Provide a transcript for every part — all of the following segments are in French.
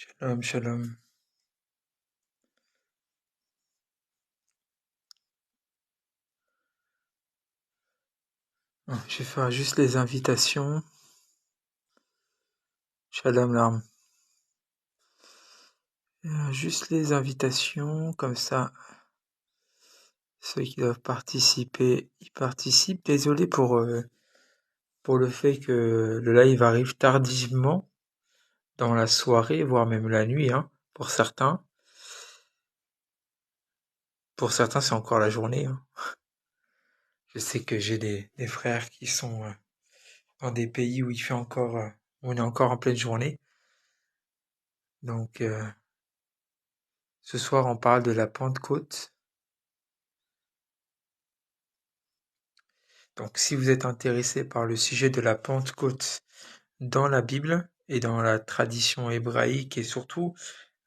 Shalom, shalom. Je vais faire juste les invitations. Shalom, larme. Juste les invitations, comme ça, ceux qui doivent participer, ils participent. Désolé pour le fait que le live arrive tardivement dans la soirée, voire même la nuit, hein, pour certains. Pour certains, c'est encore la journée, hein. Je sais que j'ai des frères qui sont dans des pays où il fait encore, où on est encore en pleine journée. Donc, ce soir, on parle de la Pentecôte. Donc, si vous êtes intéressé par le sujet de la Pentecôte dans la Bible et dans la tradition hébraïque et surtout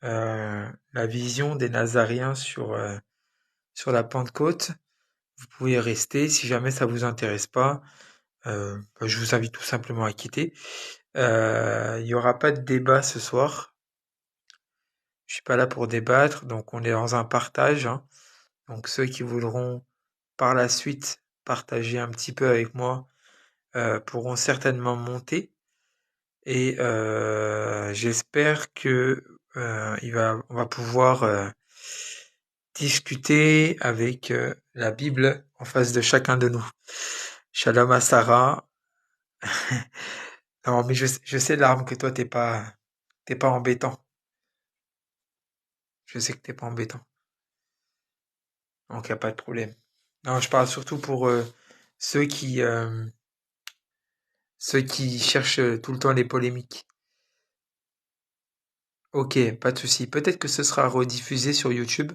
la vision des Nazaréens sur la Pentecôte, vous pouvez rester. Si jamais ça vous intéresse pas, je vous invite tout simplement à quitter. Il y aura pas de débat ce soir. Je suis pas là pour débattre, donc on est dans un partage, hein. Donc ceux qui voudront par la suite partager un petit peu avec moi pourront certainement monter. Et j'espère que on va pouvoir discuter avec la Bible en face de chacun de nous. Shalom à Sarah. Non, mais je sais l'arme que toi t'es pas embêtant. Je sais que t'es pas embêtant. Donc y a pas de problème. Non, je parle surtout pour ceux qui euh, ceux qui cherchent tout le temps les polémiques. Ok, pas de souci. Peut-être que ce sera rediffusé sur YouTube.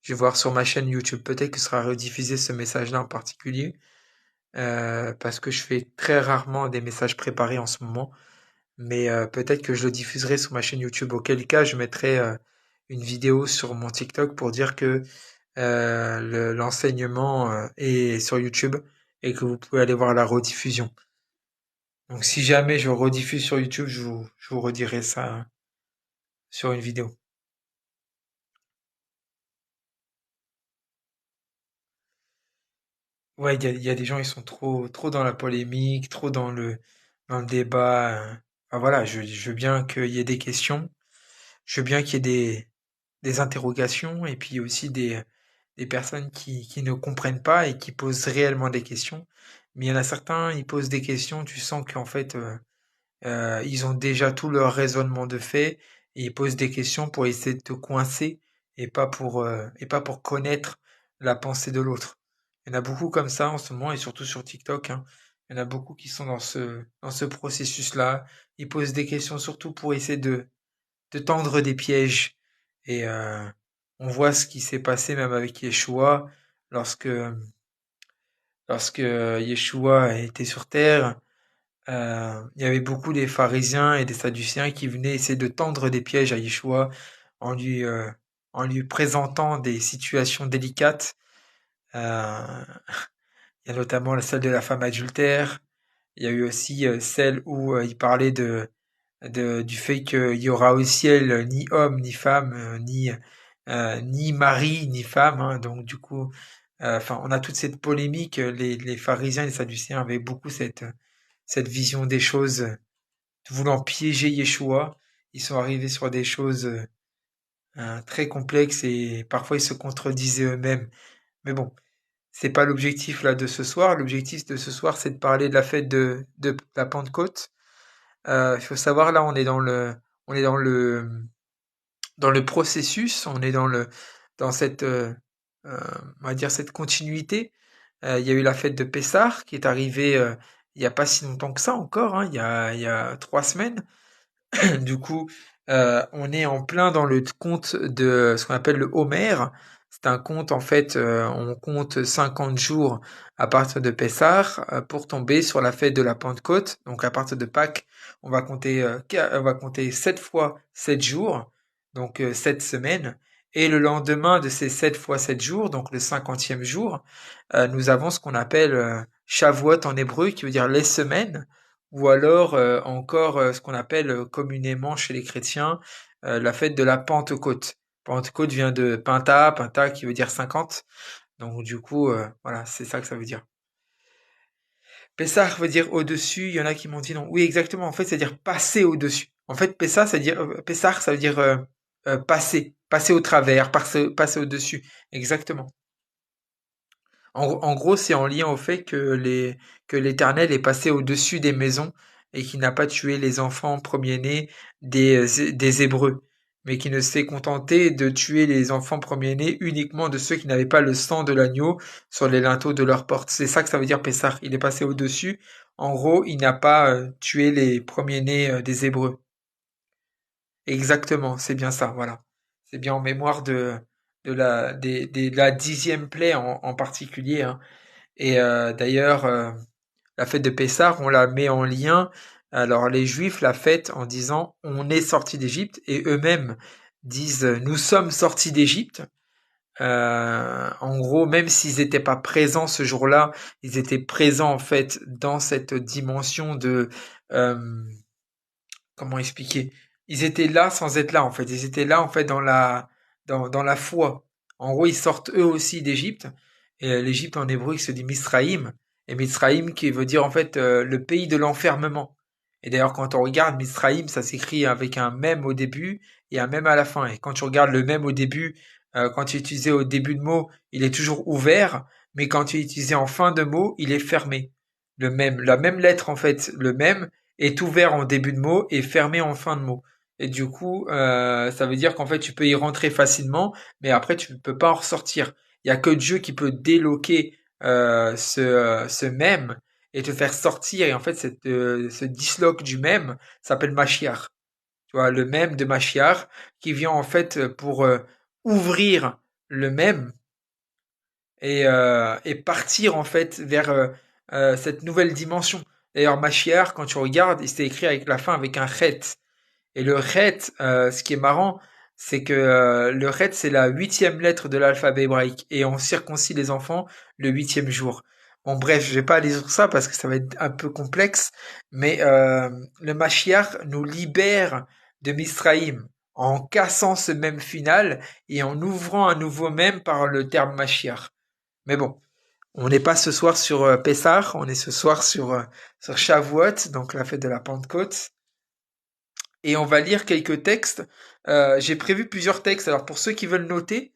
Je vais voir sur ma chaîne YouTube. Peut-être que ce sera rediffusé ce message-là en particulier. Parce que je fais très rarement des messages préparés en ce moment. Mais peut-être que je le diffuserai sur ma chaîne YouTube. Auquel cas, je mettrai une vidéo sur mon TikTok pour dire que l'enseignement est sur YouTube et que vous pouvez aller voir la rediffusion. Donc si jamais je rediffuse sur YouTube, je vous redirai ça sur une vidéo. Ouais, il y a des gens, ils sont trop dans la polémique, trop dans le débat. Enfin, voilà, je veux bien qu'il y ait des questions, je veux bien qu'il y ait des interrogations, et puis aussi des personnes qui ne comprennent pas et qui posent réellement des questions. Mais il y en a certains, ils posent des questions, tu sens qu'en fait, ils ont déjà tout leur raisonnement de fait, et ils posent des questions pour essayer de te coincer, et pas pour connaître la pensée de l'autre. Il y en a beaucoup comme ça en ce moment, et surtout sur TikTok, hein. Il y en a beaucoup qui sont dans ce processus-là. Ils posent des questions surtout pour essayer de tendre des pièges. Et on voit ce qui s'est passé même avec Yeshua lorsque, lorsque Yeshua était sur terre. Il y avait beaucoup des pharisiens et des sadducéens qui venaient essayer de tendre des pièges à Yeshua en lui, euh, en lui présentant des situations délicates. Euh, il y a notamment celle de la femme adultère. Il y a eu aussi celle où il parlait du fait qu'il y aura au ciel ni homme, ni femme, ni mari, ni femme, hein. Donc du coup, enfin, on a toute cette polémique. Les pharisiens et les sadducéens avaient beaucoup cette vision des choses, voulant piéger Yeshua. Ils sont arrivés sur des choses très complexes et parfois ils se contredisaient eux-mêmes. Mais bon, c'est pas l'objectif là de ce soir. L'objectif de ce soir, c'est de parler de la fête de la Pentecôte. Il faut savoir là, on est dans le processus, on est dans cette, euh, on va dire cette continuité. Il y a eu la fête de Pessah qui est arrivée il y a pas si longtemps que ça encore, hein, il y a 3 semaines. Du coup, on est en plein dans le compte de ce qu'on appelle le Homer. C'est un compte, en fait, on compte 50 jours à partir de Pessah pour tomber sur la fête de la Pentecôte. Donc à partir de Pâques, on va compter 7 fois 7 jours, donc 7 semaines. Et le lendemain de ces 7 fois 7 jours, donc le 50e jour, nous avons ce qu'on appelle Shavuot en hébreu, qui veut dire les semaines, ou alors encore ce qu'on appelle communément chez les chrétiens la fête de la Pentecôte. Pentecôte vient de Penta, Penta qui veut dire 50. Donc du coup, voilà, c'est ça que ça veut dire. Pessah veut dire au-dessus, il y en a qui m'ont dit non. Oui, exactement, en fait, c'est dire passer au-dessus. En fait, Pessah, ça veut dire passer, passer au travers, passer au-dessus. Exactement. En gros, c'est en lien au fait que l'Éternel est passé au-dessus des maisons et qu'il n'a pas tué les enfants premiers-nés des Hébreux, mais qui ne s'est contenté de tuer les enfants premiers-nés uniquement de ceux qui n'avaient pas le sang de l'agneau sur les linteaux de leurs portes. C'est ça que ça veut dire Pessah. Il est passé au-dessus. En gros, il n'a pas tué les premiers-nés des Hébreux. Exactement, c'est bien ça, voilà. C'est bien en mémoire de la 10e plaie en particulier, hein. Et d'ailleurs, la fête de Pessah, on la met en lien. Alors les Juifs la fêtent en disant on est sorti d'Égypte et eux-mêmes disent nous sommes sortis d'Égypte. En gros, même s'ils n'étaient pas présents ce jour-là, ils étaient présents en fait dans cette dimension de euh, comment expliquer? Ils étaient là sans être là en fait. Ils étaient là en fait dans la foi. En gros, ils sortent eux aussi d'Égypte. Et l'Égypte en hébreu, il se dit Misraïm. Et Misraïm qui veut dire en fait le pays de l'enfermement. Et d'ailleurs, quand on regarde Misraïm, ça s'écrit avec un même au début et un même à la fin. Et quand tu regardes le même au début, quand tu es utilisé au début de mot, il est toujours ouvert, mais quand tu es utilisé en fin de mot, il est fermé. Le même, la même lettre en fait, le même, est ouvert en début de mot et fermé en fin de mot. Et du coup, ça veut dire qu'en fait, tu peux y rentrer facilement, mais après, tu ne peux pas en ressortir. Il y a que Dieu qui peut déloquer ce même et te faire sortir. Et en fait, ce disloque du même s'appelle Mashiach. Tu vois, le même de Mashiach qui vient en fait pour ouvrir le même et partir en fait vers cette nouvelle dimension. D'ailleurs, Mashiach, quand tu regardes, il s'est écrit avec la fin avec un chet. Et le chet, ce qui est marrant, c'est que le chet, c'est la 8e lettre de l'alphabet hébraïque. Et on circoncie les enfants le 8e jour. Bon, bref, je vais pas aller sur ça parce que ça va être un peu complexe, mais le Mashiach nous libère de Misraïm en cassant ce même final et en ouvrant un nouveau même par le terme Mashiach. Mais bon, on n'est pas ce soir sur Pessah, on est ce soir sur Shavuot, donc la fête de la Pentecôte. Et on va lire quelques textes. J'ai prévu plusieurs textes. Alors pour ceux qui veulent noter,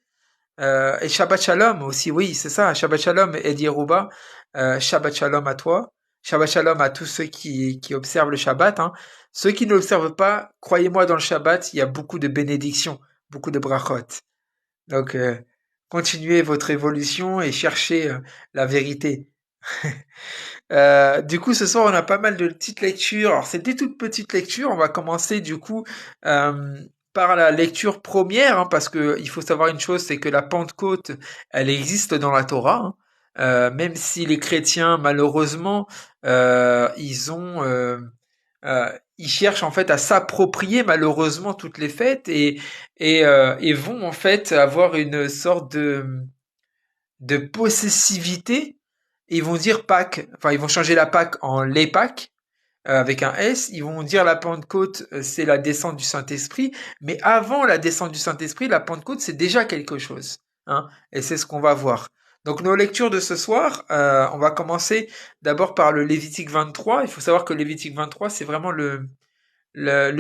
et Shabbat Shalom aussi, oui, c'est ça, Shabbat Shalom, Edi Yeruba, Shabbat Shalom à toi, Shabbat Shalom à tous ceux qui observent le Shabbat, hein. Ceux qui ne l'observent pas, croyez-moi, dans le Shabbat, il y a beaucoup de bénédictions, beaucoup de brachot. Donc, continuez votre évolution et cherchez la vérité. Du coup, ce soir, on a pas mal de petites lectures. Alors, c'est des toutes petites lectures. On va commencer du coup euh, par la lecture première, hein, parce que il faut savoir une chose, c'est que la Pentecôte, elle existe dans la Torah, hein. Même si les chrétiens, malheureusement, ils cherchent en fait à s'approprier malheureusement toutes les fêtes et vont en fait avoir une sorte de possessivité. Ils vont dire Pâques, enfin ils vont changer la Pâques en les Pâques avec un S. Ils vont dire la Pentecôte c'est la descente du Saint-Esprit, mais avant la descente du Saint-Esprit, la Pentecôte c'est déjà quelque chose, hein, et c'est ce qu'on va voir. Donc nos lectures de ce soir, on va commencer d'abord par le Lévitique 23. Il faut savoir que le Lévitique 23 c'est vraiment le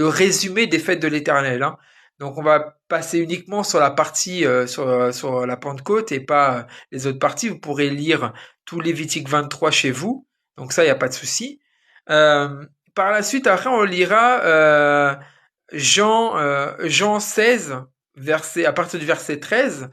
résumé des fêtes de l'Éternel, hein. Donc on va passer uniquement sur la partie sur la Pentecôte et pas les autres parties. Vous pourrez lire tout Lévitique 23 chez vous, donc ça il n'y a pas de souci. Par la suite, après on lira Jean 16 verset à partir du verset 13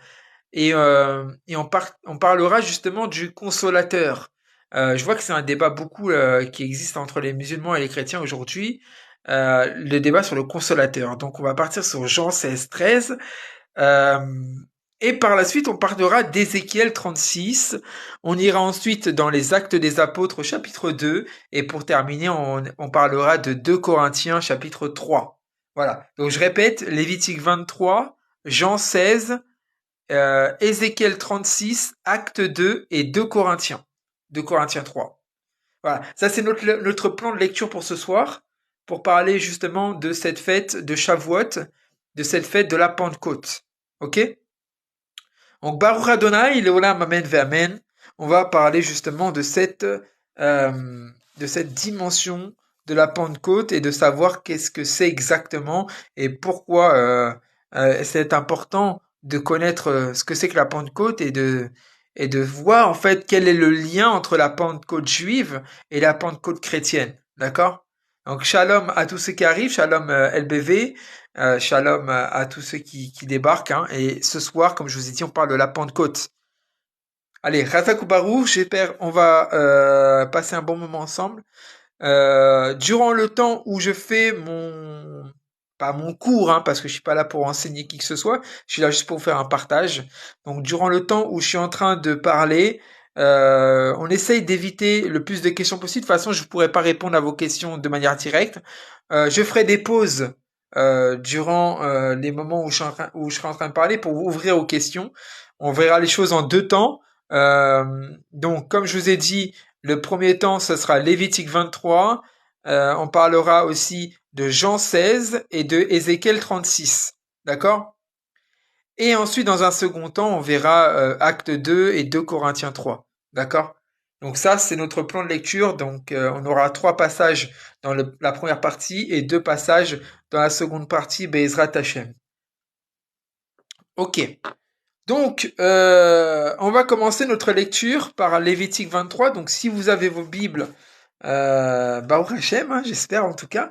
on parlera justement du consolateur. Je vois que c'est un débat beaucoup qui existe entre les musulmans et les chrétiens aujourd'hui, le débat sur le consolateur. Donc on va partir sur Jean 16, 13. Euh, et par la suite, on parlera d'Ézéchiel 36. On ira ensuite dans les Actes des Apôtres, chapitre 2. Et pour terminer, on parlera de 2 Corinthiens, chapitre 3. Voilà. Donc je répète, Lévitique 23, Jean 16, Ézéchiel 36, Acte 2 et 2 Corinthiens. 2 Corinthiens 3. Voilà, ça c'est notre plan de lecture pour ce soir, pour parler justement de cette fête de Shavuot, de cette fête de la Pentecôte. Ok? Donc Baruch Adonai, Leolam Amen Ve'Amen. On va parler justement de cette dimension de la Pentecôte et de savoir qu'est-ce que c'est exactement et pourquoi c'est important de connaître ce que c'est que la Pentecôte et de voir en fait quel est le lien entre la Pentecôte juive et la Pentecôte chrétienne. D'accord? Donc shalom à tous ceux qui arrivent, shalom LBV, shalom à tous ceux qui débarquent. Hein. Et ce soir, comme je vous ai dit, on parle de la Pentecôte. Allez, Razak ou Baruch, j'espère on va passer un bon moment ensemble. Durant le temps où je fais pas mon cours, hein, parce que je suis pas là pour enseigner qui que ce soit, je suis là juste pour faire un partage. Donc durant le temps où je suis en train de parler, on essaye d'éviter le plus de questions possible. De toute façon, je ne pourrai pas répondre à vos questions de manière directe. Je ferai des pauses durant les moments où je serai en train de parler pour ouvrir aux questions. On verra les choses en deux temps. Donc, comme je vous ai dit, le premier temps, ce sera Lévitique 23. On parlera aussi de Jean 16 et de Ézéchiel 36. D'accord? Et ensuite, dans un second temps, on verra Acte 2 et 2 Corinthiens 3. D'accord? Donc ça, c'est notre plan de lecture. Donc on aura trois passages dans la première partie et deux passages dans la seconde partie, Be'ezrat Hashem. Ok. Donc, on va commencer notre lecture par Lévitique 23. Donc, si vous avez vos Bibles, Baruch Hashem, hein, j'espère en tout cas.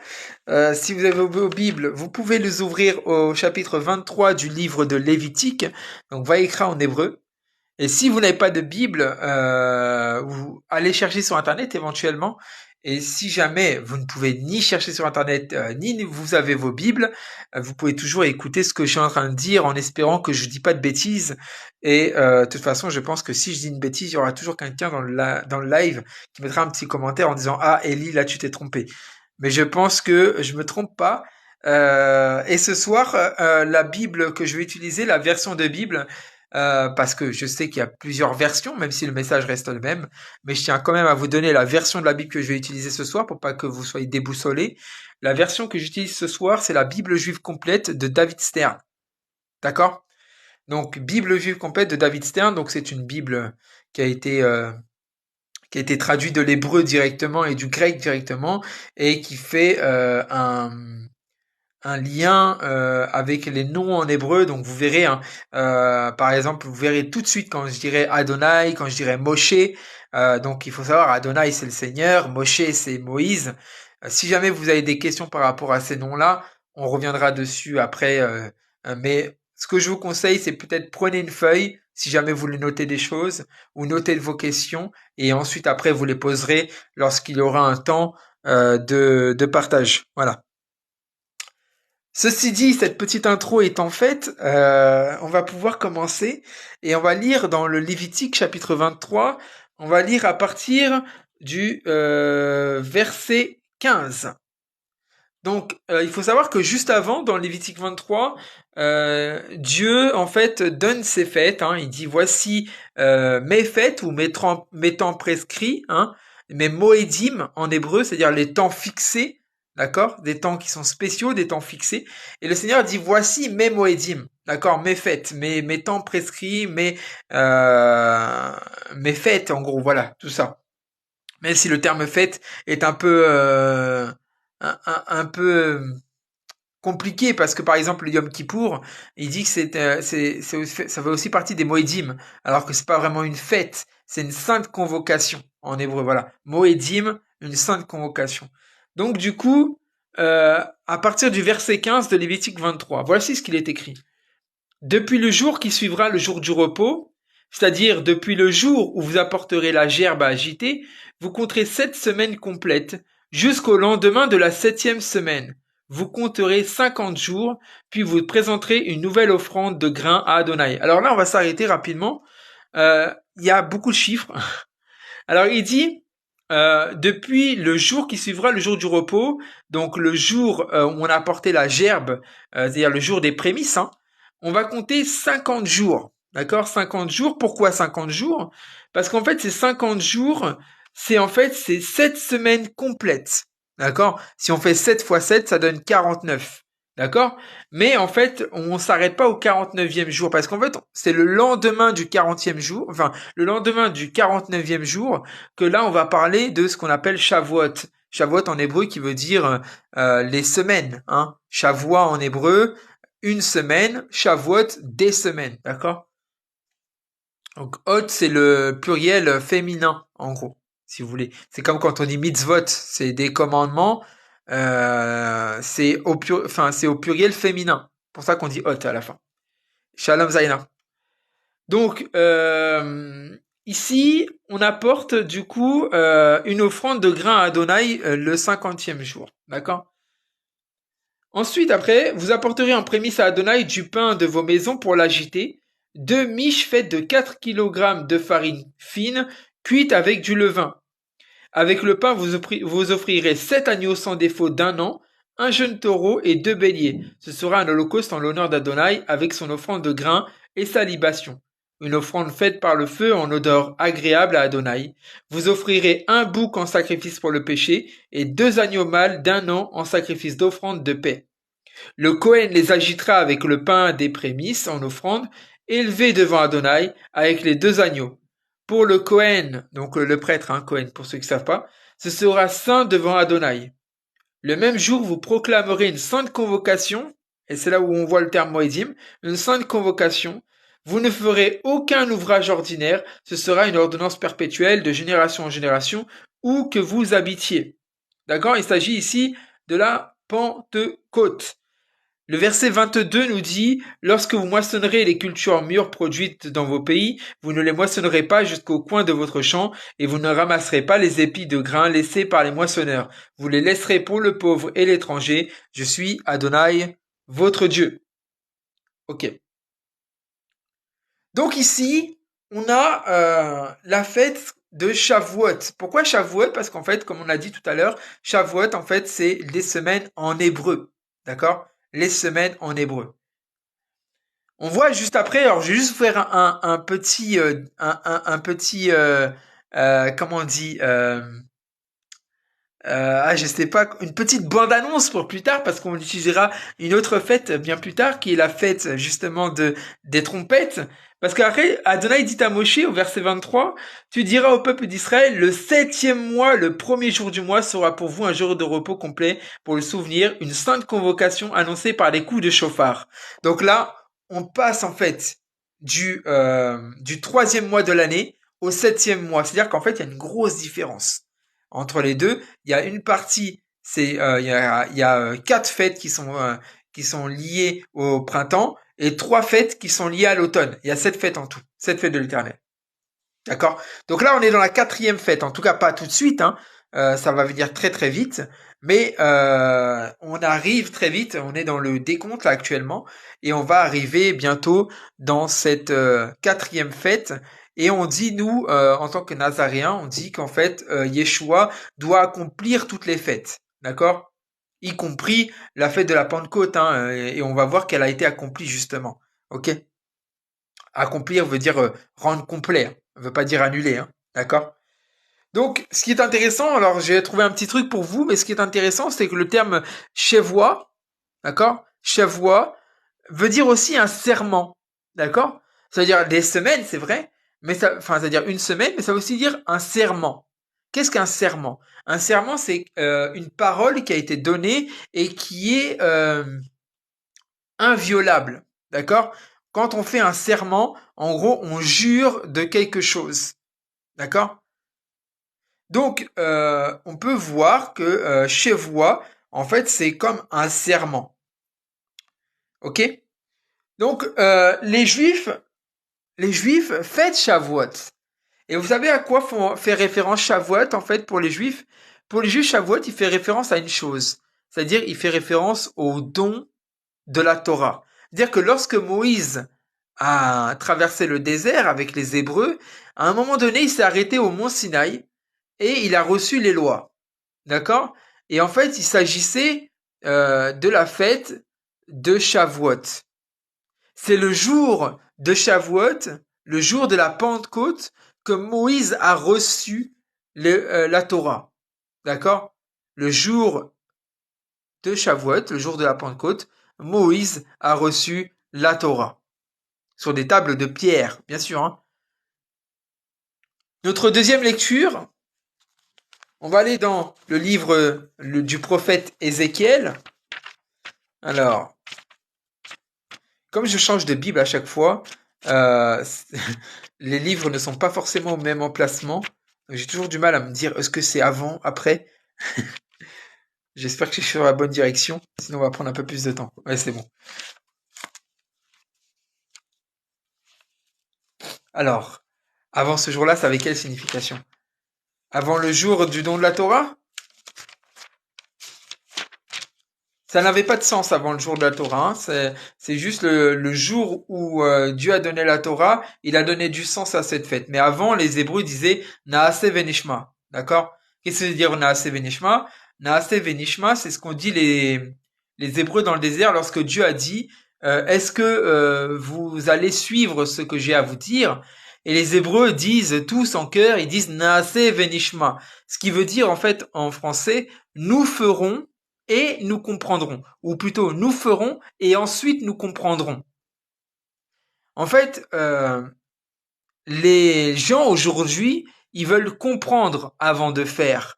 Si vous avez vos Bibles, vous pouvez les ouvrir au chapitre 23 du livre de Lévitique, donc Vaïkra en hébreu. Et si vous n'avez pas de Bible, vous allez chercher sur Internet éventuellement. Et si jamais vous ne pouvez ni chercher sur Internet, ni vous avez vos Bibles, vous pouvez toujours écouter ce que je suis en train de dire en espérant que je ne dis pas de bêtises. Et de toute façon, je pense que si je dis une bêtise, il y aura toujours quelqu'un dans le live qui mettra un petit commentaire en disant «Ah, Ellie, là, tu t'es trompé». Mais je pense que je me trompe pas. Et ce soir, la Bible que je vais utiliser, la version de Bible, parce que je sais qu'il y a plusieurs versions, même si le message reste le même, mais je tiens quand même à vous donner la version de la Bible que je vais utiliser ce soir pour pas que vous soyez déboussolés. La version que j'utilise ce soir, c'est la Bible juive complète de David Stern. D'accord? Donc, Bible juive complète de David Stern, donc c'est une Bible qui a été traduite de l'hébreu directement et du grec directement, et qui fait un lien avec les noms en hébreu. Donc vous verrez, hein, par exemple, vous verrez tout de suite quand je dirais Adonai, quand je dirais Moshe. Donc il faut savoir, Adonai c'est le Seigneur, Moshe c'est Moïse. Si jamais vous avez des questions par rapport à ces noms-là, on reviendra dessus après. Mais ce que je vous conseille, c'est peut-être prenez une feuille, si jamais vous voulez noter des choses, ou notez vos questions, et ensuite après vous les poserez lorsqu'il y aura un temps de partage. Voilà. Ceci dit, cette petite intro étant faite, on va pouvoir commencer et on va lire dans le Lévitique chapitre 23, on va lire à partir du verset 15. Donc, il faut savoir que juste avant, dans Lévitique 23, Dieu, en fait, donne ses fêtes. Hein, il dit, voici mes fêtes ou mes temps prescrits, hein, mes moedim en hébreu, c'est-à-dire les temps fixés, d'accord, des temps qui sont spéciaux, des temps fixés. Et le Seigneur dit, voici mes moedim, d'accord, mes fêtes, mes temps prescrits, mes fêtes, en gros, voilà, tout ça. Même si le terme fête est un peu un peu compliqué parce que par exemple le Yom Kippour, il dit que ça fait aussi partie des Moedim, alors que c'est pas vraiment une fête, c'est une sainte convocation en hébreu. Voilà, Moedim, une sainte convocation. Donc du coup, à partir du verset 15 de Lévitique 23, voici ce qu'il est écrit. Depuis le jour qui suivra le jour du repos, c'est-à-dire depuis le jour où vous apporterez la gerbe à agiter, vous compterez 7 semaines complètes, jusqu'au lendemain de la 7e semaine. Vous compterez 50 jours, puis vous présenterez une nouvelle offrande de grains à Adonai. Alors là, on va s'arrêter rapidement. Il y a beaucoup de chiffres. Alors il dit, depuis le jour qui suivra le jour du repos, donc le jour où on a apporté la gerbe, c'est-à-dire le jour des prémices, hein, on va compter 50 jours. D'accord? 50 jours. Pourquoi 50 jours? Parce qu'en fait, ces 50 jours, c'est 7 semaines complètes. D'accord? Si on fait 7 fois 7, ça donne 49. D'accord? Mais en fait, on s'arrête pas au 49e jour parce qu'en fait, c'est le lendemain du 40e jour, enfin, le lendemain du 49e jour que là, on va parler de ce qu'on appelle Shavuot. Shavuot en hébreu qui veut dire les semaines, hein. Shavua en hébreu, une semaine, Shavuot, des semaines, d'accord? Donc, hot, c'est le pluriel féminin, en gros, si vous voulez. C'est comme quand on dit mitzvot, c'est des commandements, c'est au pluriel féminin. Pour ça qu'on dit hot à la fin. Shalom Zaina. Donc, ici, on apporte du coup une offrande de grain à Adonai le 50e jour. D'accord? Ensuite, après, vous apporterez en prémisse à Adonai du pain de vos maisons pour l'agiter, 2 miches faites de 4 kilogrammes de farine fine, cuite avec du levain. Avec le pain, vous offrirez 7 agneaux sans défaut d'1 an, un jeune taureau et 2 béliers. Ce sera un holocauste en l'honneur d'Adonai avec son offrande de grain et sa libation. Une offrande faite par le feu en odeur agréable à Adonai. Vous offrirez un bouc en sacrifice pour le péché et 2 agneaux mâles d'1 an en sacrifice d'offrande de paix. Le Cohen les agitera avec le pain des prémices en offrande, élevé devant Adonai avec les 2 agneaux. Pour le Cohen, donc le prêtre, hein, Cohen pour ceux qui ne savent pas, ce sera saint devant Adonai. Le même jour, vous proclamerez une sainte convocation, et c'est là où on voit le terme Moedim, une sainte convocation. Vous ne ferez aucun ouvrage ordinaire, ce sera une ordonnance perpétuelle de génération en génération, où que vous habitiez. D'accord? Il s'agit ici de la Pentecôte. Le verset 22 nous dit, lorsque vous moissonnerez les cultures mûres produites dans vos pays, vous ne les moissonnerez pas jusqu'au coin de votre champ et vous ne ramasserez pas les épis de grains laissés par les moissonneurs. Vous les laisserez pour le pauvre et l'étranger. Je suis Adonai, votre Dieu. Ok. Donc ici, on a la fête de Shavuot. Pourquoi Shavuot? Parce qu'en fait, comme on l'a dit tout à l'heure, Shavuot, en fait, c'est les semaines en hébreu. D'accord? Les semaines en hébreu. On voit juste après, alors je vais juste vous faire un petit, un petit, comment on dit, je sais pas, une petite bande-annonce pour plus tard, parce qu'on utilisera une autre fête bien plus tard, qui est la fête justement des trompettes. Parce qu'après, Adonai dit à Moshe au verset 23, tu diras au peuple d'Israël, le 7e mois, le premier jour du mois sera pour vous un jour de repos complet pour le souvenir, une sainte convocation annoncée par les coups de chauffard. Donc là, on passe en fait du 3e mois de l'année au 7e mois. C'est-à-dire qu'en fait, il y a une grosse différence entre les deux. Il y a une partie, il y a 4 fêtes qui sont liées au printemps et 3 fêtes qui sont liées à l'automne. Il y a 7 fêtes en tout, 7 fêtes de l'Éternel. D'accord? Donc là, on est dans la 4e fête. En tout cas, pas tout de suite, hein. Ça va venir très très vite, mais on arrive très vite. On est dans le décompte là actuellement, et on va arriver bientôt dans cette 4e fête. Et on dit, nous, en tant que Nazaréens, on dit qu'en fait, Yeshua doit accomplir toutes les fêtes, d'accord? Y compris la fête de la Pentecôte, hein, et on va voir qu'elle a été accomplie justement, ok? Accomplir veut dire rendre complet, hein, veut pas dire annuler, hein, d'accord? Donc, ce qui est intéressant, alors j'ai trouvé un petit truc pour vous, mais ce qui est intéressant, c'est que le terme chevois, d'accord? Chevois veut dire aussi un serment, d'accord? Ça veut dire des semaines, c'est vrai, mais ça veut dire une semaine, mais ça veut aussi dire un serment. Qu'est-ce qu'un serment? Un serment, c'est une parole qui a été donnée et qui est inviolable, d'accord? Quand on fait un serment, en gros, on jure de quelque chose, d'accord? Donc, on peut voir que chevois, en fait, c'est comme un serment, ok? Donc, les Juifs fêtent Shavuot. Et vous savez à quoi fait référence Shavuot, en fait, pour les Juifs? Pour les Juifs, Shavuot, il fait référence à une chose. C'est-à-dire, il fait référence au don de la Torah. C'est-à-dire que lorsque Moïse a traversé le désert avec les Hébreux, à un moment donné, il s'est arrêté au mont Sinaï et il a reçu les lois. D'accord? Et en fait, il s'agissait de la fête de Shavuot. C'est le jour de Shavuot, le jour de la Pentecôte, que Moïse a reçu la Torah. D'accord? Le jour de Shavuot, le jour de la Pentecôte, Moïse a reçu la Torah. Sur des tables de pierre, bien sûr. Hein. Notre deuxième lecture, on va aller dans le livre du prophète Ézéchiel. Alors, comme je change de Bible à chaque fois, euh, les livres ne sont pas forcément au même emplacement. J'ai toujours du mal à me dire est-ce que c'est avant, après. J'espère que je suis sur la bonne direction, sinon on va prendre un peu plus de temps. Ouais, c'est bon. Alors, avant ce jour-là, ça avait quelle signification? Avant le jour du don de la Torah? Ça n'avait pas de sens avant le jour de la Torah. Hein. C'est juste le jour où Dieu a donné la Torah, il a donné du sens à cette fête. Mais avant, les Hébreux disaient Naase Venishma. D'accord? Qu'est-ce que ça veut dire Naase Venishma? Naase Venishma, c'est ce qu'ont dit les Hébreux dans le désert lorsque Dieu a dit est-ce que vous allez suivre ce que j'ai à vous dire? Et les Hébreux disent tous en chœur, ils disent Naase Venishma. Ce qui veut dire en fait en français nous ferons et nous comprendrons. Ou plutôt, nous ferons et ensuite nous comprendrons. En fait, les gens aujourd'hui, ils veulent comprendre avant de faire.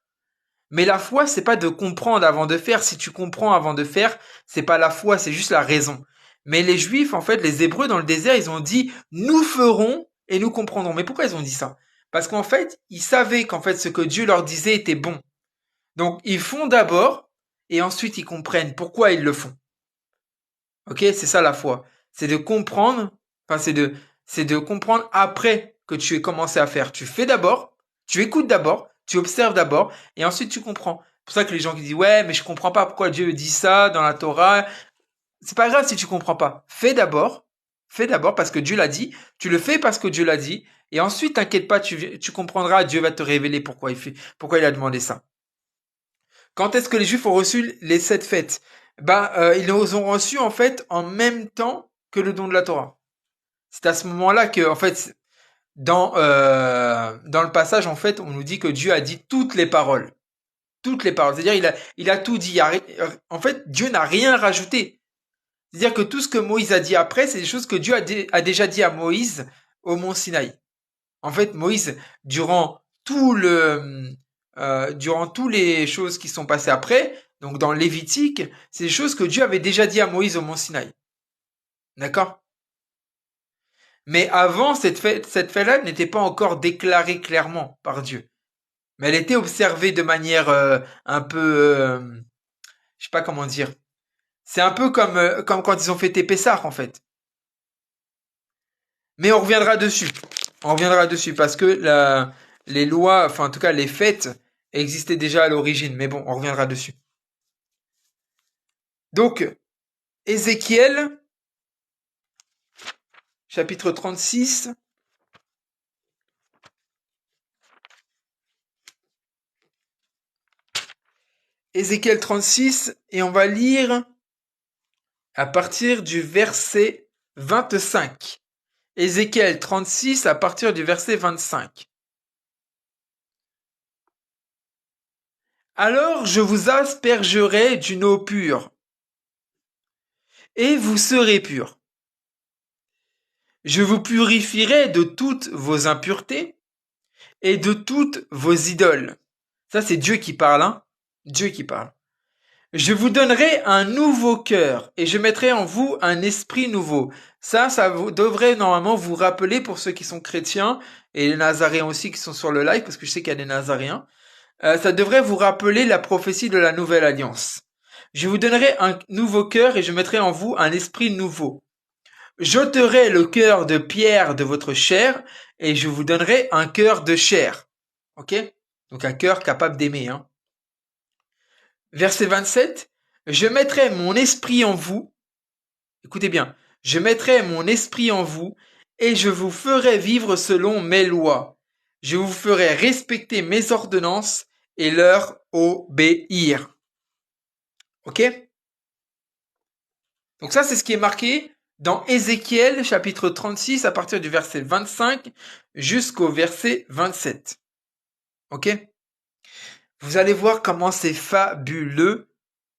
Mais la foi, c'est pas de comprendre avant de faire. Si tu comprends avant de faire, c'est pas la foi, c'est juste la raison. Mais les Juifs, en fait, les Hébreux dans le désert, ils ont dit nous ferons et nous comprendrons. Mais pourquoi ils ont dit ça? Parce qu'en fait, ils savaient qu'en fait ce que Dieu leur disait était bon. Donc ils font d'abord et ensuite ils comprennent pourquoi ils le font. Ok, c'est ça la foi. C'est de comprendre, enfin c'est de comprendre après que tu aies commencé à faire. Tu fais d'abord, tu écoutes d'abord, tu observes d'abord et ensuite tu comprends. C'est pour ça que les gens qui disent ouais mais je comprends pas pourquoi Dieu dit ça dans la Torah. C'est pas grave si tu comprends pas. Fais d'abord parce que Dieu l'a dit. Tu le fais parce que Dieu l'a dit et ensuite t'inquiète pas, tu comprendras. Dieu va te révéler pourquoi il a demandé ça. Quand est-ce que les Juifs ont reçu les 7 fêtes? Ils les ont reçus en fait en même temps que le don de la Torah. C'est à ce moment-là que, en fait, dans le passage, en fait, on nous dit que Dieu a dit toutes les paroles. C'est-à-dire, il a tout dit. En fait, Dieu n'a rien rajouté. C'est-à-dire que tout ce que Moïse a dit après, c'est des choses que Dieu a déjà dit à Moïse au mont Sinaï. En fait, Moïse, durant tous les choses qui sont passées après, donc dans Lévitique, c'est des choses que Dieu avait déjà dit à Moïse au mont Sinaï. D'accord? Mais avant, cette fête-là n'était pas encore déclarée clairement par Dieu. Mais elle était observée de manière un peu, je sais pas comment dire. C'est un peu comme quand ils ont fêté Pessah, en fait. Mais on reviendra dessus. On reviendra dessus parce que les lois, enfin en tout cas les fêtes existaient déjà à l'origine. Mais bon, on reviendra dessus. Donc, Ézéchiel, chapitre 36. Ézéchiel 36, et on va lire à partir du verset 25. Ézéchiel 36 à partir du verset 25. Alors je vous aspergerai d'une eau pure, et vous serez purs. Je vous purifierai de toutes vos impuretés et de toutes vos idoles. Ça, c'est Dieu qui parle, hein? Dieu qui parle. Je vous donnerai un nouveau cœur et je mettrai en vous un esprit nouveau. Ça devrait normalement vous rappeler pour ceux qui sont chrétiens et les Nazaréens aussi qui sont sur le live, parce que je sais qu'il y a des Nazaréens. Ça devrait vous rappeler la prophétie de la nouvelle alliance. Je vous donnerai un nouveau cœur et je mettrai en vous un esprit nouveau. J'ôterai le cœur de pierre de votre chair et je vous donnerai un cœur de chair. Ok? Donc un cœur capable d'aimer. Hein. Verset 27. Je mettrai mon esprit en vous. Écoutez bien. Je mettrai mon esprit en vous et je vous ferai vivre selon mes lois. Je vous ferai respecter mes ordonnances et leur obéir. Ok? Donc ça, c'est ce qui est marqué dans Ézéchiel chapitre 36 à partir du verset 25 jusqu'au verset 27. Ok? Vous allez voir comment c'est fabuleux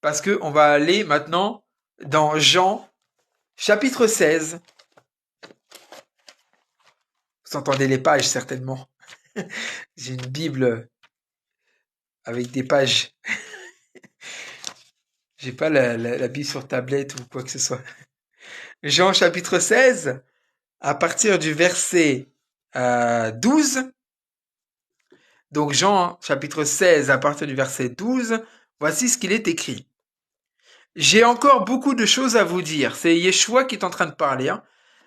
parce que on va aller maintenant dans Jean chapitre 16. Vous entendez les pages certainement. J'ai une Bible avec des pages. J'ai pas la Bible sur tablette ou quoi que ce soit. Jean chapitre 16, à partir du verset 12. Donc Jean chapitre 16, à partir du verset 12, voici ce qu'il est écrit. J'ai encore beaucoup de choses à vous dire. C'est Yeshua qui est en train de parler. Hein.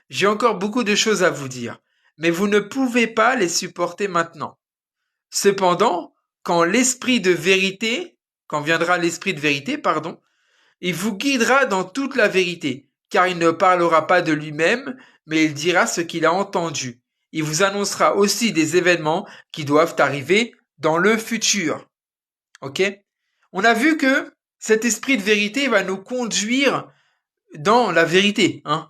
J'ai encore beaucoup de choses à vous dire. Mais vous ne pouvez pas les supporter maintenant. Cependant, quand viendra l'esprit de vérité, pardon, il vous guidera dans toute la vérité, car il ne parlera pas de lui-même, mais il dira ce qu'il a entendu. Il vous annoncera aussi des événements qui doivent arriver dans le futur. Ok? On a vu que cet esprit de vérité va nous conduire dans la vérité. Hein.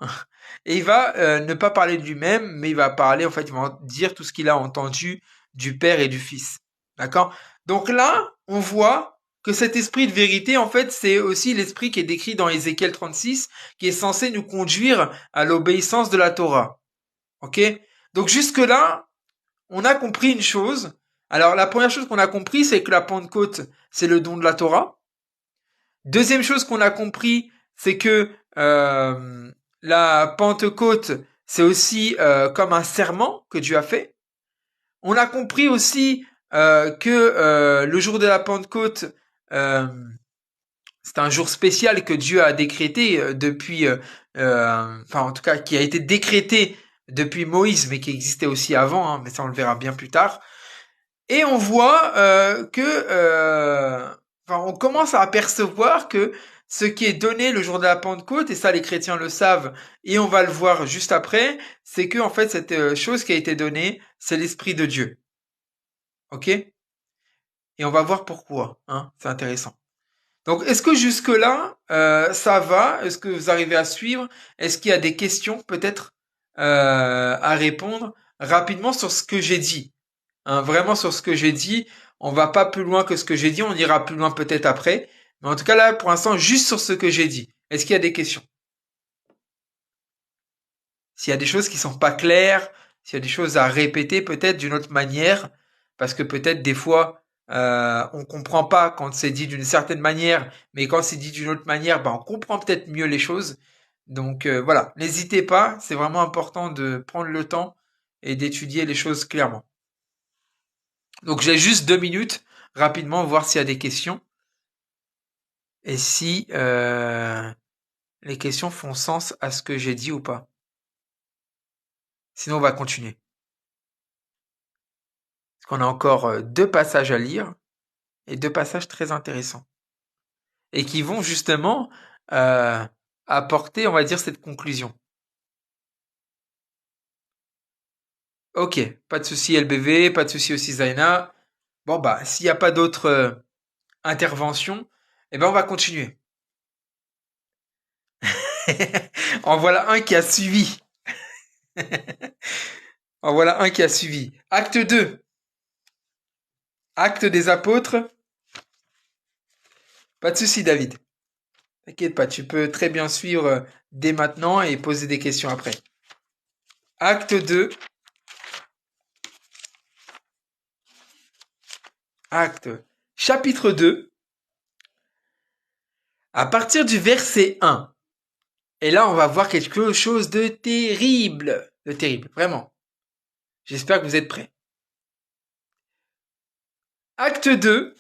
Et il va ne pas parler de lui-même, mais il va parler, en fait, il va dire tout ce qu'il a entendu du Père et du Fils. D'accord? Donc là, on voit que cet esprit de vérité, en fait, c'est aussi l'esprit qui est décrit dans Ézéchiel 36, qui est censé nous conduire à l'obéissance de la Torah. Ok? Donc jusque-là, on a compris une chose. Alors la première chose qu'on a compris, c'est que la Pentecôte, c'est le don de la Torah. Deuxième chose qu'on a compris, c'est que la Pentecôte, c'est aussi comme un serment que Dieu a fait. On a compris aussi que le jour de la Pentecôte, euh, c'est un jour spécial que Dieu a décrété depuis, enfin en tout cas qui a été décrété depuis Moïse, mais qui existait aussi avant, hein, mais ça on le verra bien plus tard. Et on voit enfin, on commence à apercevoir que ce qui est donné le jour de la Pentecôte, et ça les chrétiens le savent, et on va le voir juste après, c'est que en fait cette chose qui a été donnée, c'est l'Esprit de Dieu. Ok? Et on va voir pourquoi. Hein, c'est intéressant. Donc, est-ce que jusque-là, ça va? Est-ce que vous arrivez à suivre? Est-ce qu'il y a des questions peut-être à répondre rapidement sur ce que j'ai dit? Hein, vraiment sur ce que j'ai dit. On va pas plus loin que ce que j'ai dit. On ira plus loin peut-être après. Mais en tout cas là, pour l'instant, juste sur ce que j'ai dit. Est-ce qu'il y a des questions? S'il y a des choses qui sont pas claires, s'il y a des choses à répéter peut-être d'une autre manière, parce que peut-être des fois on comprend pas quand c'est dit d'une certaine manière, mais quand c'est dit d'une autre manière, ben on comprend peut-être mieux les choses. Donc voilà, n'hésitez pas, c'est vraiment important de prendre le temps et d'étudier les choses clairement. Donc j'ai juste 2 minutes, rapidement, voir s'il y a des questions et si les questions font sens à ce que j'ai dit ou pas. Sinon on va continuer. Parce qu'on a encore 2 passages à lire et 2 passages très intéressants et qui vont justement euh, apporter, on va dire, cette conclusion. Ok, pas de souci LBV, pas de souci aussi Zaina. Bon bah, s'il n'y a pas d'autres interventions, eh ben on va continuer. En voilà un qui a suivi. En voilà un qui a suivi. Acte 2. Acte des apôtres. Pas de souci David. T'inquiète pas, tu peux très bien suivre dès maintenant et poser des questions après. Acte 2. Acte. Chapitre 2. À partir du verset 1. Et là, on va voir quelque chose de terrible. De terrible, vraiment. J'espère que vous êtes prêts. Acte 2,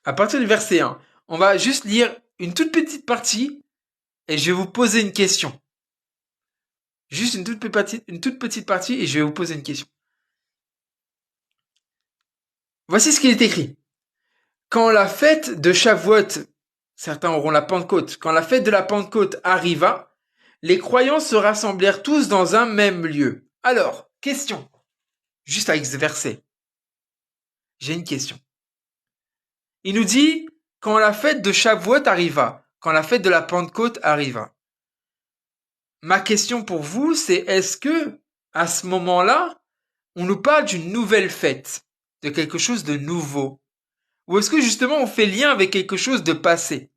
à partir du verset 1. On va juste lire une toute petite partie et je vais vous poser une question. Juste une toute petite partie et je vais vous poser une question. Voici ce qu'il est écrit. Quand la fête de Shavuot, certains auront la Pentecôte, quand la fête de la Pentecôte arriva, les croyants se rassemblèrent tous dans un même lieu. Alors, question, juste avec ce verset. J'ai une question. Il nous dit, quand la fête de Shavuot arriva, quand la fête de la Pentecôte arriva. Ma question pour vous, c'est est-ce que, à ce moment-là, on nous parle d'une nouvelle fête? de quelque chose de nouveau? Ou est-ce que justement on fait lien avec quelque chose de passé?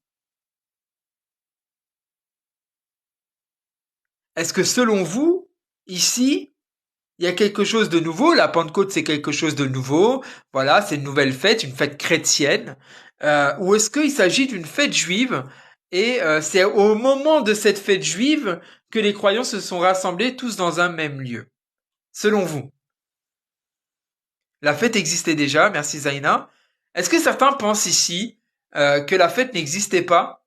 Est-ce que selon vous, ici, il y a quelque chose de nouveau? La Pentecôte, c'est quelque chose de nouveau. Voilà, c'est une nouvelle fête, une fête chrétienne. Ou est-ce qu'il s'agit d'une fête juive et c'est au moment de cette fête juive que les croyants se sont rassemblés tous dans un même lieu? Selon vous, la fête existait déjà, merci Zaina. Est-ce que certains pensent ici que la fête n'existait pas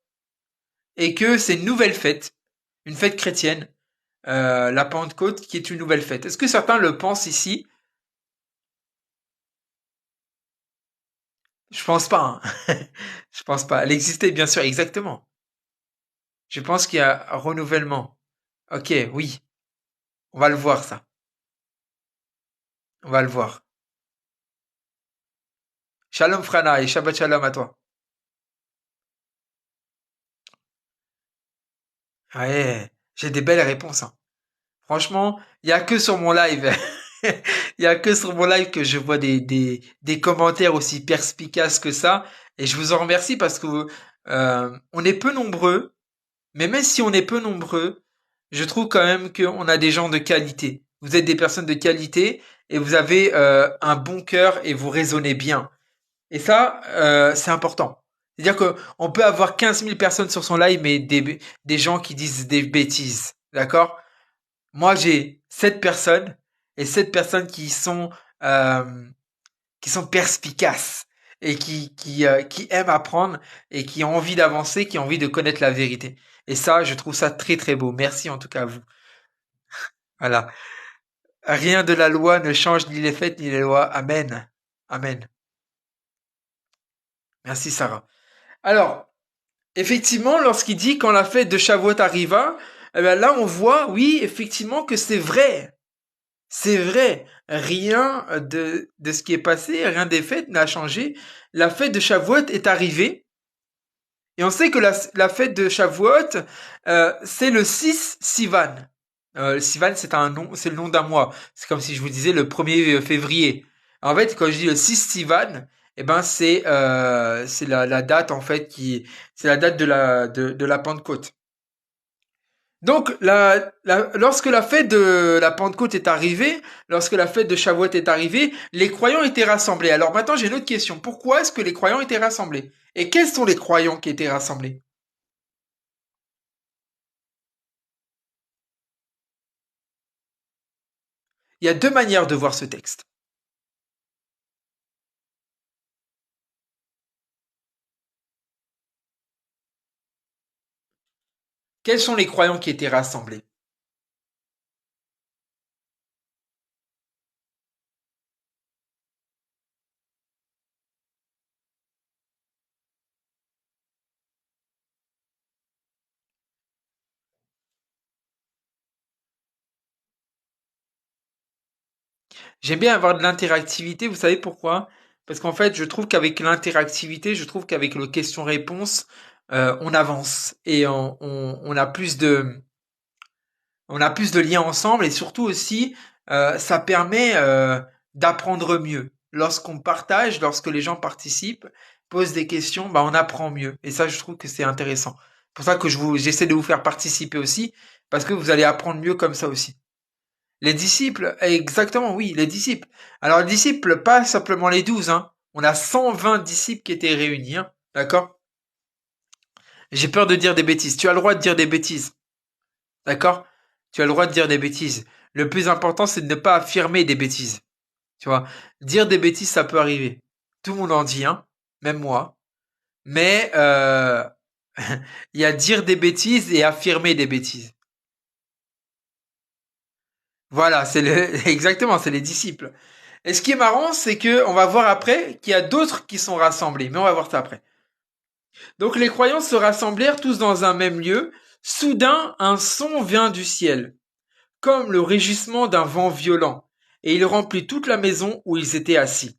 et que c'est une nouvelle fête, une fête chrétienne, la Pentecôte qui est une nouvelle fête? Est-ce que certains le pensent ici? Je pense pas, hein. Je pense pas. Elle existait bien sûr, exactement. Je pense qu'il y a un renouvellement. Ok, oui, on va le voir ça. On va le voir. Shalom Frana et Shabbat Shalom à toi. Ouais, j'ai des belles réponses, hein. Franchement, il y a que sur mon live. Il y a que sur mon live que je vois des commentaires aussi perspicaces que ça. Et je vous en remercie parce que on est peu nombreux. Mais même si on est peu nombreux, je trouve quand même qu'on a des gens de qualité. Vous êtes des personnes de qualité et vous avez un bon cœur et vous raisonnez bien. Et ça, c'est important. C'est-à-dire que on peut avoir 15 000 personnes sur son live, mais des gens qui disent des bêtises. D'accord? Moi, j'ai 7 personnes et 7 personnes euh, qui sont perspicaces et qui aiment apprendre et qui ont envie d'avancer, qui ont envie de connaître la vérité. Et ça, je trouve ça très très beau. Merci en tout cas à vous. Voilà. Rien de la loi ne change ni les faits ni les lois. Amen. Amen. Merci Sarah. Alors, effectivement, lorsqu'il dit quand la fête de Shavuot arriva, eh bien là on voit, oui, effectivement que c'est vrai. C'est vrai. Rien de ce qui est passé, rien des fêtes n'a changé. La fête de Shavuot est arrivée. Et on sait que la fête de Shavuot, c'est le 6 Sivan. Sivan, c'est un nom, c'est le nom d'un mois. C'est comme si je vous disais le 1er février. En fait, quand je dis le 6 Sivan, eh ben c'est la date en fait c'est la date de la Pentecôte. Donc, lorsque la fête de la Pentecôte est arrivée, lorsque la fête de Shavuot est arrivée, les croyants étaient rassemblés. Alors maintenant, j'ai une autre question. Pourquoi est-ce que les croyants étaient rassemblés? Et quels sont les croyants qui étaient rassemblés? Il y a deux manières de voir ce texte. Quels sont les croyants qui étaient rassemblés? J'aime bien avoir de l'interactivité, vous savez pourquoi? Parce qu'en fait, je trouve qu'avec l'interactivité, je trouve qu'avec le question-réponse, on avance et on a plus de liens ensemble et surtout aussi, ça permet d'apprendre mieux. Lorsqu'on partage, lorsque les gens participent, posent des questions, bah on apprend mieux. Et ça, je trouve que c'est intéressant. C'est pour ça que j'essaie de vous faire participer aussi, parce que vous allez apprendre mieux comme ça aussi. Les disciples, exactement, oui, les disciples. Alors, les disciples, pas simplement les 12, hein. On a 120 disciples qui étaient réunis, hein. D'accord? J'ai peur de dire des bêtises. Tu as le droit de dire des bêtises. D'accord? Tu as le droit de dire des bêtises. Le plus important, c'est de ne pas affirmer des bêtises. Tu vois? Dire des bêtises, ça peut arriver. Tout le monde en dit, hein. Même moi. Mais, il y a dire des bêtises et affirmer des bêtises. Voilà, exactement, c'est les disciples. Et ce qui est marrant, c'est que on va voir après qu'il y a d'autres qui sont rassemblés, mais on va voir ça après. Donc les croyants se rassemblèrent tous dans un même lieu. Soudain, un son vint du ciel, comme le rugissement d'un vent violent, et il remplit toute la maison où ils étaient assis.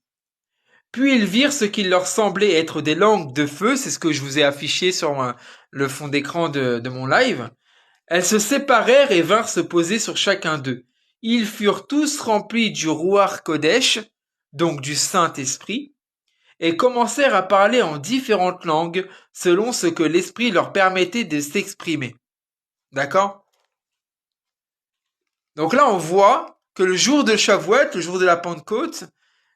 Puis ils virent ce qui leur semblait être des langues de feu, c'est ce que je vous ai affiché sur le fond d'écran de mon live. Elles se séparèrent et vinrent se poser sur chacun d'eux. Ils furent tous remplis du Ruach Kodesh. donc du Saint-Esprit, et commencèrent à parler en différentes langues selon ce que l'Esprit leur permettait de s'exprimer. D'accord? Donc là, on voit que le jour de Shavuot, le jour de la Pentecôte,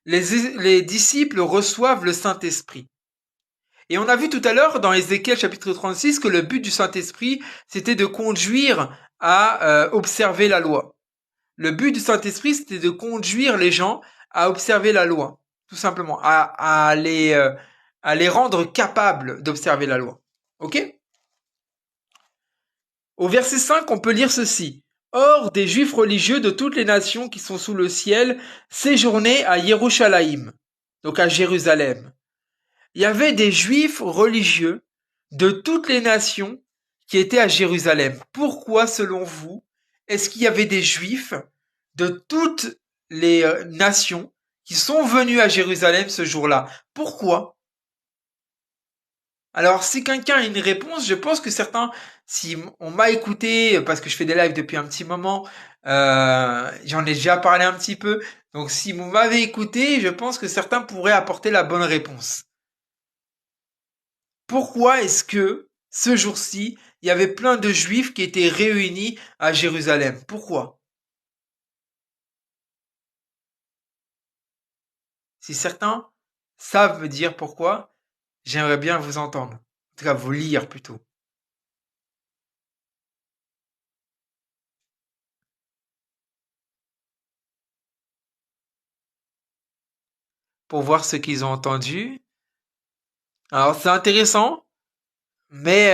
les disciples reçoivent le Saint-Esprit. Et on a vu tout à l'heure dans Ézéchiel chapitre 36 que le but du Saint-Esprit, c'était de conduire à observer la loi. Le but du Saint-Esprit, c'était de conduire les gens à observer la loi, tout simplement, à les rendre capables d'observer la loi. Ok? Au verset 5, on peut lire ceci. Or, des Juifs religieux de toutes les nations qui sont sous le ciel séjournaient à Yerushalayim, donc à Jérusalem. Il y avait des Juifs religieux de toutes les nations qui étaient à Jérusalem. Pourquoi, selon vous, est-ce qu'il y avait des Juifs de toutes les nations qui sont venus à Jérusalem ce jour-là? Pourquoi? Alors, si quelqu'un a une réponse, je pense que certains, si on m'a écouté, parce que je fais des lives depuis un petit moment, j'en ai déjà parlé un petit peu, donc si vous m'avez écouté, je pense que certains pourraient apporter la bonne réponse. Pourquoi est-ce que ce jour-ci, il y avait plein de juifs qui étaient réunis à Jérusalem? Pourquoi? Si certains savent me dire pourquoi, j'aimerais bien vous entendre. En tout cas, vous lire plutôt. Pour voir ce qu'ils ont entendu. Alors, c'est intéressant, mais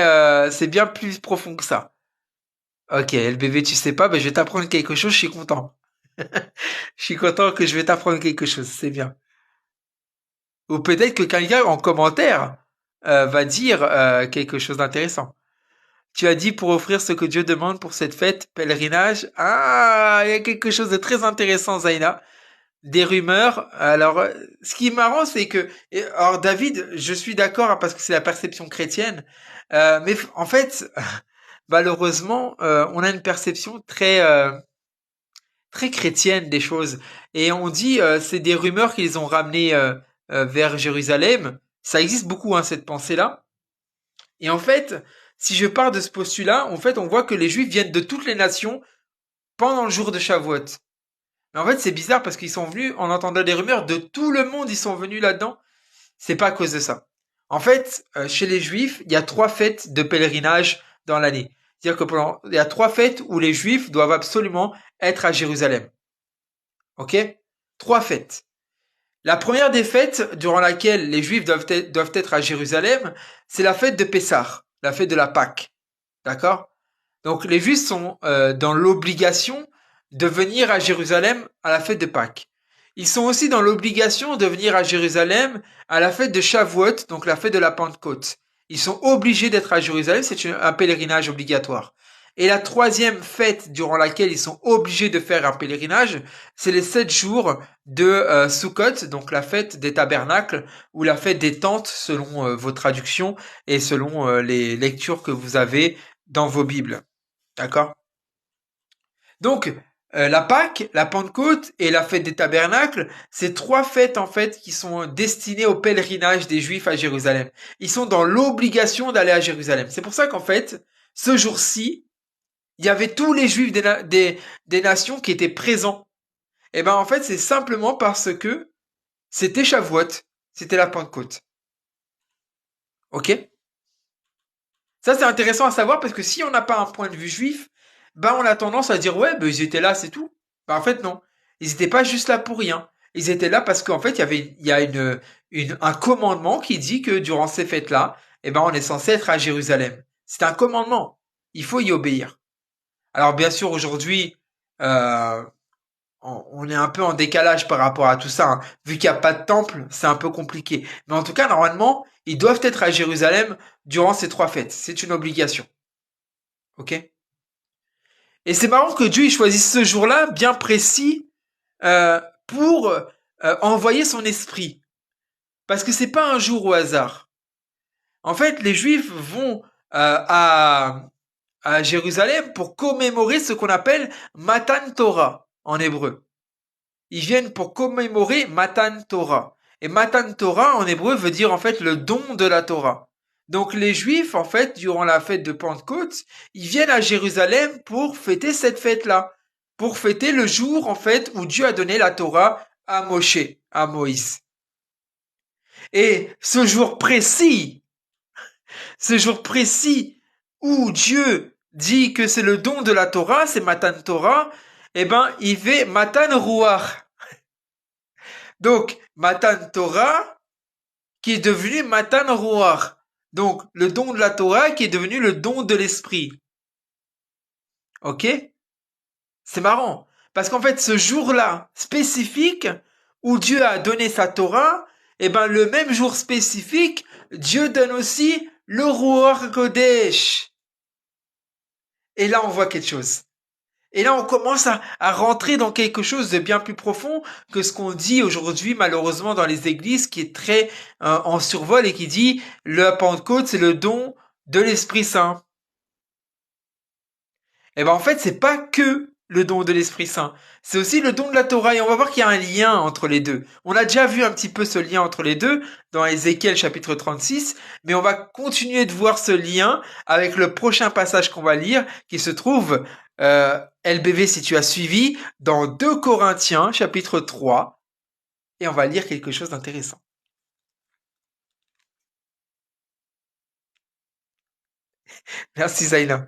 c'est bien plus profond que ça. Ok, LBV, tu sais pas, ben je vais t'apprendre quelque chose, je suis content. Je suis content que je vais t'apprendre quelque chose, c'est bien. Ou peut-être que quelqu'un en commentaire va dire quelque chose d'intéressant. Tu as dit pour offrir ce que Dieu demande pour cette fête, pèlerinage. Ah, il y a quelque chose de très intéressant, Zaina. Des rumeurs. Alors, ce qui est marrant, c'est que, alors David, je suis d'accord hein, parce que c'est la perception chrétienne, mais en fait, malheureusement, on a une perception très chrétienne des choses. Et on dit, c'est des rumeurs qu'ils ont ramenées vers Jérusalem. Ça existe beaucoup, hein, cette pensée-là. Et en fait, si je pars de ce postulat, en fait, on voit que les Juifs viennent de toutes les nations pendant le jour de Shavuot. Mais en fait, c'est bizarre parce qu'ils sont venus en entendant des rumeurs de tout le monde, ils sont venus là-dedans. C'est pas à cause de ça. En fait, chez les Juifs, il y a 3 fêtes de pèlerinage dans l'année. C'est-à-dire que il y a 3 fêtes où les Juifs doivent absolument être à Jérusalem. Ok? 3 fêtes. La première des fêtes durant laquelle les Juifs doivent être à Jérusalem, c'est la fête de Pessah, la fête de la Pâque. D'accord? Donc les Juifs sont dans l'obligation de venir à Jérusalem à la fête de Pâques. Ils sont aussi dans l'obligation de venir à Jérusalem à la fête de Shavuot, donc la fête de la Pentecôte. Ils sont obligés d'être à Jérusalem, c'est un pèlerinage obligatoire. Et la troisième fête durant laquelle ils sont obligés de faire un pèlerinage, c'est les 7 jours de Sukkot, donc la fête des tabernacles ou la fête des tentes selon vos traductions et selon les lectures que vous avez dans vos Bibles. D'accord? Donc, la Pâque, la Pentecôte et la fête des tabernacles, c'est 3 fêtes en fait qui sont destinées au pèlerinage des Juifs à Jérusalem. Ils sont dans l'obligation d'aller à Jérusalem. C'est pour ça qu'en fait, ce jour-ci, il y avait tous les Juifs des nations qui étaient présents. Et ben en fait, c'est simplement parce que c'était Shavuot, c'était la Pentecôte. Ok? Ça c'est intéressant à savoir parce que si on n'a pas un point de vue juif, ben on a tendance à dire ouais, ben ils étaient là, c'est tout. Ben en fait non, ils étaient pas juste là pour rien. Ils étaient là parce qu'en fait il y a un commandement qui dit que durant ces fêtes-là, eh ben on est censé être à Jérusalem. C'est un commandement. Il faut y obéir. Alors bien sûr aujourd'hui, euh, on est un peu en décalage par rapport à tout ça. Hein. Vu qu'il n'y a pas de temple, c'est un peu compliqué. Mais en tout cas, normalement, ils doivent être à Jérusalem durant ces 3 fêtes. C'est une obligation. Ok? Et c'est marrant que Dieu il choisisse ce jour-là bien précis pour envoyer son esprit. Parce que c'est pas un jour au hasard. En fait, les Juifs vont à Jérusalem pour commémorer ce qu'on appelle Matan Torah en hébreu. ils viennent pour commémorer Matan Torah. Et Matan Torah, en hébreu, veut dire en fait le don de la Torah. Donc les Juifs, en fait, durant la fête de Pentecôte, ils viennent à Jérusalem pour fêter cette fête-là. Pour fêter le jour, en fait, où Dieu a donné la Torah à Moshe, à Moïse. Et ce jour précis où Dieu dit que c'est le don de la Torah, c'est Matan Torah, eh ben, il fait Matan Ruach. Donc, Matan Torah, qui est devenu Matan Ruach. Donc, le don de la Torah qui est devenu le don de l'esprit. Ok? C'est marrant. Parce qu'en fait, ce jour-là, spécifique, où Dieu a donné sa Torah, eh ben, le même jour spécifique, Dieu donne aussi le Ruach Kodesh. Et là, on voit quelque chose. Et là, on commence à rentrer dans quelque chose de bien plus profond que ce qu'on dit aujourd'hui, malheureusement, dans les églises, qui est très en survol et qui dit le Pentecôte, c'est le don de l'Esprit Saint. Et ben en fait, c'est pas que le don de l'Esprit Saint, c'est aussi le don de la Torah. Et on va voir qu'il y a un lien entre les deux. On a déjà vu un petit peu ce lien entre les deux dans Ézéchiel chapitre 36, mais on va continuer de voir ce lien avec le prochain passage qu'on va lire, qui se trouve, LBV si tu as suivi, dans 2 Corinthiens chapitre 3, et on va lire quelque chose d'intéressant. Merci Zaina.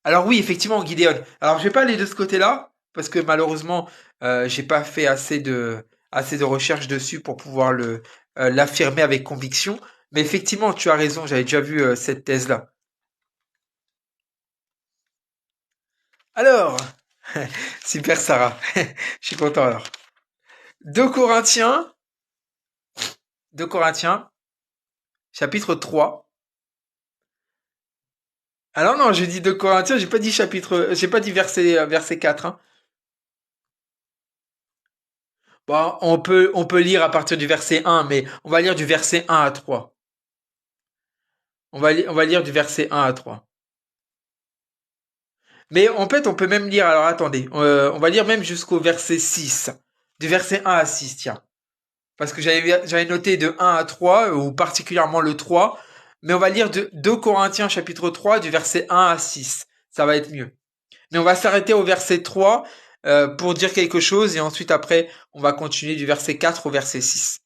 Alors oui, effectivement, Gideon. Alors je vais pas aller de ce côté-là parce que malheureusement, j'ai pas fait assez de recherches dessus pour pouvoir l'affirmer avec conviction. Mais effectivement, tu as raison. J'avais déjà vu cette thèse-là. Alors, super Sarah. Je suis content alors. 2 Corinthiens, 2 Corinthiens, chapitre 3. Alors non, j'ai dit 2 Corinthiens, j'ai pas dit verset 4. Hein. Bon, on peut lire à partir du verset 1, mais on va lire du verset 1 à 3. On va lire du verset 1 à 3. Mais en fait, on peut même lire, alors attendez, on va lire même jusqu'au verset 6. Du verset 1 à 6, tiens. Parce que j'avais noté de 1 à 3, ou particulièrement le 3. Mais on va lire de 2 Corinthiens chapitre 3, du verset 1 à 6. Ça va être mieux. Mais on va s'arrêter au verset 3 pour dire quelque chose, et ensuite après, on va continuer du verset 4 au verset 6.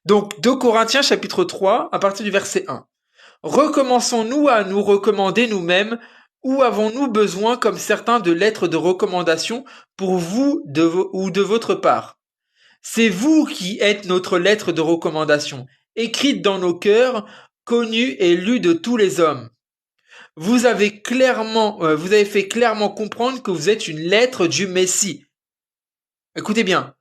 Donc 2 Corinthiens chapitre 3, à partir du verset 1. Recommençons-nous à nous recommander nous-mêmes, ou avons-nous besoin, comme certains, de lettres de recommandation pour vous ou de votre part? C'est vous qui êtes notre lettre de recommandation, écrite dans nos cœurs, connue et lue de tous les hommes. Vous avez fait clairement comprendre que vous êtes une lettre du Messie. Écoutez bien,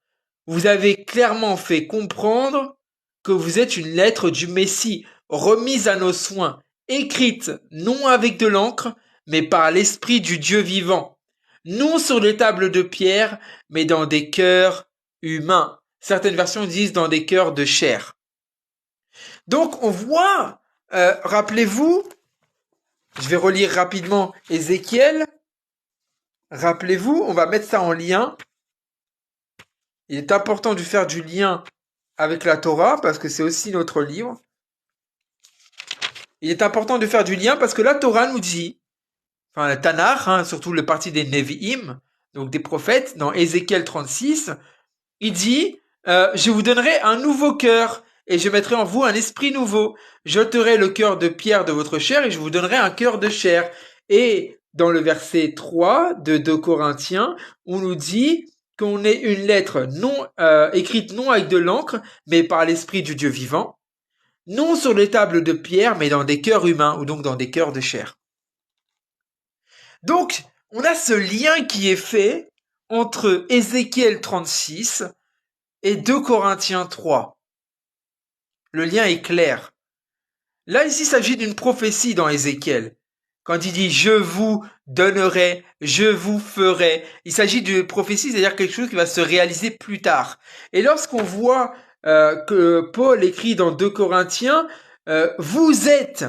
vous avez clairement fait comprendre que vous êtes une lettre du Messie, remise à nos soins, écrite non avec de l'encre, mais par l'Esprit du Dieu vivant, non sur les tables de pierre, mais dans des cœurs humains. Certaines versions disent dans des cœurs de chair. Donc on voit, rappelez-vous, je vais relire rapidement Ézéchiel, rappelez-vous, on va mettre ça en lien. Il est important de faire du lien avec la Torah, parce que c'est aussi notre livre. Il est important de faire du lien parce que la Torah nous dit, enfin la Tanakh, hein, surtout le parti des Nevi'im, donc des prophètes, dans Ézéchiel 36, il dit, je vous donnerai un nouveau cœur et je mettrai en vous un esprit nouveau. J'ôterai le cœur de pierre de votre chair et je vous donnerai un cœur de chair. Et dans le verset 3 de 2 Corinthiens, on nous dit qu'on est une lettre non écrite non avec de l'encre, mais par l'esprit du Dieu vivant, non sur les tables de pierre, mais dans des cœurs humains, ou donc dans des cœurs de chair. Donc, on a ce lien qui est fait entre Ézéchiel 36 et 2 Corinthiens 3. Le lien est clair. Là, ici, il s'agit d'une prophétie dans Ézéchiel. Quand il dit « je vous donnerai, je vous ferai », il s'agit d'une prophétie, c'est-à-dire quelque chose qui va se réaliser plus tard. Et lorsqu'on voit que Paul écrit dans 2 Corinthiens, vous êtes,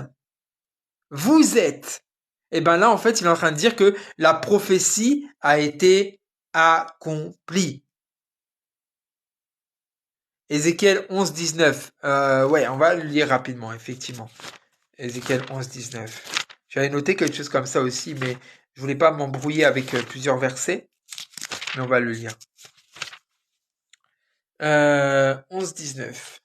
Et ben là, en fait, il est en train de dire que la prophétie a été accomplie. Ézéchiel 11, 19. Ouais, on va le lire rapidement, effectivement. Ézéchiel 11, 19. J'avais noté quelque chose comme ça aussi, mais je voulais pas m'embrouiller avec plusieurs versets, mais on va le lire. 11, 19.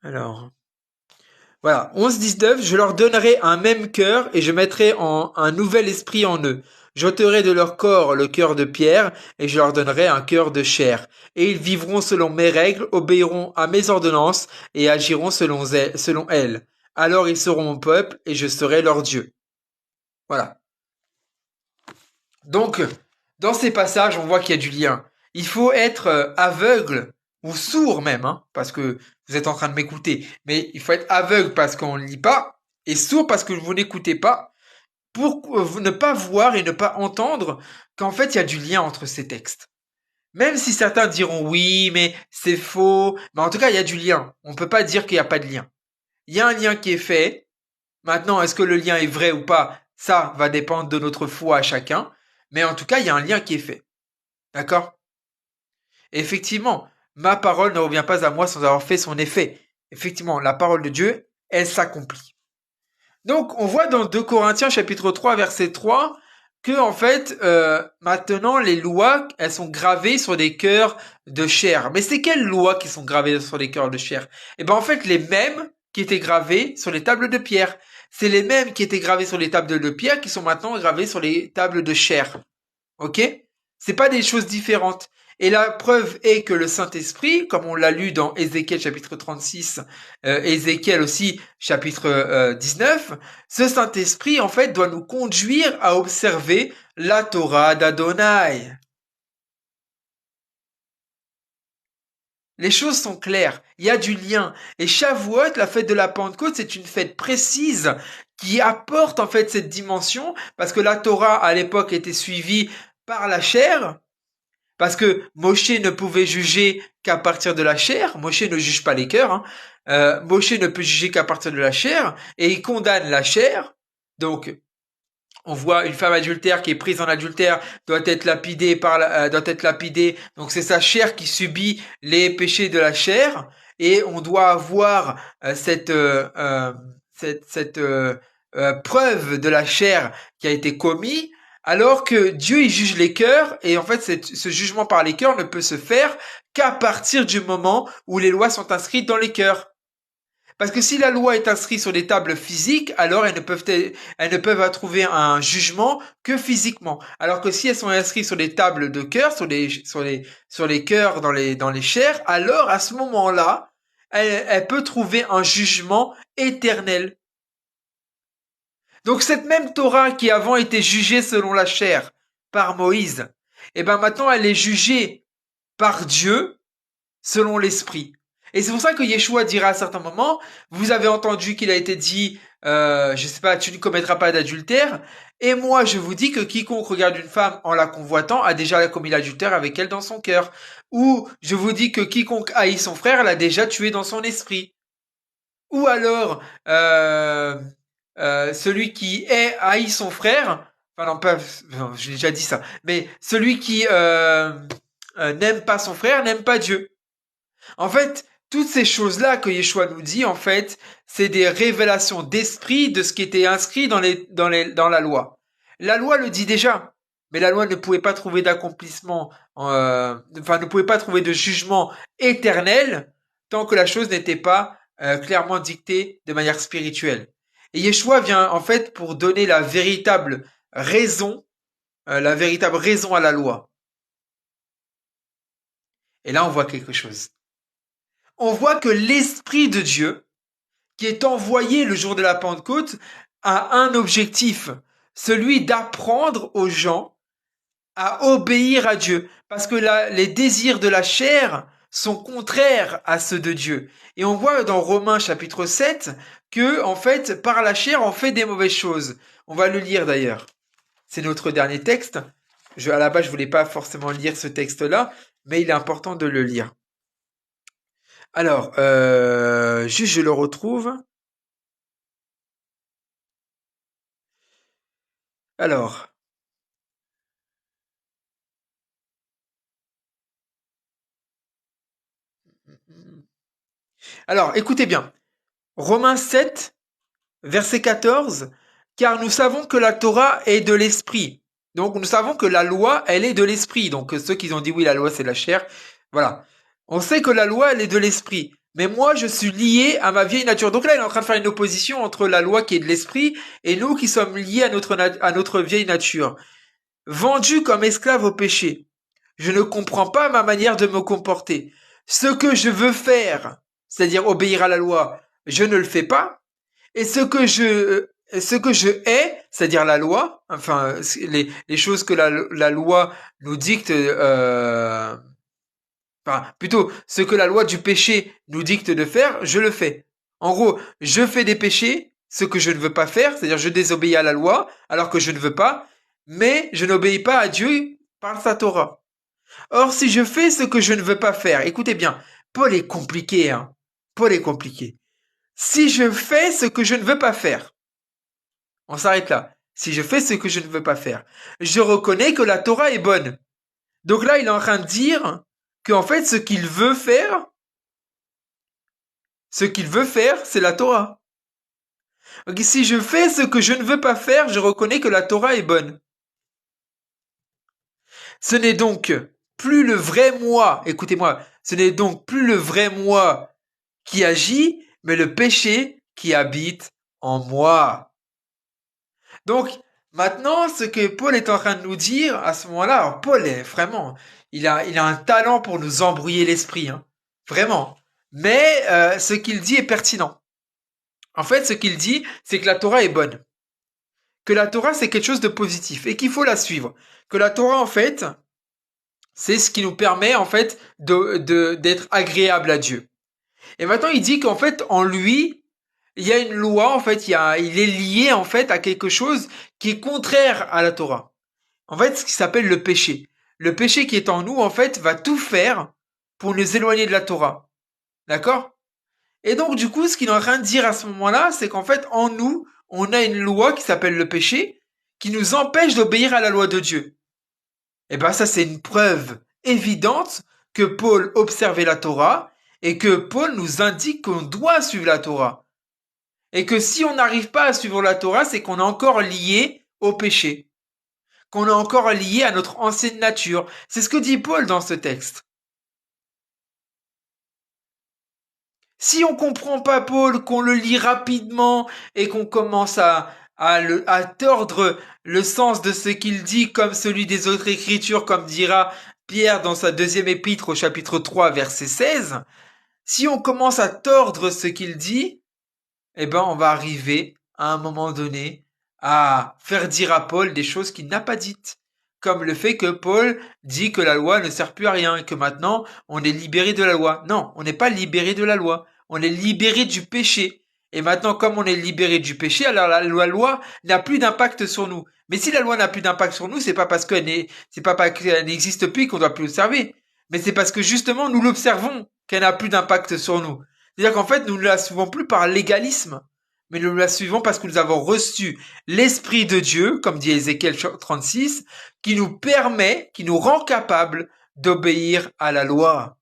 Alors, voilà, 11-19, je leur donnerai un même cœur et je mettrai un nouvel esprit en eux. J'ôterai de leur corps le cœur de pierre et je leur donnerai un cœur de chair. Et ils vivront selon mes règles, obéiront à mes ordonnances et agiront selon elles. Alors ils seront mon peuple et je serai leur Dieu. Voilà. Donc, dans ces passages, on voit qu'il y a du lien. Il faut être aveugle ou sourd même, hein, parce que vous êtes en train de m'écouter. Mais il faut être aveugle parce qu'on ne lit pas et sourd parce que vous n'écoutez pas pour ne pas voir et ne pas entendre qu'en fait il y a du lien entre ces textes. Même si certains diront oui, mais c'est faux, mais en tout cas il y a du lien. On ne peut pas dire qu'il n'y a pas de lien. Il y a un lien qui est fait. Maintenant, est-ce que le lien est vrai ou pas? Ça va dépendre de notre foi à chacun. Mais en tout cas, il y a un lien qui est fait. D'accord? Effectivement, ma parole ne revient pas à moi sans avoir fait son effet. Effectivement, la parole de Dieu, elle s'accomplit. Donc, on voit dans 2 Corinthiens chapitre 3 verset 3 que en fait, maintenant les lois, elles sont gravées sur des cœurs de chair. Mais c'est quelles lois qui sont gravées sur les cœurs de chair? Eh ben en fait, les mêmes qui étaient gravées sur les tables de pierre. C'est les mêmes qui étaient gravées sur les tables de pierre qui sont maintenant gravées sur les tables de chair. Ok? C'est pas des choses différentes. Et la preuve est que le Saint-Esprit, comme on l'a lu dans Ézéchiel chapitre 36, Ézéchiel aussi chapitre 19, ce Saint-Esprit en fait doit nous conduire à observer la Torah d'Adonai. Les choses sont claires, il y a du lien. Et Shavuot, la fête de la Pentecôte, c'est une fête précise qui apporte en fait cette dimension, parce que la Torah à l'époque était suivie par la chair, parce que Moshe ne pouvait juger qu'à partir de la chair. Moshe ne juge pas les cœurs. Hein. Moshe ne peut juger qu'à partir de la chair. Et il condamne la chair. Donc, on voit une femme adultère qui est prise en adultère doit être lapidée doit être lapidée. Donc c'est sa chair qui subit les péchés de la chair. Et on doit avoir cette preuve de la chair qui a été commis, alors que Dieu il juge les cœurs et en fait ce jugement par les cœurs ne peut se faire qu'à partir du moment où les lois sont inscrites dans les cœurs. Parce que si la loi est inscrite sur des tables physiques, alors elles ne peuvent trouver un jugement que physiquement. Alors que si elles sont inscrites sur des tables de cœur, sur les cœurs dans les chairs, alors à ce moment-là, elle peut trouver un jugement éternel. Donc cette même Torah qui avant était jugée selon la chair par Moïse, et ben maintenant elle est jugée par Dieu selon l'esprit. Et c'est pour ça que Yeshua dira à certains moments, vous avez entendu qu'il a été dit, je sais pas, tu ne commettras pas d'adultère, et moi je vous dis que quiconque regarde une femme en la convoitant a déjà commis l'adultère avec elle dans son cœur. Ou je vous dis que quiconque haït son frère l'a déjà tué dans son esprit. Ou alors, celui qui haït son frère, enfin non, pas, non, j'ai déjà dit ça, mais celui qui n'aime pas son frère n'aime pas Dieu. En fait, toutes ces choses-là que Yeshua nous dit, en fait, c'est des révélations d'esprit de ce qui était inscrit dans la loi. La loi le dit déjà, mais la loi ne pouvait pas trouver d'accomplissement, ne pouvait pas trouver de jugement éternel tant que la chose n'était pas clairement dictée de manière spirituelle. Et Yeshua vient en fait pour donner la véritable raison à la loi. Et là, on voit quelque chose. On voit que l'Esprit de Dieu, qui est envoyé le jour de la Pentecôte, a un objectif, celui d'apprendre aux gens à obéir à Dieu. Parce que les désirs de la chair sont contraires à ceux de Dieu. Et on voit dans Romains chapitre 7 que, en fait, par la chair, on fait des mauvaises choses. On va le lire d'ailleurs. C'est notre dernier texte. À la base, je voulais pas forcément lire ce texte-là, mais il est important de le lire. Alors, juste je le retrouve. Alors, alors, écoutez bien. Romains 7, verset 14. Car nous savons que la Torah est de l'esprit. Donc nous savons que la loi, elle est de l'esprit. Donc ceux qui ont dit oui, la loi c'est de la chair, voilà. On sait que la loi, elle est de l'esprit. Mais moi, je suis lié à ma vieille nature. Donc là, il est en train de faire une opposition entre la loi qui est de l'esprit et nous qui sommes liés à notre vieille nature. Vendu comme esclave au péché. Je ne comprends pas ma manière de me comporter. Ce que je veux faire, c'est-à-dire obéir à la loi, je ne le fais pas. Et ce que je hais, c'est-à-dire la loi, enfin les choses que la loi nous dicte, enfin plutôt ce que la loi du péché nous dicte de faire, je le fais. En gros, je fais des péchés, ce que je ne veux pas faire, c'est-à-dire je désobéis à la loi alors que je ne veux pas, mais je n'obéis pas à Dieu par sa Torah. Or, si je fais ce que je ne veux pas faire, écoutez bien, Paul est compliqué, hein. Paul est compliqué. Si je fais ce que je ne veux pas faire, on s'arrête là. Si je fais ce que je ne veux pas faire, je reconnais que la Torah est bonne. Donc là, il est en train de dire qu'en fait, ce qu'il veut faire, c'est la Torah. Donc, si je fais ce que je ne veux pas faire, je reconnais que la Torah est bonne. Ce n'est donc plus le vrai moi, écoutez-moi, ce n'est donc plus le vrai moi qui agit, mais le péché qui habite en moi. Donc, maintenant, ce que Paul est en train de nous dire à ce moment-là, alors Paul est vraiment, il a un talent pour nous embrouiller l'esprit, hein, vraiment. Mais ce qu'il dit est pertinent. En fait, ce qu'il dit, c'est que la Torah est bonne, que la Torah c'est quelque chose de positif et qu'il faut la suivre. Que la Torah, en fait, c'est ce qui nous permet en fait d'être agréable à Dieu. Et maintenant, il dit qu'en fait, en lui, il y a une loi, en fait, il est lié en fait à quelque chose qui est contraire à la Torah. En fait, ce qui s'appelle le péché. Le péché qui est en nous, en fait, va tout faire pour nous éloigner de la Torah. D'accord? Et donc, du coup, ce qu'il est en train de dire à ce moment-là, c'est qu'en fait, en nous, on a une loi qui s'appelle le péché, qui nous empêche d'obéir à la loi de Dieu. Et ben, ça, c'est une preuve évidente que Paul observait la Torah et que Paul nous indique qu'on doit suivre la Torah. Et que si on n'arrive pas à suivre la Torah, c'est qu'on est encore lié au péché, qu'on est encore lié à notre ancienne nature. C'est ce que dit Paul dans ce texte. Si on comprend pas Paul, qu'on le lit rapidement et qu'on commence à tordre le sens de ce qu'il dit comme celui des autres écritures, comme dira Pierre dans sa deuxième épître au chapitre 3 verset 16, si on commence à tordre ce qu'il dit, eh ben on va arriver à un moment donné à faire dire à Paul des choses qu'il n'a pas dites. Comme le fait que Paul dit que la loi ne sert plus à rien et que maintenant on est libéré de la loi. Non, on n'est pas libéré de la loi. On est libéré du péché. Et maintenant, comme on est libéré du péché, alors la loi n'a plus d'impact sur nous. Mais si la loi n'a plus d'impact sur nous, c'est pas parce qu'elle n'existe plus qu'on doit plus l'observer. Mais c'est parce que justement nous l'observons qu'elle n'a plus d'impact sur nous. C'est-à-dire qu'en fait, nous ne la suivons plus par légalisme, mais nous la suivons parce que nous avons reçu l'Esprit de Dieu, comme dit Ézéchiel 36, qui nous permet, qui nous rend capables d'obéir à la loi.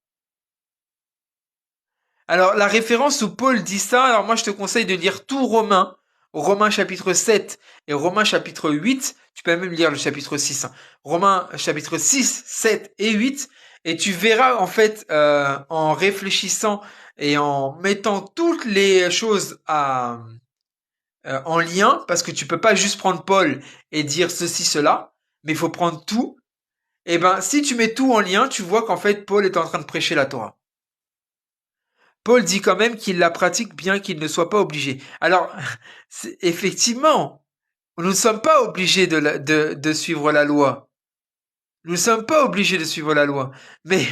Alors, la référence où Paul dit ça, alors moi je te conseille de lire tout Romains, Romains chapitre 7 et Romains chapitre 8, tu peux même lire le chapitre 6, hein. Romains chapitre 6, 7 et 8, et tu verras en fait, en réfléchissant et en mettant toutes les choses en lien, parce que tu peux pas juste prendre Paul et dire ceci, cela, mais il faut prendre tout. Et ben, si tu mets tout en lien, tu vois qu'en fait, Paul est en train de prêcher la Torah. Paul dit quand même qu'il la pratique bien qu'il ne soit pas obligé. Alors, effectivement, nous ne sommes pas obligés de suivre la loi. Nous ne sommes pas obligés de suivre la loi. Mais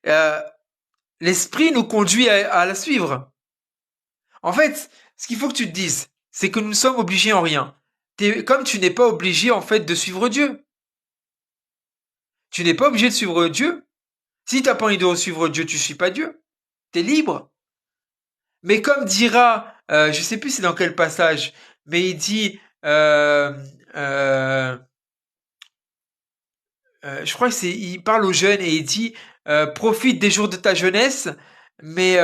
euh, l'esprit nous conduit à la suivre. En fait, ce qu'il faut que tu te dises, c'est que nous ne sommes obligés en rien. Comme tu n'es pas obligé en fait de suivre Dieu. Tu n'es pas obligé de suivre Dieu. Si tu n'as pas envie de suivre Dieu, tu ne suis pas Dieu. Tu es libre. Mais comme dira, je sais plus c'est dans quel passage, mais il dit Euh, je crois que il parle aux jeunes et il dit profite des jours de ta jeunesse, mais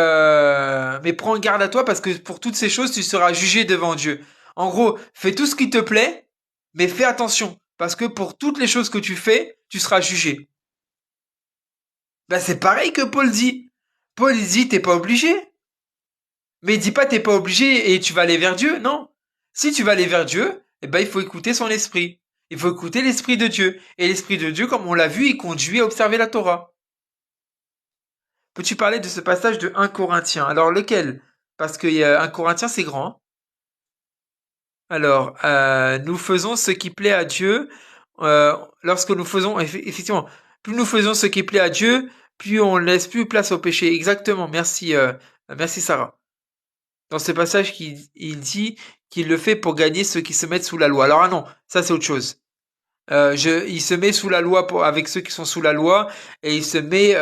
prends garde à toi parce que pour toutes ces choses tu seras jugé devant Dieu. En gros, fais tout ce qui te plaît, mais fais attention parce que pour toutes les choses que tu fais, tu seras jugé. Ben c'est pareil que Paul dit. Paul il dit t'es pas obligé, mais il dit pas t'es pas obligé et tu vas aller vers Dieu. Non, si tu vas aller vers Dieu, eh ben il faut écouter son esprit. Il faut écouter l'esprit de Dieu. Et l'esprit de Dieu, comme on l'a vu, il conduit à observer la Torah. Peux-tu parler de ce passage de 1 Corinthiens? Alors lequel? Parce que 1 Corinthiens c'est grand, hein. Alors, nous faisons ce qui plaît à Dieu. Lorsque nous faisons, effectivement, plus nous faisons ce qui plaît à Dieu, plus on laisse plus place au péché. Exactement. Merci, merci Sarah. Dans ce passage, il dit qu'il le fait pour gagner ceux qui se mettent sous la loi. Alors ah non, ça c'est autre chose. Il se met sous la loi avec ceux qui sont sous la loi et il se met,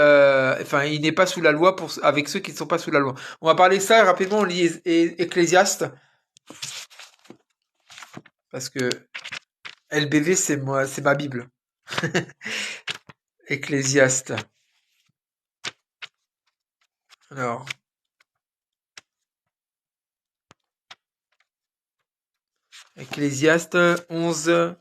enfin, il n'est pas sous la loi avec ceux qui ne sont pas sous la loi. On va parler de ça rapidement. On lit Ecclésiaste parce que LBV c'est moi, c'est ma Bible. Ecclésiaste. Alors, Ecclésiaste 11.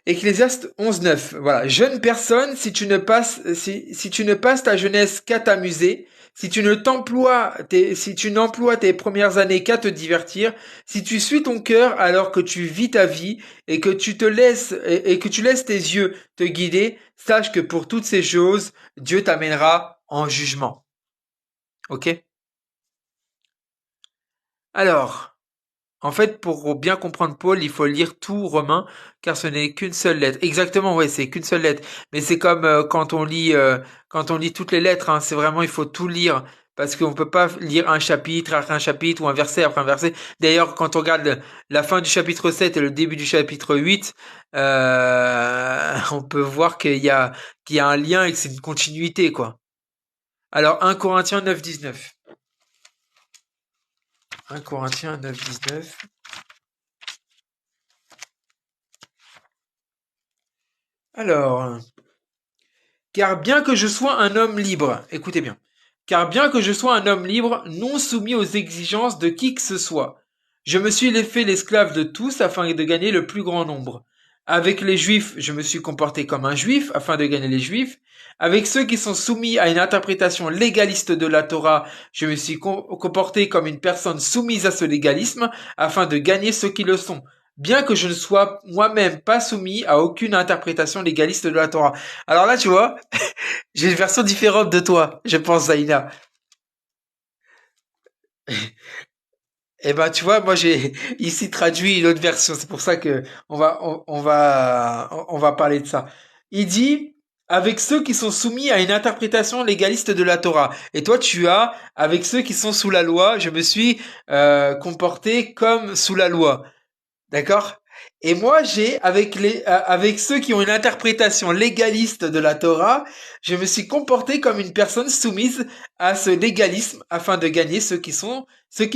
Ecclésiaste 11.9. Voilà. Jeune personne, si tu ne passes ta jeunesse qu'à t'amuser, si tu n'emploies tes premières années qu'à te divertir, si tu suis ton cœur alors que tu vis ta vie et que et que tu laisses tes yeux te guider, sache que pour toutes ces choses, Dieu t'amènera en jugement. Ok? Alors, en fait, pour bien comprendre Paul, il faut lire tout Romain, car ce n'est qu'une seule lettre. Exactement, ouais, c'est qu'une seule lettre. Mais c'est comme quand on lit toutes les lettres, hein, c'est vraiment, il faut tout lire. Parce qu'on peut pas lire un chapitre après un chapitre ou un verset après un verset. D'ailleurs, quand on regarde la fin du chapitre 7 et le début du chapitre 8, on peut voir qu'il y a un lien et que c'est une continuité, quoi. Alors, 1 Corinthiens 9, 19. 1 Corinthiens 9, 19. Alors, car bien que je sois un homme libre, écoutez bien, car bien que je sois un homme libre, non soumis aux exigences de qui que ce soit, je me suis fait l'esclave de tous afin de gagner le plus grand nombre. Avec les juifs, je me suis comporté comme un juif afin de gagner les juifs. Avec ceux qui sont soumis à une interprétation légaliste de la Torah, je me suis comporté comme une personne soumise à ce légalisme afin de gagner ceux qui le sont, bien que je ne sois moi-même pas soumis à aucune interprétation légaliste de la Torah. Alors là, tu vois, j'ai une version différente de toi, je pense, Zaina. Eh ben, tu vois, moi j'ai ici traduit une autre version. C'est pour ça que on va parler de ça. Il dit avec ceux qui sont soumis à une interprétation légaliste de la Torah. Et toi, tu as avec ceux qui sont sous la loi. Je me suis comporté comme sous la loi. D'accord? Et moi, avec ceux qui ont une interprétation légaliste de la Torah, je me suis comporté comme une personne soumise à ce légalisme afin de gagner ceux qui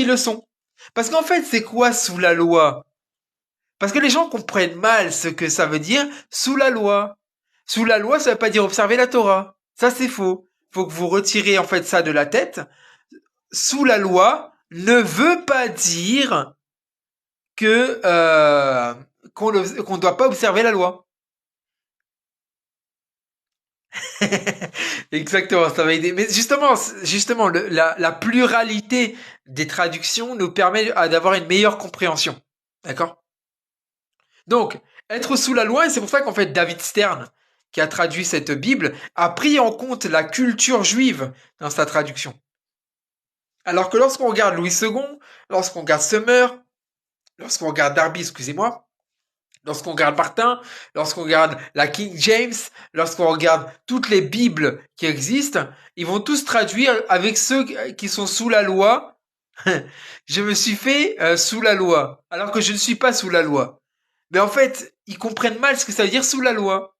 le sont. Parce qu'en fait, c'est quoi sous la loi? Parce que les gens comprennent mal ce que ça veut dire sous la loi. Sous la loi, ça veut pas dire observer la Torah. Ça, c'est faux. Faut que vous retirez en fait ça de la tête. Sous la loi ne veut pas dire que qu'on ne doit pas observer la loi. Exactement, ça va aider. Mais justement, la pluralité des traductions nous permet d'avoir une meilleure compréhension. D'accord? Donc, être sous la loi, et c'est pour ça qu'en fait David Stern, qui a traduit cette Bible, a pris en compte la culture juive dans sa traduction. Alors que lorsqu'on regarde Louis II, lorsqu'on regarde Summer, lorsqu'on regarde Darby, excusez-moi, lorsqu'on regarde Martin, lorsqu'on regarde la King James, lorsqu'on regarde toutes les Bibles qui existent, ils vont tous traduire avec ceux qui sont sous la loi. Je me suis fait sous la loi, alors que je ne suis pas sous la loi. Mais en fait, ils comprennent mal ce que ça veut dire sous la loi.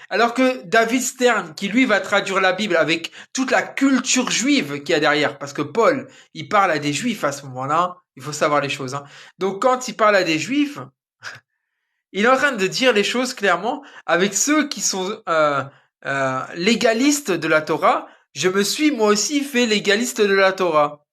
Alors que David Stern, qui lui va traduire la Bible avec toute la culture juive qu'il y a derrière, parce que Paul, il parle à des juifs à ce moment-là, il faut savoir les choses. Hein. Donc quand il parle à des juifs, il est en train de dire les choses clairement avec ceux qui sont légalistes de la Torah. Je me suis moi aussi fait légaliste de la Torah.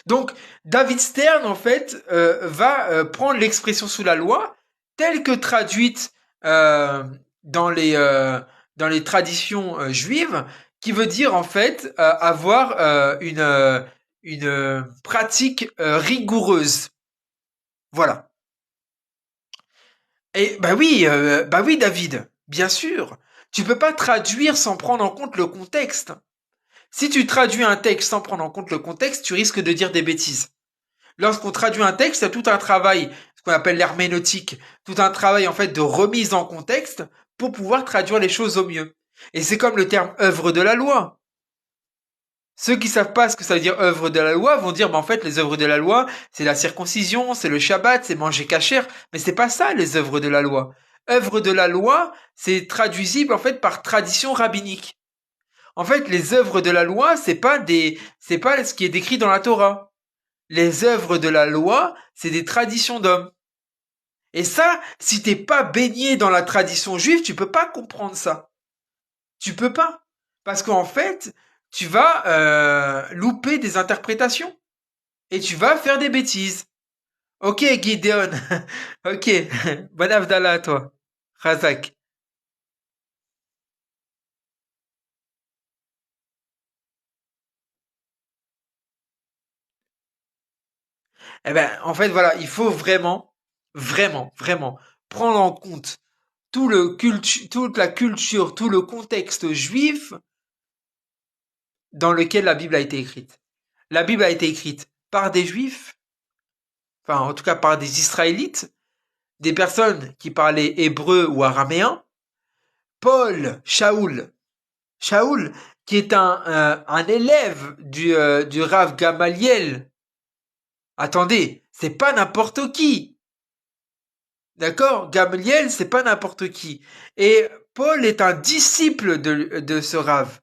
Donc David Stern en fait va prendre l'expression sous la loi telle que traduite euh, dans les euh, dans les traditions juives, qui veut dire en fait avoir une pratique rigoureuse. Voilà. Et bah oui David, bien sûr. Tu peux pas traduire sans prendre en compte le contexte. Si tu traduis un texte sans prendre en compte le contexte, tu risques de dire des bêtises. Lorsqu'on traduit un texte, il y a tout un travail, ce qu'on appelle l'herméneutique, tout un travail en fait de remise en contexte pour pouvoir traduire les choses au mieux. Et c'est comme le terme œuvre de la loi. Ceux qui savent pas ce que ça veut dire œuvre de la loi vont dire, en fait, les œuvres de la loi, c'est la circoncision, c'est le Shabbat, c'est manger cachère, mais c'est pas ça, les œuvres de la loi. Œuvre de la loi, c'est traduisible, en fait, par tradition rabbinique. En fait, les œuvres de la loi, c'est pas ce qui est décrit dans la Torah. Les œuvres de la loi, c'est des traditions d'hommes. Et ça, si t'es pas baigné dans la tradition juive, tu peux pas comprendre ça. Tu peux pas. Parce qu'en fait, tu vas louper des interprétations. Et tu vas faire des bêtises. Ok, Gideon. Ok. Bon Avdallah à toi. Razak. Eh ben, en fait, voilà, il faut vraiment prendre en compte toute la culture, tout le contexte juif dans lequel la Bible a été écrite. La Bible a été écrite par des juifs, enfin, en tout cas par des Israélites, des personnes qui parlaient hébreu ou araméen. Paul, Shaoul, qui est un élève du Rav Gamaliel. Attendez, c'est pas n'importe qui. D'accord? Gamaliel, c'est pas n'importe qui. Et Paul est un disciple de ce Rav.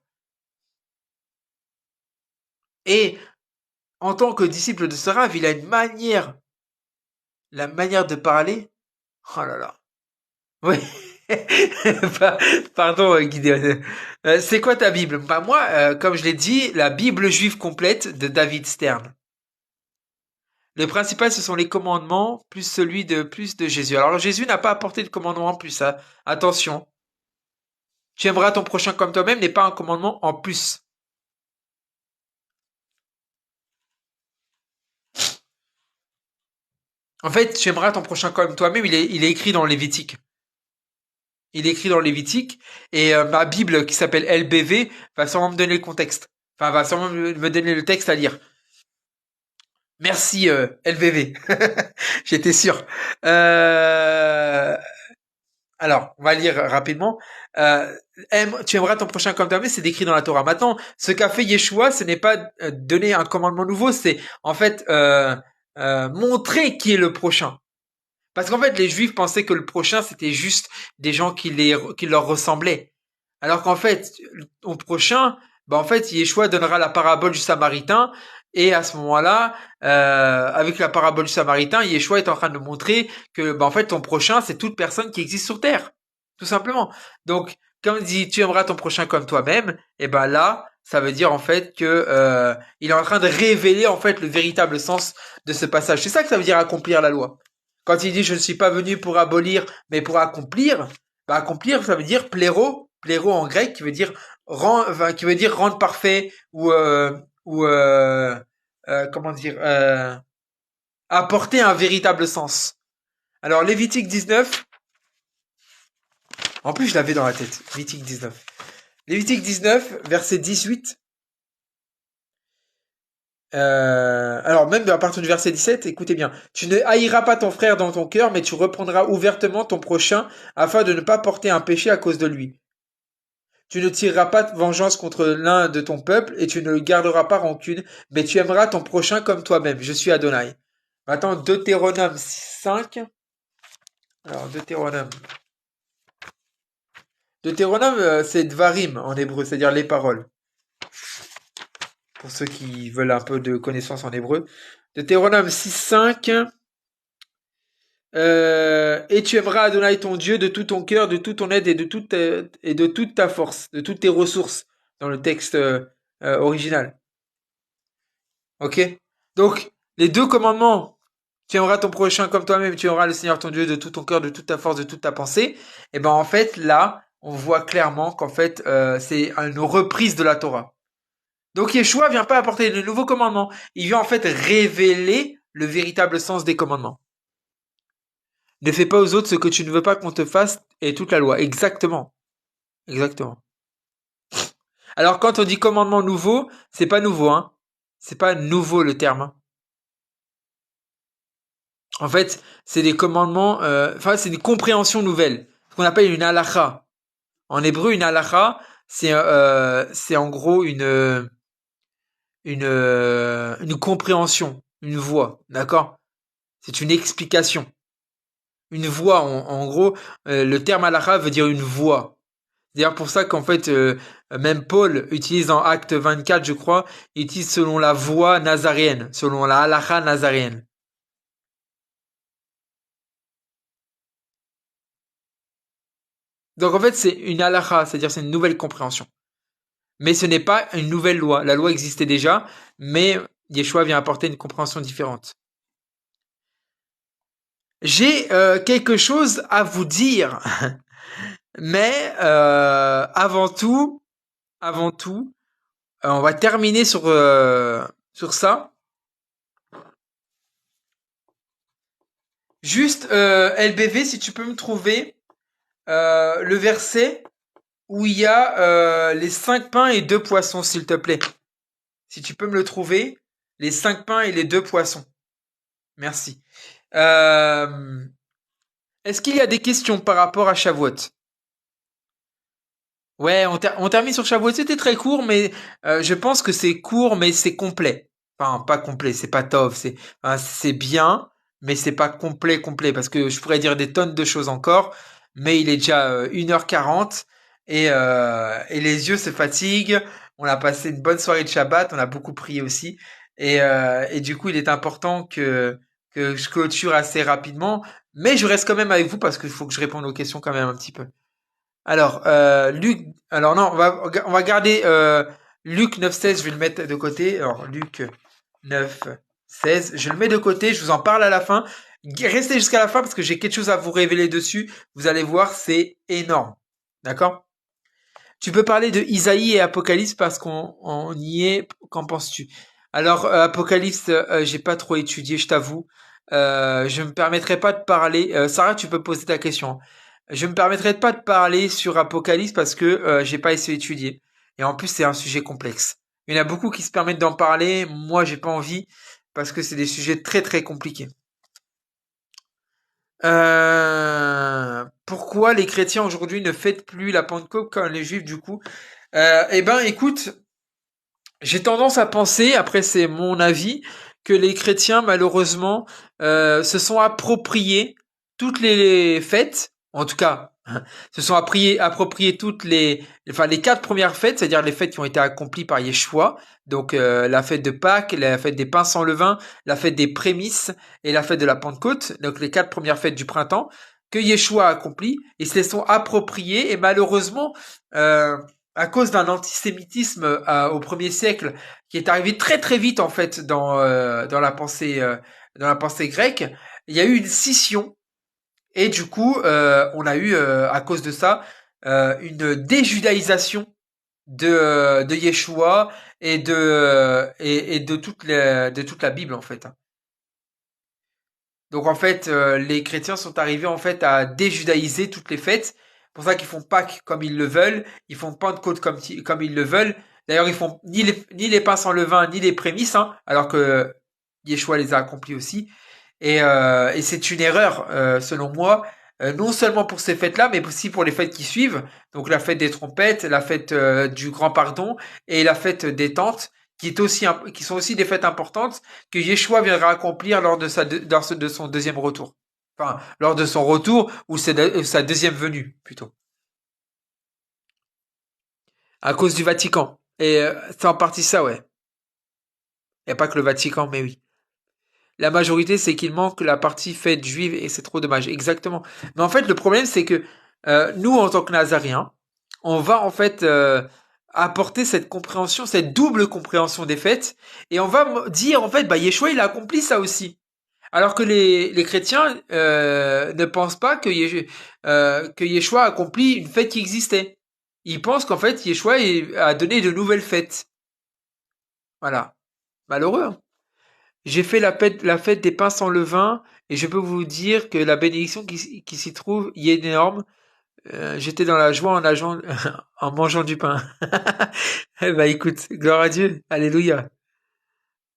Et en tant que disciple de ce Rav, il a une manière, la manière de parler. Oh là là. Oui. Pardon, Gideon. C'est quoi ta Bible? Bah moi, comme je l'ai dit, la Bible juive complète de David Stern. Le principal, ce sont les commandements plus celui de plus de Jésus. Alors Jésus n'a pas apporté de commandement en plus. Hein. Attention, tu aimeras ton prochain comme toi-même n'est pas un commandement en plus. En fait, tu aimeras ton prochain comme toi-même. Il est écrit dans Lévitique. Il est écrit dans Lévitique et ma Bible qui s'appelle LBV va sûrement me donner le contexte. Enfin, va sûrement me donner le texte à lire. Merci LVV. J'étais sûr. Euh, Alors, on va lire rapidement. Euh, Tu aimeras ton prochain comme toi-même, c'est décrit dans la Torah. Maintenant, ce qu'a fait Yeshua, ce n'est pas donner un commandement nouveau, c'est en fait montrer qui est le prochain. Parce qu'en fait, les Juifs pensaient que le prochain, c'était juste des gens qui leur ressemblaient. Alors qu'en fait, au prochain, bah en fait, Yeshua donnera la parabole du Samaritain, et à ce moment-là, avec la parabole du Samaritain, Yeshua est en train de montrer que, bah en fait, ton prochain, c'est toute personne qui existe sur Terre, tout simplement. Donc, comme il dit, tu aimeras ton prochain comme toi-même, et ben là, ça veut dire en fait que il est en train de révéler en fait le véritable sens de ce passage. C'est ça que ça veut dire accomplir la loi. Quand il dit je ne suis pas venu pour abolir, mais pour accomplir, bah accomplir, ça veut dire pléro en grec, qui veut dire qui veut dire rendre parfait ou comment dire apporter un véritable sens. Alors Lévitique 19, en plus je l'avais dans la tête, Lévitique 19. Lévitique 19, verset 18. Alors même à partir du verset 17, écoutez bien. Tu ne haïras pas ton frère dans ton cœur, mais tu reprendras ouvertement ton prochain afin de ne pas porter un péché à cause de lui. Tu ne tireras pas de vengeance contre l'un de ton peuple et tu ne garderas pas rancune, mais tu aimeras ton prochain comme toi-même. Je suis Adonai. Maintenant, Deutéronome 5. Alors, Deutéronome. Deutéronome, c'est Dvarim en hébreu, c'est-à-dire les paroles. Pour ceux qui veulent un peu de connaissances en hébreu. Deutéronome 6.5. Et tu aimeras Adonai ton Dieu de tout ton cœur, de toute ton aide et de toute ta force, de toutes tes ressources dans le texte original. Ok. Donc les deux commandements, tu aimeras ton prochain comme toi-même, tu aimeras le Seigneur ton Dieu de tout ton cœur, de toute ta force, de toute ta pensée. Et ben en fait là, on voit clairement qu'en fait c'est une reprise de la Torah. Donc Yeshua vient pas apporter de nouveaux commandements, il vient en fait révéler le véritable sens des commandements. Ne fais pas aux autres ce que tu ne veux pas qu'on te fasse et toute la loi. Exactement. Exactement. Alors quand on dit commandement nouveau, c'est pas nouveau, hein. C'est pas nouveau le terme, hein. En fait, c'est des commandements, enfin c'est des compréhensions nouvelles. Ce qu'on appelle une halacha. En hébreu, une halacha, c'est en gros une compréhension, une voie, d'accord? C'est une explication. Une voie, en gros, le terme halacha veut dire une voie. C'est d'ailleurs pour ça qu'en fait, même Paul utilise dans Acte 24, je crois, il utilise selon la voie nazaréenne, selon la halakha nazaréenne. Donc en fait, c'est une halakha, c'est-à-dire c'est une nouvelle compréhension. Mais ce n'est pas une nouvelle loi. La loi existait déjà, mais Yeshua vient apporter une compréhension différente. J'ai quelque chose à vous dire, mais avant tout, on va terminer sur ça. Juste LBV, si tu peux me trouver le verset où il y a les 5 pains et 2 poissons, s'il te plaît. Si tu peux me le trouver, les 5 pains et les 2 poissons. Merci. Euh, Est-ce qu'il y a des questions par rapport à Shavuot? Ouais, on termine sur Shavuot. C'était très court, mais je pense que c'est court, mais c'est complet. Enfin, pas complet, c'est pas tov, c'est bien, mais c'est pas complet, parce que je pourrais dire des tonnes de choses encore, mais il est déjà 1h40 et les yeux se fatiguent. On a passé une bonne soirée de Shabbat, on a beaucoup prié aussi, et du coup, il est important que je clôture assez rapidement, mais je reste quand même avec vous parce qu'il faut que je réponde aux questions quand même un petit peu. Alors, Luc, alors non, on va garder Luc 9,16, je vais le mettre de côté. Alors, Luc 9,16, je le mets de côté, je vous en parle à la fin. Restez jusqu'à la fin parce que j'ai quelque chose à vous révéler dessus. Vous allez voir, c'est énorme. D'accord? Tu peux parler de Isaïe et Apocalypse parce qu'on y est. Qu'en penses-tu? Alors, Apocalypse, j'ai pas trop étudié, je t'avoue. Je me permettrai pas de parler. Sarah, tu peux poser ta question. Je me permettrai pas de parler sur Apocalypse parce que j'ai pas essayé d'étudier. Et en plus, c'est un sujet complexe. Il y en a beaucoup qui se permettent d'en parler. Moi, j'ai pas envie parce que c'est des sujets très très compliqués. Pourquoi les chrétiens aujourd'hui ne fêtent plus la Pentecôte comme les juifs du coup? Eh ben, écoute, j'ai tendance à penser, après c'est mon avis, que les chrétiens malheureusement se sont appropriés toutes les fêtes, en tout cas, se sont appropriés enfin les 4 premières fêtes, c'est-à-dire les fêtes qui ont été accomplies par Yeshua, donc la fête de Pâques, la fête des pains sans levain, la fête des prémices et la fête de la Pentecôte, donc les 4 premières fêtes du printemps que Yeshua a accompli, ils se les sont appropriés et malheureusement euh, à cause d'un antisémitisme au 1er siècle qui est arrivé très très vite en fait dans la pensée grecque, il y a eu une scission et du coup on a eu à cause de ça une déjudaïsation de Yeshua et de toute la Bible en fait. Donc en fait, les chrétiens sont arrivés en fait à déjudaïser toutes les fêtes. C'est pour ça qu'ils font Pâques comme ils le veulent, ils font Pentecôte comme ils le veulent. D'ailleurs, ils font ni les pains sans levain, ni les prémices, hein, alors que Yeshua les a accomplis aussi. Et c'est une erreur, selon moi, non seulement pour ces fêtes-là, mais aussi pour les fêtes qui suivent. Donc la fête des trompettes, la fête du grand pardon et la fête des tentes, qui sont aussi des fêtes importantes que Yeshua viendra accomplir lors de son deuxième retour. Enfin, lors de son retour ou sa deuxième venue, plutôt. À cause du Vatican. Et c'est en partie ça, ouais. Il n'y a pas que le Vatican, mais oui. La majorité, c'est qu'il manque la partie fête juive et c'est trop dommage. Exactement. Mais en fait, le problème, c'est que nous, en tant que Nazariens, on va en fait apporter cette compréhension, cette double compréhension des fêtes, et on va dire en fait, bah Yeshua, il a accompli ça aussi. Alors que les chrétiens ne pensent pas que Yeshua a accompli une fête qui existait. Ils pensent qu'en fait, Yeshua a donné de nouvelles fêtes. Voilà. Malheureux, hein. J'ai fait la fête des pains sans levain et je peux vous dire que la bénédiction qui s'y trouve y est énorme. J'étais dans la joie en mangeant du pain. Eh ben écoute, gloire à Dieu, alléluia.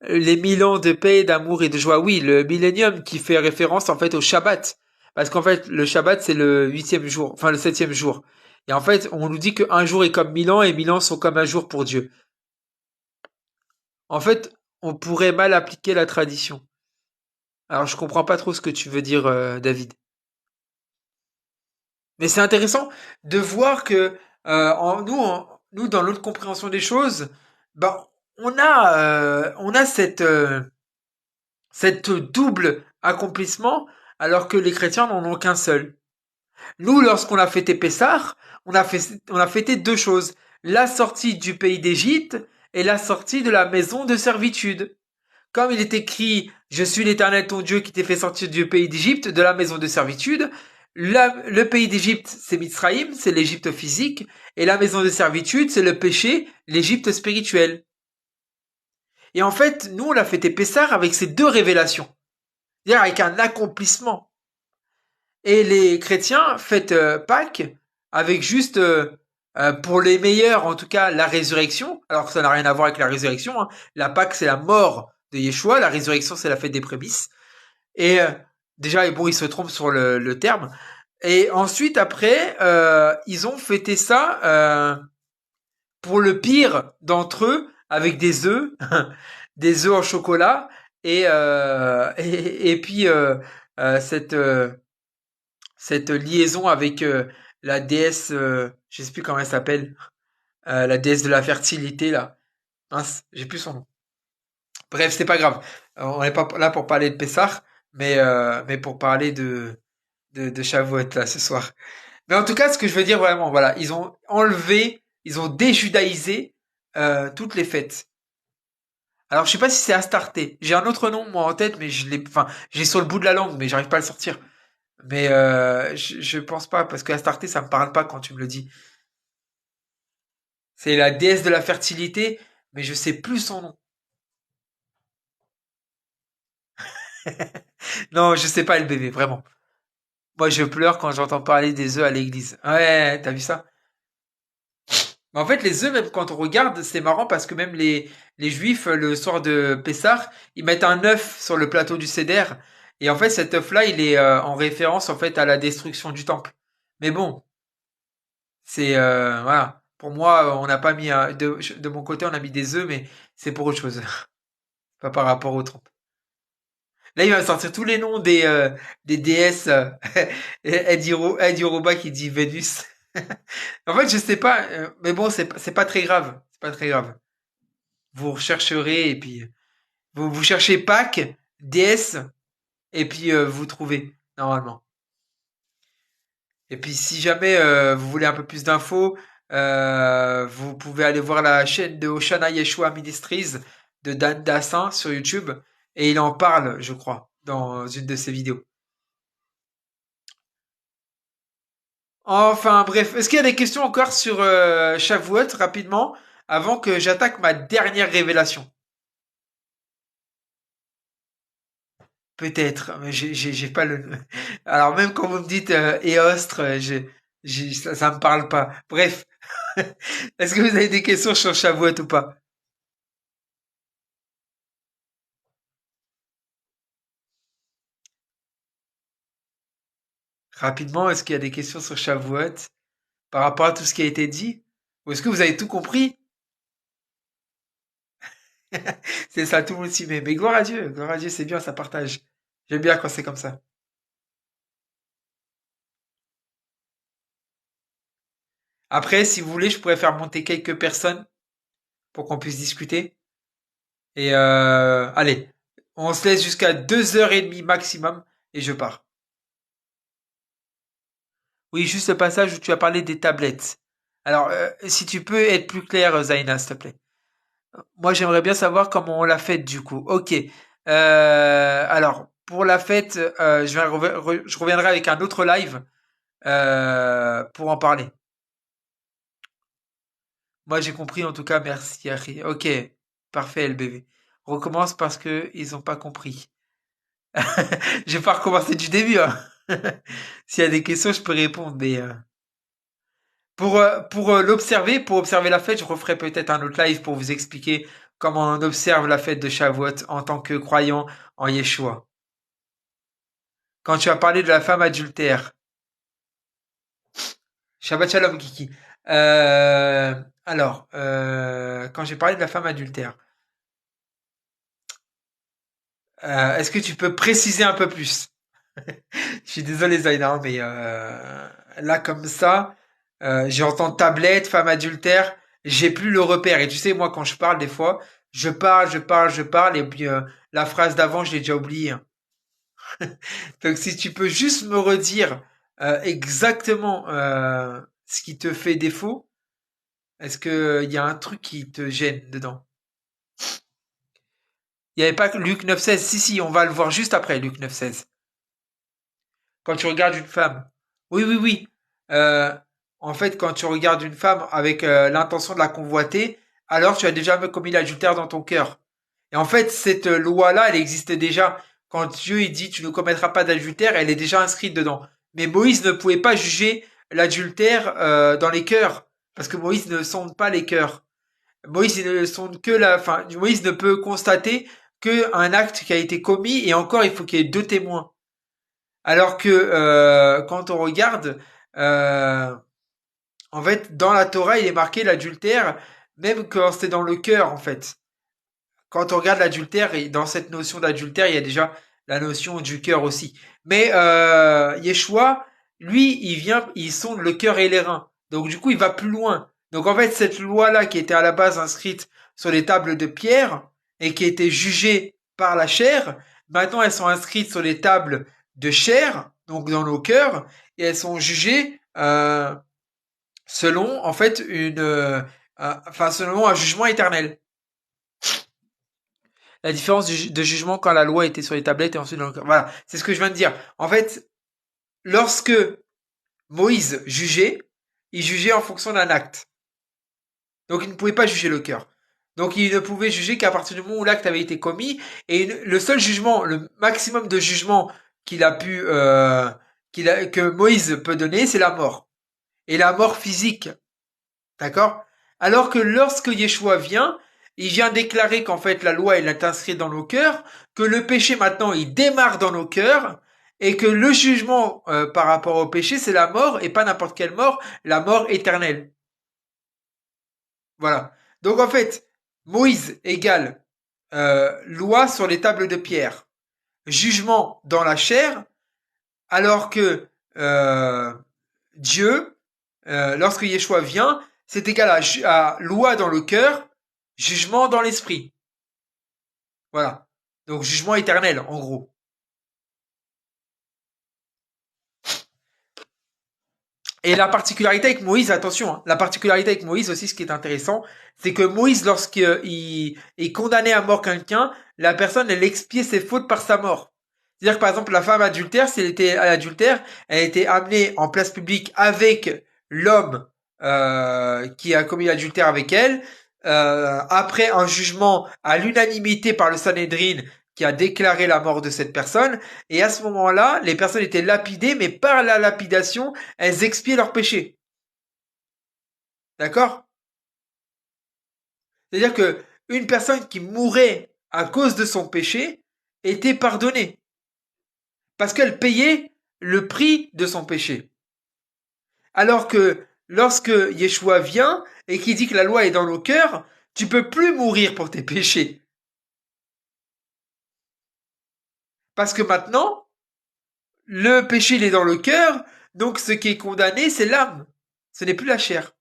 Les 1000 ans de paix, d'amour et de joie. Oui, le millénium qui fait référence en fait au Shabbat. Parce qu'en fait, le Shabbat c'est le huitième jour, enfin le septième jour. Et en fait, on nous dit qu'un jour est comme 1000 ans et 1000 ans sont comme un jour pour Dieu. En fait, on pourrait mal appliquer la tradition. Alors je comprends pas trop ce que tu veux dire, David. Mais c'est intéressant de voir que nous dans notre compréhension des choses, ben on a cette double accomplissement, alors que les chrétiens n'en ont qu'un seul. Nous, lorsqu'on a fêté Pessah, on a fêté deux choses: la sortie du pays d'Égypte et la sortie de la maison de servitude. Comme il est écrit, je suis l'Éternel ton Dieu qui t'ai fait sortir du pays d'Égypte, de la maison de servitude. Le pays d'Égypte, c'est Mitzraïm, c'est l'Égypte physique, et la maison de servitude, c'est le péché, l'Égypte spirituelle. Et en fait, nous, on a fêté Pessah avec ces deux révélations, c'est-à-dire avec un accomplissement. Et les chrétiens fêtent Pâques avec juste, pour les meilleurs en tout cas, la résurrection, alors que ça n'a rien à voir avec la résurrection, hein. La Pâques, c'est la mort de Yeshua, la résurrection, c'est la fête des prémices. Et déjà, bon, ils se trompent sur le terme. Et ensuite, après, ils ont fêté ça pour le pire d'entre eux, avec des œufs, des œufs en chocolat, et puis cette liaison avec la déesse, je sais plus comment elle s'appelle, la déesse de la fertilité là. Mince, j'ai plus son nom. Bref, c'est pas grave. On n'est pas là pour parler de Pessah, mais pour parler de Shavuot là ce soir. Mais en tout cas, ce que je veux dire vraiment, voilà, ils ont enlevé, ils ont déjudaïsé toutes les fêtes. Alors, je sais pas si c'est Astarté. J'ai un autre nom moi en tête, mais j'ai sur le bout de la langue, mais j'arrive pas à le sortir. Mais je pense pas parce que Astarté, ça me parle pas quand tu me le dis. C'est la déesse de la fertilité, mais je sais plus son nom. Non, je sais pas le bébé, vraiment. Moi, je pleure quand j'entends parler des œufs à l'église. Ouais, t'as vu ça? Mais en fait, les œufs, même quand on regarde, c'est marrant parce que même les juifs, le soir de Pessah, ils mettent un œuf sur le plateau du Seder. Et en fait, cet œuf-là, il est en référence en fait à la destruction du temple. Mais bon, c'est voilà. Pour moi, on n'a pas mis de mon côté, on a mis des œufs, mais c'est pour autre chose, pas par rapport au temple. Là, il va sortir tous les noms des déesses. Eddie Roba qui dit Vénus. En fait, je sais pas, mais bon, c'est pas très grave. C'est pas très grave. Vous rechercherez et puis vous cherchez Pâques, déesse, et puis vous trouvez normalement. Et puis si jamais vous voulez un peu plus d'infos, vous pouvez aller voir la chaîne de Oshana Yeshua Ministries de Dan Dassin sur YouTube et il en parle, je crois, dans une de ses vidéos. Enfin bref, est-ce qu'il y a des questions encore sur Shavuot rapidement avant que j'attaque ma dernière révélation? Peut-être, mais j'ai pas le. Alors même quand vous me dites Éostre, ça me parle pas. Bref, est-ce que vous avez des questions sur Shavuot ou pas? Rapidement, est-ce qu'il y a des questions sur Shavuot par rapport à tout ce qui a été dit? Ou est-ce que vous avez tout compris? C'est ça, tout le monde s'y met. Mais gloire à Dieu, c'est bien, ça partage. J'aime bien quand c'est comme ça. Après, si vous voulez, je pourrais faire monter quelques personnes pour qu'on puisse discuter. Et allez, on se laisse jusqu'à 2h30 maximum et je pars. Oui, juste le passage où tu as parlé des tablettes. Alors, si tu peux être plus clair, Zaina, s'il te plaît. Moi, j'aimerais bien savoir comment on l'a faite du coup. Ok. Alors, pour la fête, je reviendrai avec un autre live pour en parler. Moi, j'ai compris en tout cas. Merci, Harry. Ok, parfait, LBV. Recommence parce que ils ont pas compris. Je vais pas recommencer du début, hein. S'il y a des questions, je peux répondre. Mais pour l'observer, pour observer la fête, je referai peut-être un autre live pour vous expliquer comment on observe la fête de Shavuot en tant que croyant en Yeshua. Quand tu as parlé de la femme adultère, Shabbat Shalom, Kiki. Quand j'ai parlé de la femme adultère, est-ce que tu peux préciser un peu plus? Je suis désolé, Zaina, mais là, comme ça, j'entends tablette, femme adultère, j'ai plus le repère. Et tu sais, moi, quand je parle, des fois, je parle, et puis la phrase d'avant, je l'ai déjà oubliée, hein. Donc, si tu peux juste me redire exactement ce qui te fait défaut, est-ce que il y a un truc qui te gêne dedans? Il n'y avait pas que Luc 9,16. Si, si, on va le voir juste après, Luc 9,16. Quand tu regardes une femme. Oui, oui, oui. Euh, En fait, quand tu regardes une femme avec l'intention de la convoiter, alors tu as déjà commis l'adultère dans ton cœur. Et en fait, cette loi-là, elle existe déjà. Quand Dieu il dit tu ne commettras pas d'adultère, elle est déjà inscrite dedans. Mais Moïse ne pouvait pas juger l'adultère dans les cœurs, parce que Moïse ne sonde pas les cœurs. Moïse il ne sonde que la, enfin, Moïse ne peut constater que un acte qui a été commis, et encore il faut qu'il y ait deux témoins. Alors que quand on regarde, euh, en fait, dans la Torah, il est marqué l'adultère, même quand c'est dans le cœur, en fait. Quand on regarde l'adultère, et dans cette notion d'adultère, il y a déjà la notion du cœur aussi. Mais Yeshua, lui, il sonde le cœur et les reins. Donc du coup, il va plus loin. Donc en fait, cette loi-là qui était à la base inscrite sur les tables de pierre et qui était jugée par la chair, maintenant elles sont inscrites sur les tables de chair, donc dans nos cœurs, et elles sont jugées selon en fait selon un jugement éternel. La différence de jugement quand la loi était sur les tablettes et ensuite dans le cœur. Voilà, c'est ce que je viens de dire. En fait, lorsque Moïse jugeait, il jugeait en fonction d'un acte. Donc il ne pouvait pas juger le cœur. Donc il ne pouvait juger qu'à partir du moment où l'acte avait été commis. Et le seul jugement, le maximum de jugement qu'il a pu, que Moïse peut donner, c'est la mort. Et la mort physique. D'accord? Alors que lorsque Yeshua vient, il vient déclarer qu'en fait la loi elle est inscrite dans nos cœurs, que le péché maintenant il démarre dans nos cœurs, et que le jugement par rapport au péché c'est la mort, et pas n'importe quelle mort, la mort éternelle. Voilà. Donc en fait, Moïse égale loi sur les tables de pierre, jugement dans la chair, alors que Dieu, lorsque Yeshua vient, c'est égal à loi dans le cœur, jugement dans l'esprit. Voilà. Donc jugement éternel, en gros. Et la particularité avec Moïse, attention, hein, la particularité avec Moïse aussi, ce qui est intéressant, c'est que Moïse, lorsqu'il est condamné à mort quelqu'un, la personne, elle expiait ses fautes par sa mort. C'est-à-dire que par exemple, la femme adultère, si elle était à l'adultère, elle était amenée en place publique avec l'homme qui a commis l'adultère avec elle, après un jugement à l'unanimité par le Sanhédrin qui a déclaré la mort de cette personne, et à ce moment-là, les personnes étaient lapidées, mais par la lapidation, elles expiaient leurs péchés. D'accord? C'est-à-dire que une personne qui mourait à cause de son péché était pardonnée parce qu'elle payait le prix de son péché. Alors que lorsque Yeshua vient et qui dit que la loi est dans nos cœurs, tu peux plus mourir pour tes péchés. Parce que maintenant, le péché il est dans le cœur, donc ce qui est condamné, c'est l'âme. Ce n'est plus la chair.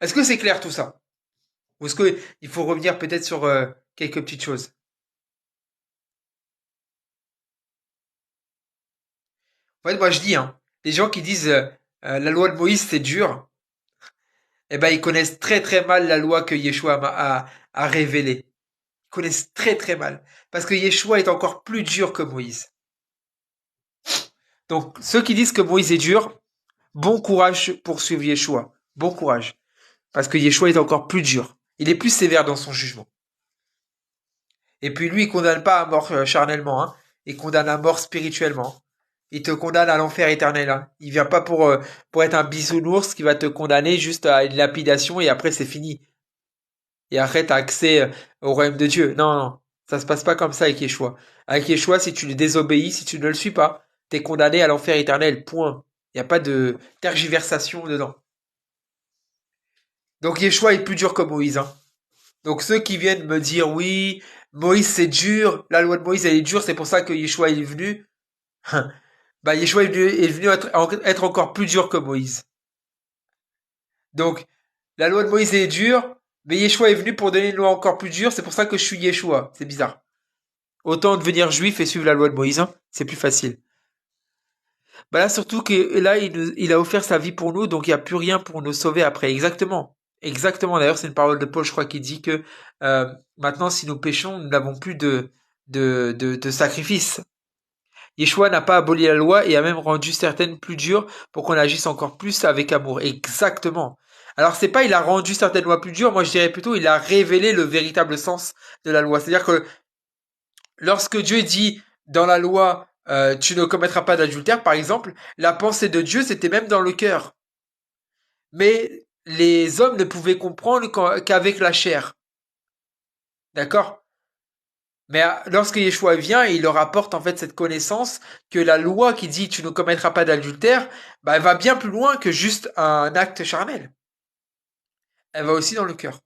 Est-ce que c'est clair tout ça? Ou est-ce qu'il faut revenir peut-être sur quelques petites choses? En fait, moi je dis, hein, les gens qui disent la loi de Moïse c'est dur, eh ben ils connaissent très très mal la loi que Yeshua a révélée. Ils connaissent très très mal. Parce que Yeshua est encore plus dur que Moïse. Donc ceux qui disent que Moïse est dur, bon courage pour suivre Yeshua. Bon courage. Parce que Yeshua est encore plus dur. Il est plus sévère dans son jugement. Et puis lui, il condamne pas à mort charnellement, hein. Il condamne à mort spirituellement. Il te condamne à l'enfer éternel, hein. Il vient pas pour être un bisounours qui va te condamner juste à une lapidation et après c'est fini. Et après t'as accès au royaume de Dieu. Non, non. Ça se passe pas comme ça avec Yeshua. Avec Yeshua, si tu le désobéis, si tu ne le suis pas, t'es condamné à l'enfer éternel. Point. Il n'y a pas de tergiversation dedans. Donc Yeshua est plus dur que Moïse, hein. Donc ceux qui viennent me dire oui, Moïse c'est dur, la loi de Moïse elle est dure, c'est pour ça que Yeshua est venu. Bah Yeshua est venu être encore plus dur que Moïse. Donc la loi de Moïse est dure, mais Yeshua est venu pour donner une loi encore plus dure, c'est pour ça que je suis Yeshua. C'est bizarre. Autant devenir juif et suivre la loi de Moïse, hein, c'est plus facile. Bah là surtout que là il a offert sa vie pour nous, donc il n'y a plus rien pour nous sauver après. Exactement. Exactement. D'ailleurs, c'est une parole de Paul, je crois, qui dit que maintenant, si nous péchons, nous n'avons plus de sacrifice. Yeshua n'a pas aboli la loi et a même rendu certaines plus dures pour qu'on agisse encore plus avec amour. Exactement. Alors c'est pas il a rendu certaines lois plus dures, moi je dirais plutôt il a révélé le véritable sens de la loi. C'est-à-dire que lorsque Dieu dit dans la loi tu ne commettras pas d'adultère par exemple, la pensée de Dieu c'était même dans le cœur. Mais les hommes ne pouvaient comprendre qu'avec la chair. D'accord? Mais lorsque Yeshua vient, il leur apporte en fait cette connaissance que la loi qui dit tu ne commettras pas d'adultère, bah, elle va bien plus loin que juste un acte charnel. Elle va aussi dans le cœur.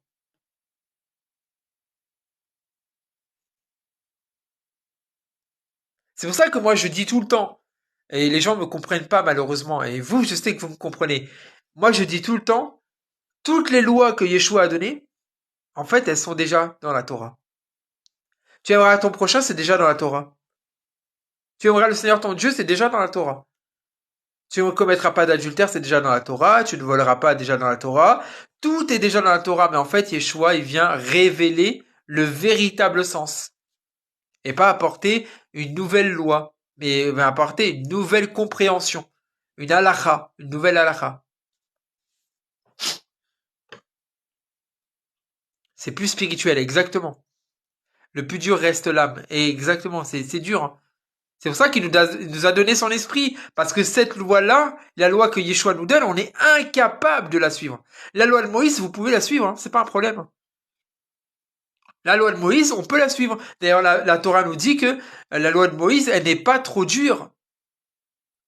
C'est pour ça que moi je dis tout le temps, et les gens me comprennent pas malheureusement, et vous je sais que vous me comprenez. Moi je dis tout le temps, toutes les lois que Yeshua a données, en fait elles sont déjà dans la Torah. Tu aimeras ton prochain, c'est déjà dans la Torah. Tu aimeras le Seigneur ton Dieu, c'est déjà dans la Torah. Tu ne commettras pas d'adultère, c'est déjà dans la Torah. Tu ne voleras pas, déjà dans la Torah. Tout est déjà dans la Torah, mais en fait, Yeshua, il vient révéler le véritable sens. Et pas apporter une nouvelle loi, mais il va apporter une nouvelle compréhension. Une halakha, une nouvelle halakha. C'est plus spirituel, exactement. Le plus dur reste l'âme. Et exactement, c'est dur, hein. C'est pour ça qu'il nous a donné son esprit. Parce que cette loi-là, la loi que Yeshua nous donne, on est incapable de la suivre. La loi de Moïse, vous pouvez la suivre, hein, c'est pas un problème. La loi de Moïse, on peut la suivre. D'ailleurs, la Torah nous dit que la loi de Moïse, elle n'est pas trop dure.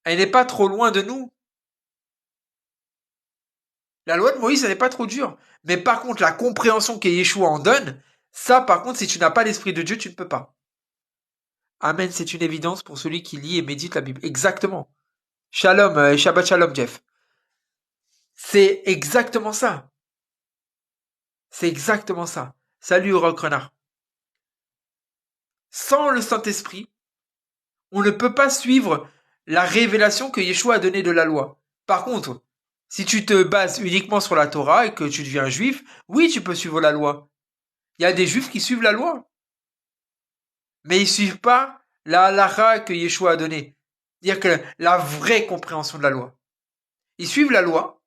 Elle n'est pas trop loin de nous. La loi de Moïse, elle n'est pas trop dure. Mais par contre, la compréhension que Yeshua en donne, ça, par contre, si tu n'as pas l'esprit de Dieu, tu ne peux pas. Amen, c'est une évidence pour celui qui lit et médite la Bible. Exactement. Shalom, Shabbat Shalom, Jeff. C'est exactement ça. C'est exactement ça. Salut, Rock Renard. Sans le Saint-Esprit, on ne peut pas suivre la révélation que Yeshua a donnée de la loi. Par contre, si tu te bases uniquement sur la Torah et que tu deviens juif, oui, tu peux suivre la loi. Il y a des juifs qui suivent la loi, mais ils suivent pas la halakha que Yeshua a donnée. C'est-à-dire que la vraie compréhension de la loi. Ils suivent la loi,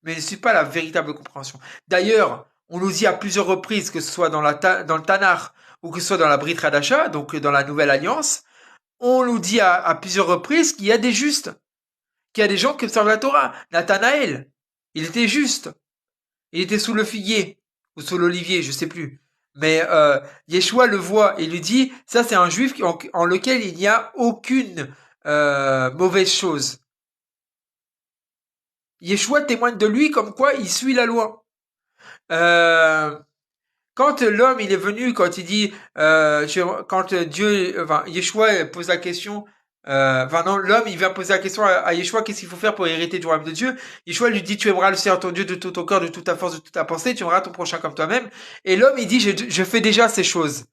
mais ils ne suivent pas la véritable compréhension. D'ailleurs, on nous dit à plusieurs reprises, que ce soit dans le Tanakh ou que ce soit dans la Brit Hadasha, donc dans la Nouvelle Alliance, on nous dit à plusieurs reprises qu'il y a des justes, qu'il y a des gens qui observent la Torah. Nathanaël, il était juste. Il était sous le figuier, ou sous l'olivier, je sais plus. Mais Yeshua le voit et lui dit, ça c'est un juif en lequel il n'y a aucune mauvaise chose. Yeshua témoigne de lui comme quoi il suit la loi. Euh, Quand l'homme il est venu, quand il dit, quand Dieu, enfin Yeshua pose la question, Enfin non, l'homme, il vient poser la question à Yeshua, qu'est-ce qu'il faut faire pour hériter du royaume de Dieu? Yeshua lui dit, tu aimeras le Seigneur ton Dieu de tout ton cœur, de toute ta force, de toute ta pensée, tu aimeras ton prochain comme toi-même. Et l'homme, il dit, je fais déjà ces choses.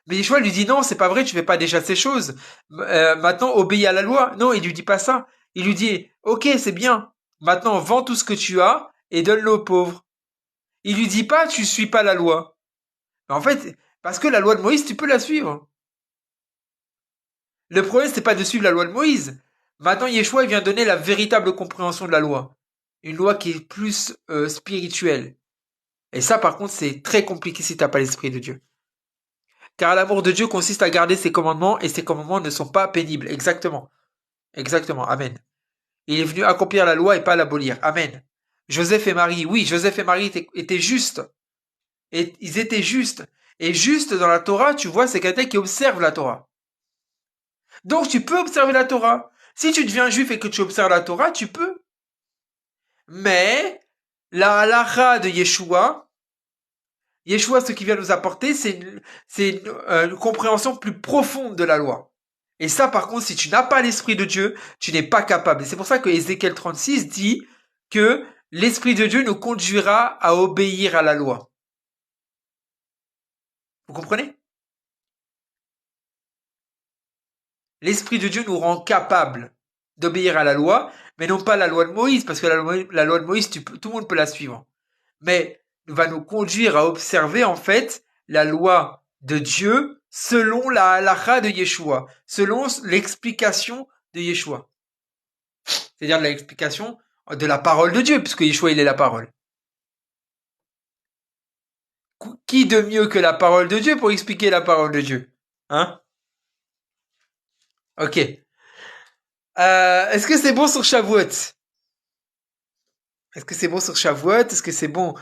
Mais Yeshua lui dit, non, c'est pas vrai, tu fais pas déjà ces choses. Maintenant, obéis à la loi. Non, il lui dit pas ça. Il lui dit, ok, c'est bien. Maintenant, vends tout ce que tu as et donne-le aux pauvres. Il lui dit pas, tu suis pas la loi. Mais en fait, parce que la loi de Moïse, tu peux la suivre. Le problème, c'est pas de suivre la loi de Moïse. Maintenant, Yeshua, il vient donner la véritable compréhension de la loi. Une loi qui est plus spirituelle. Et ça, par contre, c'est très compliqué si t'as pas l'esprit de Dieu. Car l'amour de Dieu consiste à garder ses commandements et ses commandements ne sont pas pénibles. Exactement. Exactement. Amen. Il est venu accomplir la loi et pas l'abolir. Amen. Joseph et Marie, oui, Joseph et Marie étaient justes. Et ils étaient justes. Et juste dans la Torah, tu vois, c'est quelqu'un qui observe la Torah. Donc tu peux observer la Torah. Si tu deviens juif et que tu observes la Torah, tu peux. Mais la halakha de Yeshua, Yeshua, ce qu'il vient nous apporter, c'est une compréhension plus profonde de la loi. Et ça, par contre, si tu n'as pas l'Esprit de Dieu, tu n'es pas capable. Et c'est pour ça que Ézéchiel 36 dit que l'Esprit de Dieu nous conduira à obéir à la loi. Vous comprenez? L'Esprit de Dieu nous rend capables d'obéir à la loi, mais non pas la loi de Moïse, parce que la loi de Moïse, tout le monde peut la suivre. Mais va nous conduire à observer, en fait, la loi de Dieu selon la halakha de Yeshua, selon l'explication de Yeshua. C'est-à-dire l'explication de la parole de Dieu, puisque Yeshua, il est la parole. Qui de mieux que la parole de Dieu pour expliquer la parole de Dieu? Hein? Ok. Est-ce que c'est bon sur Shavuot? Est-ce que c'est bon sur Shavuot? Est-ce que c'est bon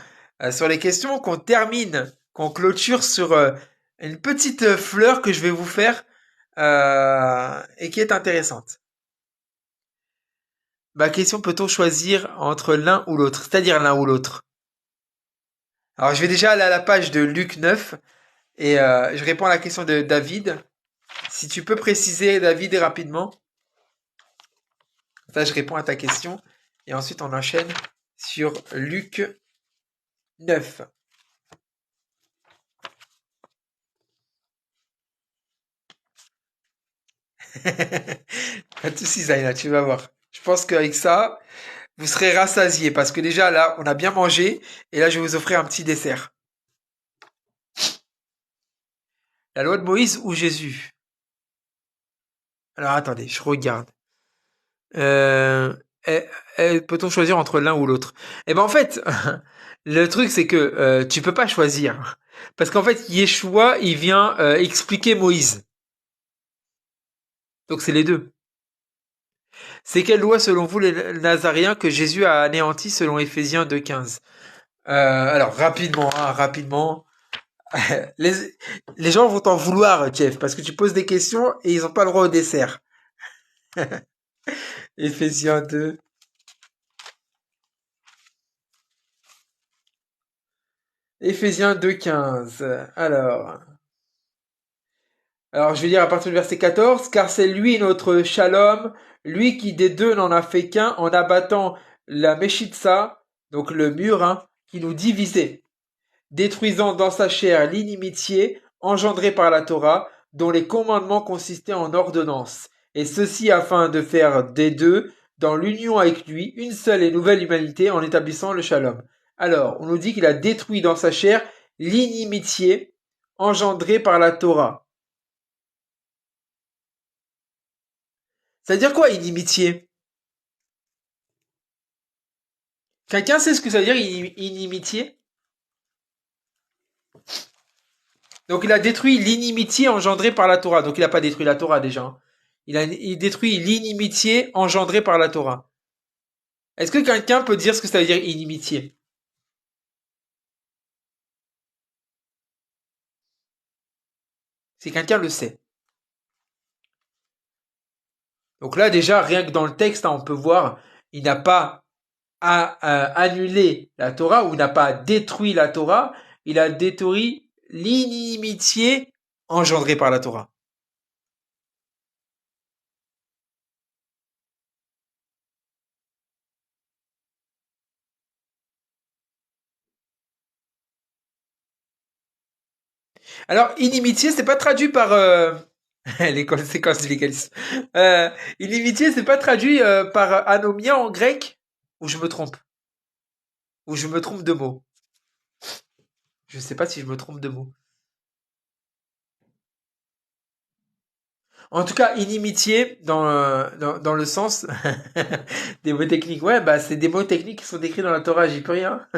sur les questions qu'on termine, qu'on clôture sur une petite fleur que je vais vous faire et qui est intéressante? Ma question, peut-on choisir entre l'un ou l'autre? C'est-à-dire l'un ou l'autre. Alors je vais déjà aller à la page de Luc 9 et je réponds à la question de David. Si tu peux préciser, David, rapidement. Ça, je réponds à ta question. Et ensuite, on enchaîne sur Luc 9. Pas de soucis, Zaina, tu vas voir. Je pense qu'avec ça, vous serez rassasiés parce que déjà là, on a bien mangé et là, je vais vous offrir un petit dessert. La loi de Moïse ou Jésus? Alors attendez, je regarde. Euh, eh, peut-on choisir entre l'un ou l'autre? Eh ben en fait, le truc c'est que tu peux pas choisir parce qu'en fait, Yeshua, il vient expliquer Moïse. Donc c'est les deux. C'est quelle loi selon vous les Nazaréens que Jésus a anéanti selon Éphésiens 2,15? Alors rapidement, hein, rapidement. Les, les gens vont t'en vouloir, Jeff, parce que tu poses des questions et ils n'ont pas le droit au dessert. Éphésiens 2. Éphésiens 2,15. Alors, je vais dire à partir du verset 14, car c'est lui notre shalom, lui qui des deux n'en a fait qu'un en abattant la Meshitsa, donc le mur, hein, qui nous divisait, détruisant dans sa chair l'inimitié engendrée par la Torah, dont les commandements consistaient en ordonnances, et ceci afin de faire des deux, dans l'union avec lui, une seule et nouvelle humanité en établissant le shalom. Alors, on nous dit qu'il a détruit dans sa chair l'inimitié engendrée par la Torah. Ça veut dire quoi, inimitié? Quelqu'un sait ce que ça veut dire, inimitié? Donc il a détruit l'inimitié engendrée par la Torah. Donc il n'a pas détruit la Torah déjà, hein. Il détruit l'inimitié engendrée par la Torah. Est-ce que quelqu'un peut dire ce que ça veut dire inimitié? Si quelqu'un le sait. Donc là déjà, rien que dans le texte, hein, on peut voir, il n'a pas annulé la Torah ou n'a pas détruit la Torah, il a détruit l'inimitié engendrée par la Torah. Alors, inimitié, c'est pas traduit par les conséquences du légalisme. Inimitié, c'est pas traduit par anomia en grec? Ou je me trompe? Ou je me trompe de mots? Je sais pas si je me trompe de mots. En tout cas, inimitié, dans le sens des mots techniques. Ouais, bah, c'est des mots techniques qui sont décrits dans la Torah, j'y peux rien.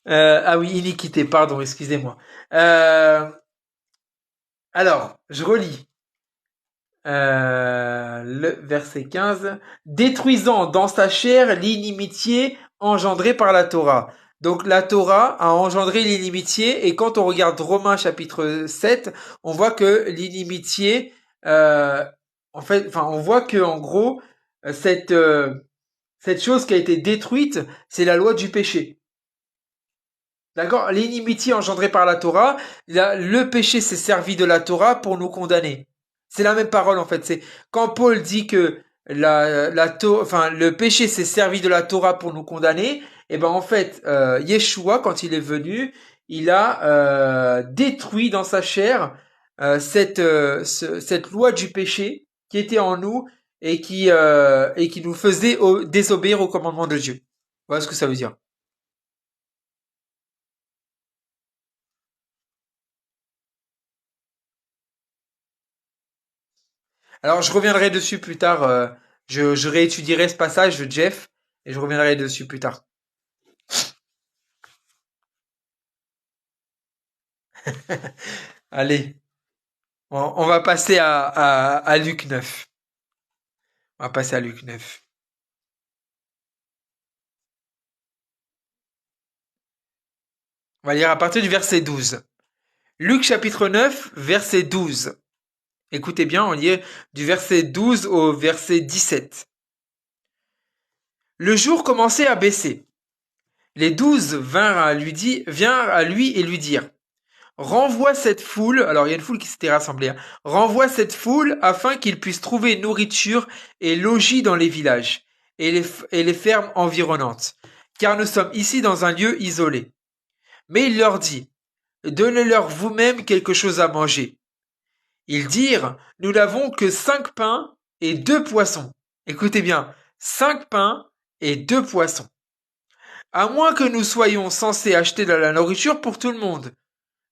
Ah oui, iniquité, pardon, excusez-moi. Euh, alors, je relis. Le verset 15. Détruisant dans sa chair l'inimitié engendrée par la Torah. Donc la Torah a engendré l'inimitié et quand on regarde Romains chapitre 7, on voit que l'inimitié, en fait, enfin, on voit que en gros, cette chose qui a été détruite, c'est la loi du péché. D'accord? L'inimitié engendrée par la Torah, le péché s'est servi de la Torah pour nous condamner. C'est la même parole en fait. C'est quand Paul dit que enfin, le péché s'est servi de la Torah pour nous condamner, et ben en fait, Yeshua, quand il est venu, il a détruit dans sa chair cette loi du péché qui était en nous et qui nous faisait désobéir au commandement de Dieu. Voilà ce que ça veut dire. Alors, je reviendrai dessus plus tard. Je réétudierai ce passage de Jeff et je reviendrai dessus plus tard. Allez, on va passer à Luc 9. On va passer à Luc 9. On va lire à partir du verset 12. Luc chapitre 9, verset 12. Écoutez bien, on lit du verset 12 au verset 17. Le jour commençait à baisser. Les 12 vinrent à lui et lui dirent, renvoie cette foule, alors il y a une foule qui s'était rassemblée, hein. Renvoie cette foule afin qu'ils puissent trouver nourriture et logis dans les villages et les fermes environnantes, car nous sommes ici dans un lieu isolé. Mais il leur dit, donnez-leur vous-même quelque chose à manger. Ils dirent, nous n'avons que 5 pains et 2 poissons. Écoutez bien, 5 pains et 2 poissons. À moins que nous soyons censés acheter de la nourriture pour tout le monde,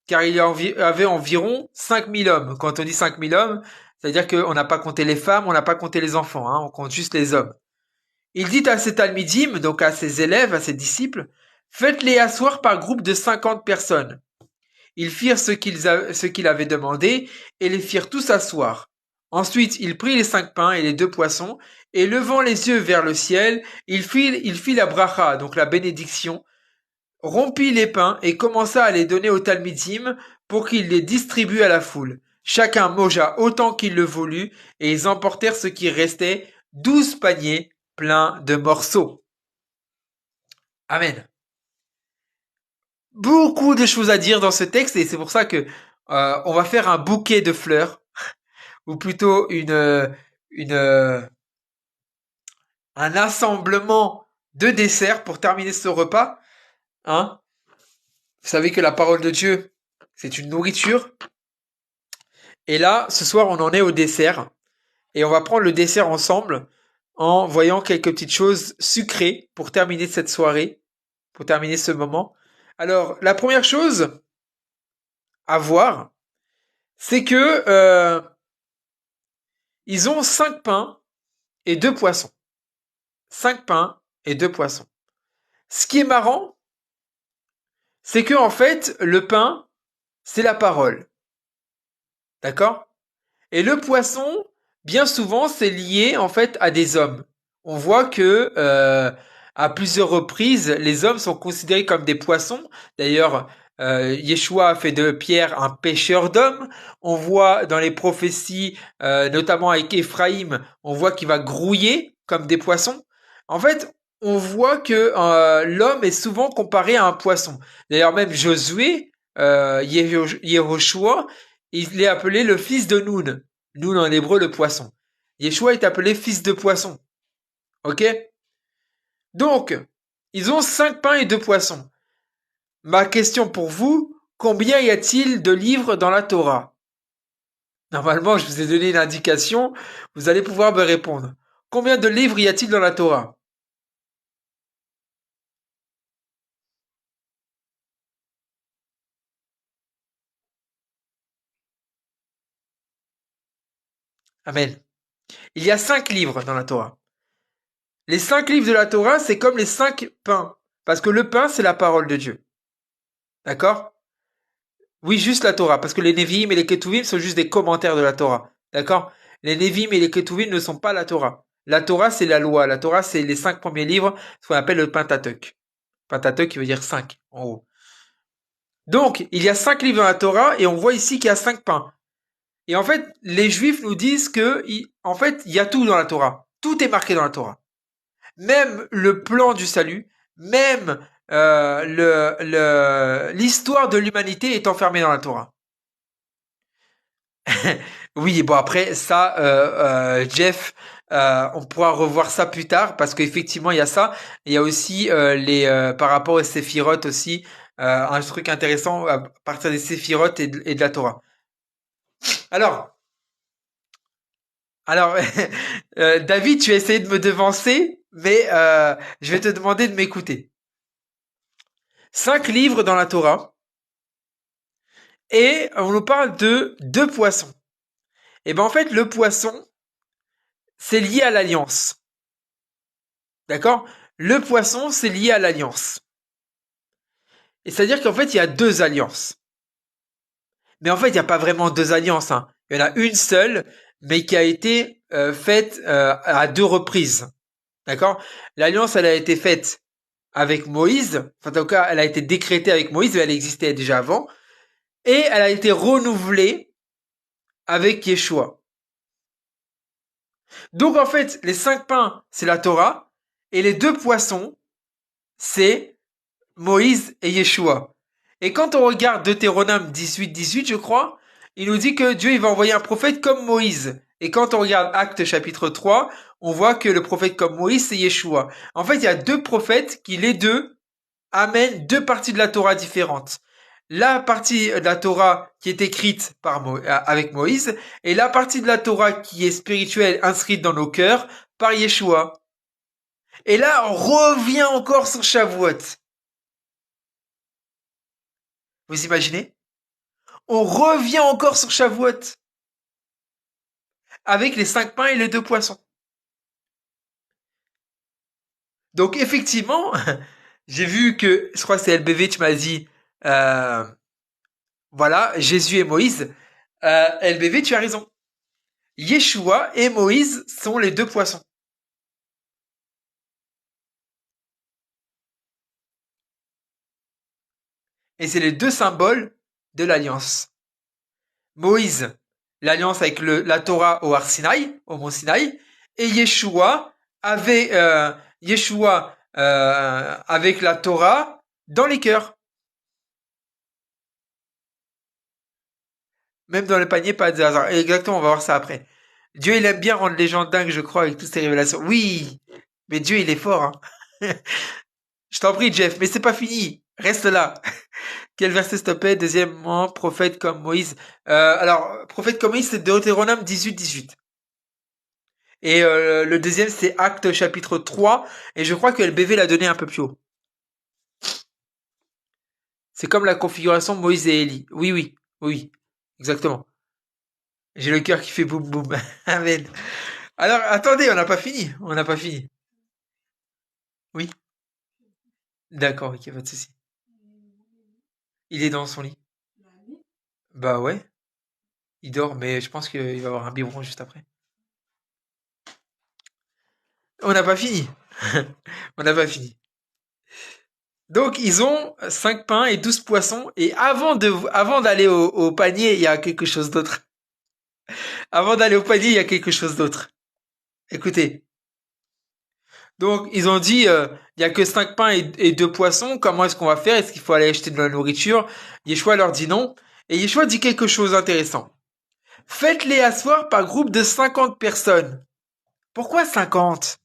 car il y avait environ 5000 hommes. Quand on dit 5000 hommes, c'est-à-dire qu'on n'a pas compté les femmes, on n'a pas compté les enfants, hein, on compte juste les hommes. Il dit à ses talmidim, donc à ses élèves, à ses disciples, faites-les asseoir par groupe de 50 personnes. Ils firent ce qu'il avait demandé et les firent tous asseoir. Ensuite, il prit les 5 pains et les 2 poissons et levant les yeux vers le ciel, il fit la bracha, donc la bénédiction, rompit les pains et commença à les donner aux talmidim pour qu'ils les distribuent à la foule. Chacun mangea autant qu'il le voulut, et ils emportèrent ce qui restait, 12 paniers pleins de morceaux. Amen. Beaucoup de choses à dire dans ce texte, et c'est pour ça que on va faire un bouquet de fleurs, ou plutôt une un assemblement de desserts pour terminer ce repas. Hein. Vous savez que la parole de Dieu, c'est une nourriture. Et là, ce soir, on en est au dessert. Et on va prendre le dessert ensemble en voyant quelques petites choses sucrées pour terminer cette soirée, pour terminer ce moment. Alors, la première chose à voir, c'est que ils ont 5 pains et 2 poissons. 5 pains et 2 poissons. Ce qui est marrant, c'est que en fait, le pain, c'est la parole. D'accord? Et le poisson, bien souvent, c'est lié en fait à des hommes. On voit que à plusieurs reprises, les hommes sont considérés comme des poissons. D'ailleurs, Yeshua a fait de Pierre un pêcheur d'hommes. On voit dans les prophéties, notamment avec Éphraïm, on voit qu'il va grouiller comme des poissons. En fait, on voit que l'homme est souvent comparé à un poisson. D'ailleurs, même Josué, Yehoshua, il est appelé le fils de Noun. Noun en hébreu, le poisson. Yeshua est appelé fils de poisson. Ok? Donc, ils ont 5 pains et 2 poissons. Ma question pour vous, Combien y a-t-il de livres dans la Torah? Normalement, je vous ai donné une indication, vous allez pouvoir me répondre. Combien de livres y a-t-il dans la Torah? Amen. Il y a 5 livres dans la Torah. Les 5 livres de la Torah, c'est comme les 5 pains. Parce que le pain, c'est la parole de Dieu. D'accord? Oui, juste la Torah. Parce que les Nevi'im et les Ketuvim sont juste des commentaires de la Torah. D'accord? Les Nevi'im et les Ketuvim ne sont pas la Torah. La Torah, c'est la loi. La Torah, c'est les 5 premiers livres, ce qu'on appelle le Pentateuch. Pentateuch qui veut dire 5, en gros. Donc, il y a 5 livres dans la Torah et on voit ici qu'il y a 5 pains. Et en fait, les Juifs nous disent que, en fait, il y a tout dans la Torah. Tout est marqué dans la Torah. Même le plan du salut, même l'histoire de l'humanité est enfermée dans la Torah. Oui, bon après ça, Jeff, on pourra revoir ça plus tard parce qu'effectivement il y a ça. Il y a aussi les par rapport aux séphirotes aussi un truc intéressant à partir des séphirotes et de la Torah. Alors, alors David, tu as essayé de me devancer, mais je vais te demander de m'écouter. 5 livres dans la Torah et on nous parle de 2 poissons. Et ben en fait le poisson c'est lié à l'alliance. D'accord? Le poisson, c'est lié à l'alliance. Et c'est-à-dire qu'en fait, il y a 2 alliances. Mais en fait, il n'y a pas vraiment 2 alliances. Hein. Il y en a une seule, mais qui a été faite à 2 reprises. D'accord? L'alliance, elle a été faite avec Moïse. Enfin, en tout cas, elle a été décrétée avec Moïse, mais elle existait déjà avant. Et elle a été renouvelée avec Yeshua. Donc, en fait, les 5 pains, c'est la Torah. Et les 2 poissons, c'est Moïse et Yeshua. Et quand on regarde Deutéronome 18, je crois, il nous dit que Dieu il va envoyer un prophète comme Moïse. Et quand on regarde Actes chapitre 3, on voit que le prophète comme Moïse, c'est Yeshua. En fait, il y a 2 prophètes qui, les deux, amènent 2 parties de la Torah différentes. La partie de la Torah qui est écrite avec Moïse, et la partie de la Torah qui est spirituelle, inscrite dans nos cœurs, par Yeshua. Et là, on revient encore sur Shavuot. Vous imaginez? On revient encore sur Shavuot avec les 5 pains et les 2 poissons. Donc effectivement, j'ai vu que, je crois que c'est LBV, tu m'as dit, euh, voilà, Jésus et Moïse. LBV, tu as raison. Yeshua et Moïse sont les 2 poissons. Et c'est les 2 symboles de l'alliance. Moïse, l'alliance avec la Torah au Har Sinaï, au mont Sinaï, et Yeshua avec la Torah dans les cœurs. Même dans le panier, pas de hasard. Exactement, on va voir ça après. Dieu, il aime bien rendre les gens dingues, je crois, avec toutes ces révélations. Oui, mais Dieu, il est fort. Hein. Je t'en prie, Jeff, mais c'est pas fini. Reste là. Quel verset s'il te plaît? Deuxièmement, prophète comme Moïse. Alors, prophète comme Moïse, c'est Deutéronome 18. Et le deuxième, c'est Acte chapitre 3. Et je crois que LBV l'a donné un peu plus haut. C'est comme la configuration Moïse et Élie. Oui, oui, oui, exactement. J'ai le cœur qui fait boum boum. Amen. Alors, attendez, on n'a pas fini. On n'a pas fini. Oui. D'accord, ok, pas de souci. Il est dans son lit. Bah ouais, il dort, mais je pense qu'il va avoir un biberon juste après. On n'a pas fini. On n'a pas fini. Donc, ils ont 5 pains et 12 poissons. Et avant d'aller au panier, il y a quelque chose d'autre. Avant d'aller au panier, il y a quelque chose d'autre. Écoutez. Donc, ils ont dit, il y a que 5 pains et 2 poissons. Comment est-ce qu'on va faire? Est-ce qu'il faut aller acheter de la nourriture? Yeshua leur dit non. Et Yeshua dit quelque chose d'intéressant. Faites-les asseoir par groupe de 50 personnes. Pourquoi 50?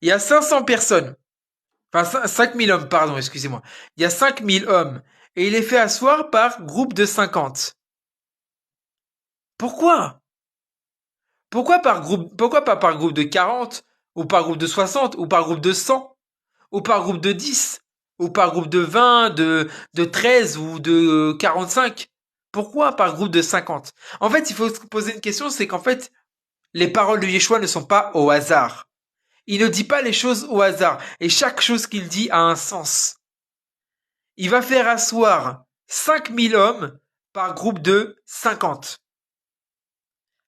Il y a 500 personnes. Enfin, 5000 hommes, pardon, excusez-moi. Il y a 5000 hommes. Et il est fait asseoir par groupe de 50. Pourquoi? Pourquoi pas par groupe de 40, ou par groupe de 60, ou par groupe de 100, ou par groupe de 10, ou par groupe de 20, de 13 ou de 45? Pourquoi par groupe de 50? En fait, il faut se poser une question, c'est qu'en fait, les paroles de Yeshua ne sont pas au hasard. Il ne dit pas les choses au hasard, et chaque chose qu'il dit a un sens. Il va faire asseoir 5000 hommes par groupe de 50.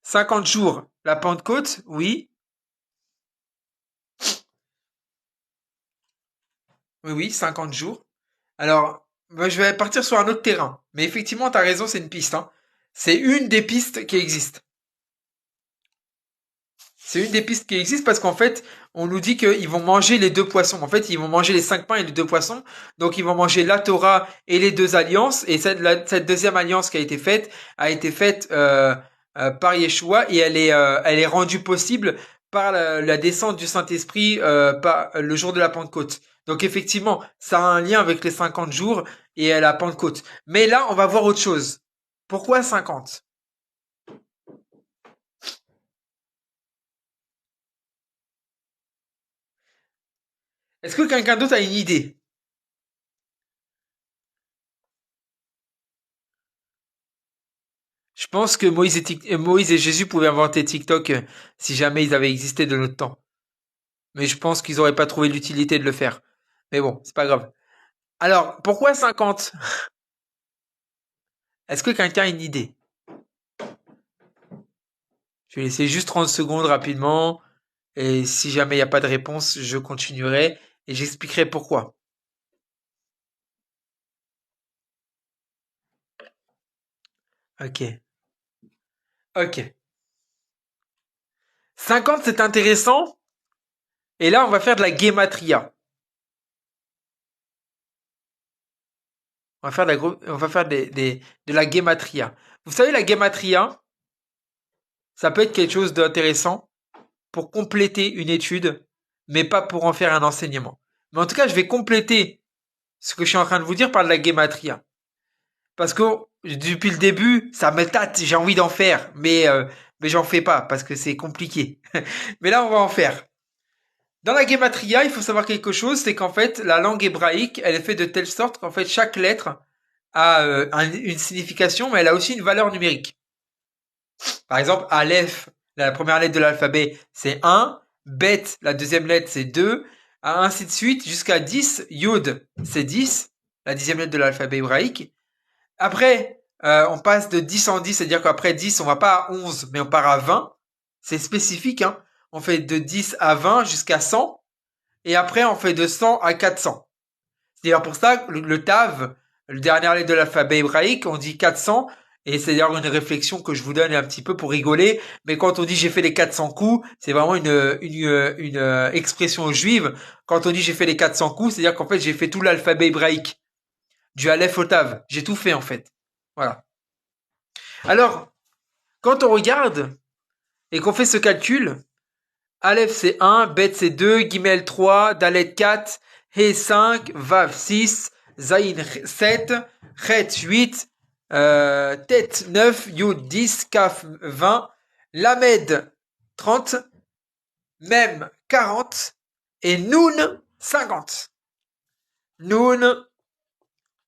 50 jours, la Pentecôte, oui. Oui, oui, 50 jours. Alors, moi, je vais partir sur un autre terrain. Mais effectivement, t'as raison, c'est une piste, hein. C'est une des pistes qui existent. C'est une des pistes qui existent parce qu'en fait, on nous dit qu'ils vont manger les deux poissons. En fait, ils vont manger les 5 pains et les deux poissons. Donc, ils vont manger la Torah et les deux alliances. Et cette deuxième alliance qui a été faite par Yeshua et elle est rendue possible par la descente du Saint-Esprit par le jour de la Pentecôte. Donc, effectivement, ça a un lien avec les 50 jours et la Pentecôte. Mais là, on va voir autre chose. Pourquoi 50? Est-ce que quelqu'un d'autre a une idée? Je pense que Moïse et Jésus pouvaient inventer TikTok si jamais ils avaient existé de notre temps. Mais je pense qu'ils n'auraient pas trouvé l'utilité de le faire. Mais bon, c'est pas grave. Alors, pourquoi 50? Est-ce que quelqu'un a une idée? Je vais laisser juste 30 secondes rapidement. Et si jamais il n'y a pas de réponse, je continuerai et j'expliquerai pourquoi. Ok. Ok. 50, c'est intéressant. Et là, on va faire de la guématria. On va faire de la guématria. Vous savez, la guématria, ça peut être quelque chose d'intéressant pour compléter une étude, mais pas pour en faire un enseignement. Mais en tout cas, je vais compléter ce que je suis en train de vous dire par de la guématria. Parce que depuis le début, ça me tâte, j'ai envie d'en faire, mais j'en fais pas parce que c'est compliqué. Mais là, on va en faire. Dans la guématria, il faut savoir quelque chose, c'est qu'en fait, la langue hébraïque, elle est faite de telle sorte qu'en fait, chaque lettre a une signification, mais elle a aussi une valeur numérique. Par exemple, Aleph, la première lettre de l'alphabet, c'est 1. Bet, la deuxième lettre, c'est 2. Ainsi de suite, jusqu'à 10. Yud, c'est 10, la dixième lettre de l'alphabet hébraïque. Après, on passe de 10 en 10, c'est-à-dire qu'après 10, on va pas à 11, mais on part à 20. C'est spécifique, hein. On fait de 10 à 20 jusqu'à 100. Et après, on fait de 100 à 400. C'est d'ailleurs pour ça que le Tav, le dernier lettre de l'alphabet hébraïque, on dit 400. Et c'est d'ailleurs une réflexion que je vous donne un petit peu pour rigoler. Mais quand on dit j'ai fait les 400 coups, c'est vraiment une expression juive. Quand on dit j'ai fait les 400 coups, c'est-à-dire qu'en fait j'ai fait tout l'alphabet hébraïque. Du Aleph au Tav. J'ai tout fait en fait. Voilà. Alors, quand on regarde et qu'on fait ce calcul, Aleph c'est 1, Bet c'est 2, Gimel 3, Dalet 4, He 5, Vav 6, Zayin 7, Chet 8, Tet 9, Yud 10, Kaf 20, Lamed 30, Mem 40 et Noun 50. Noun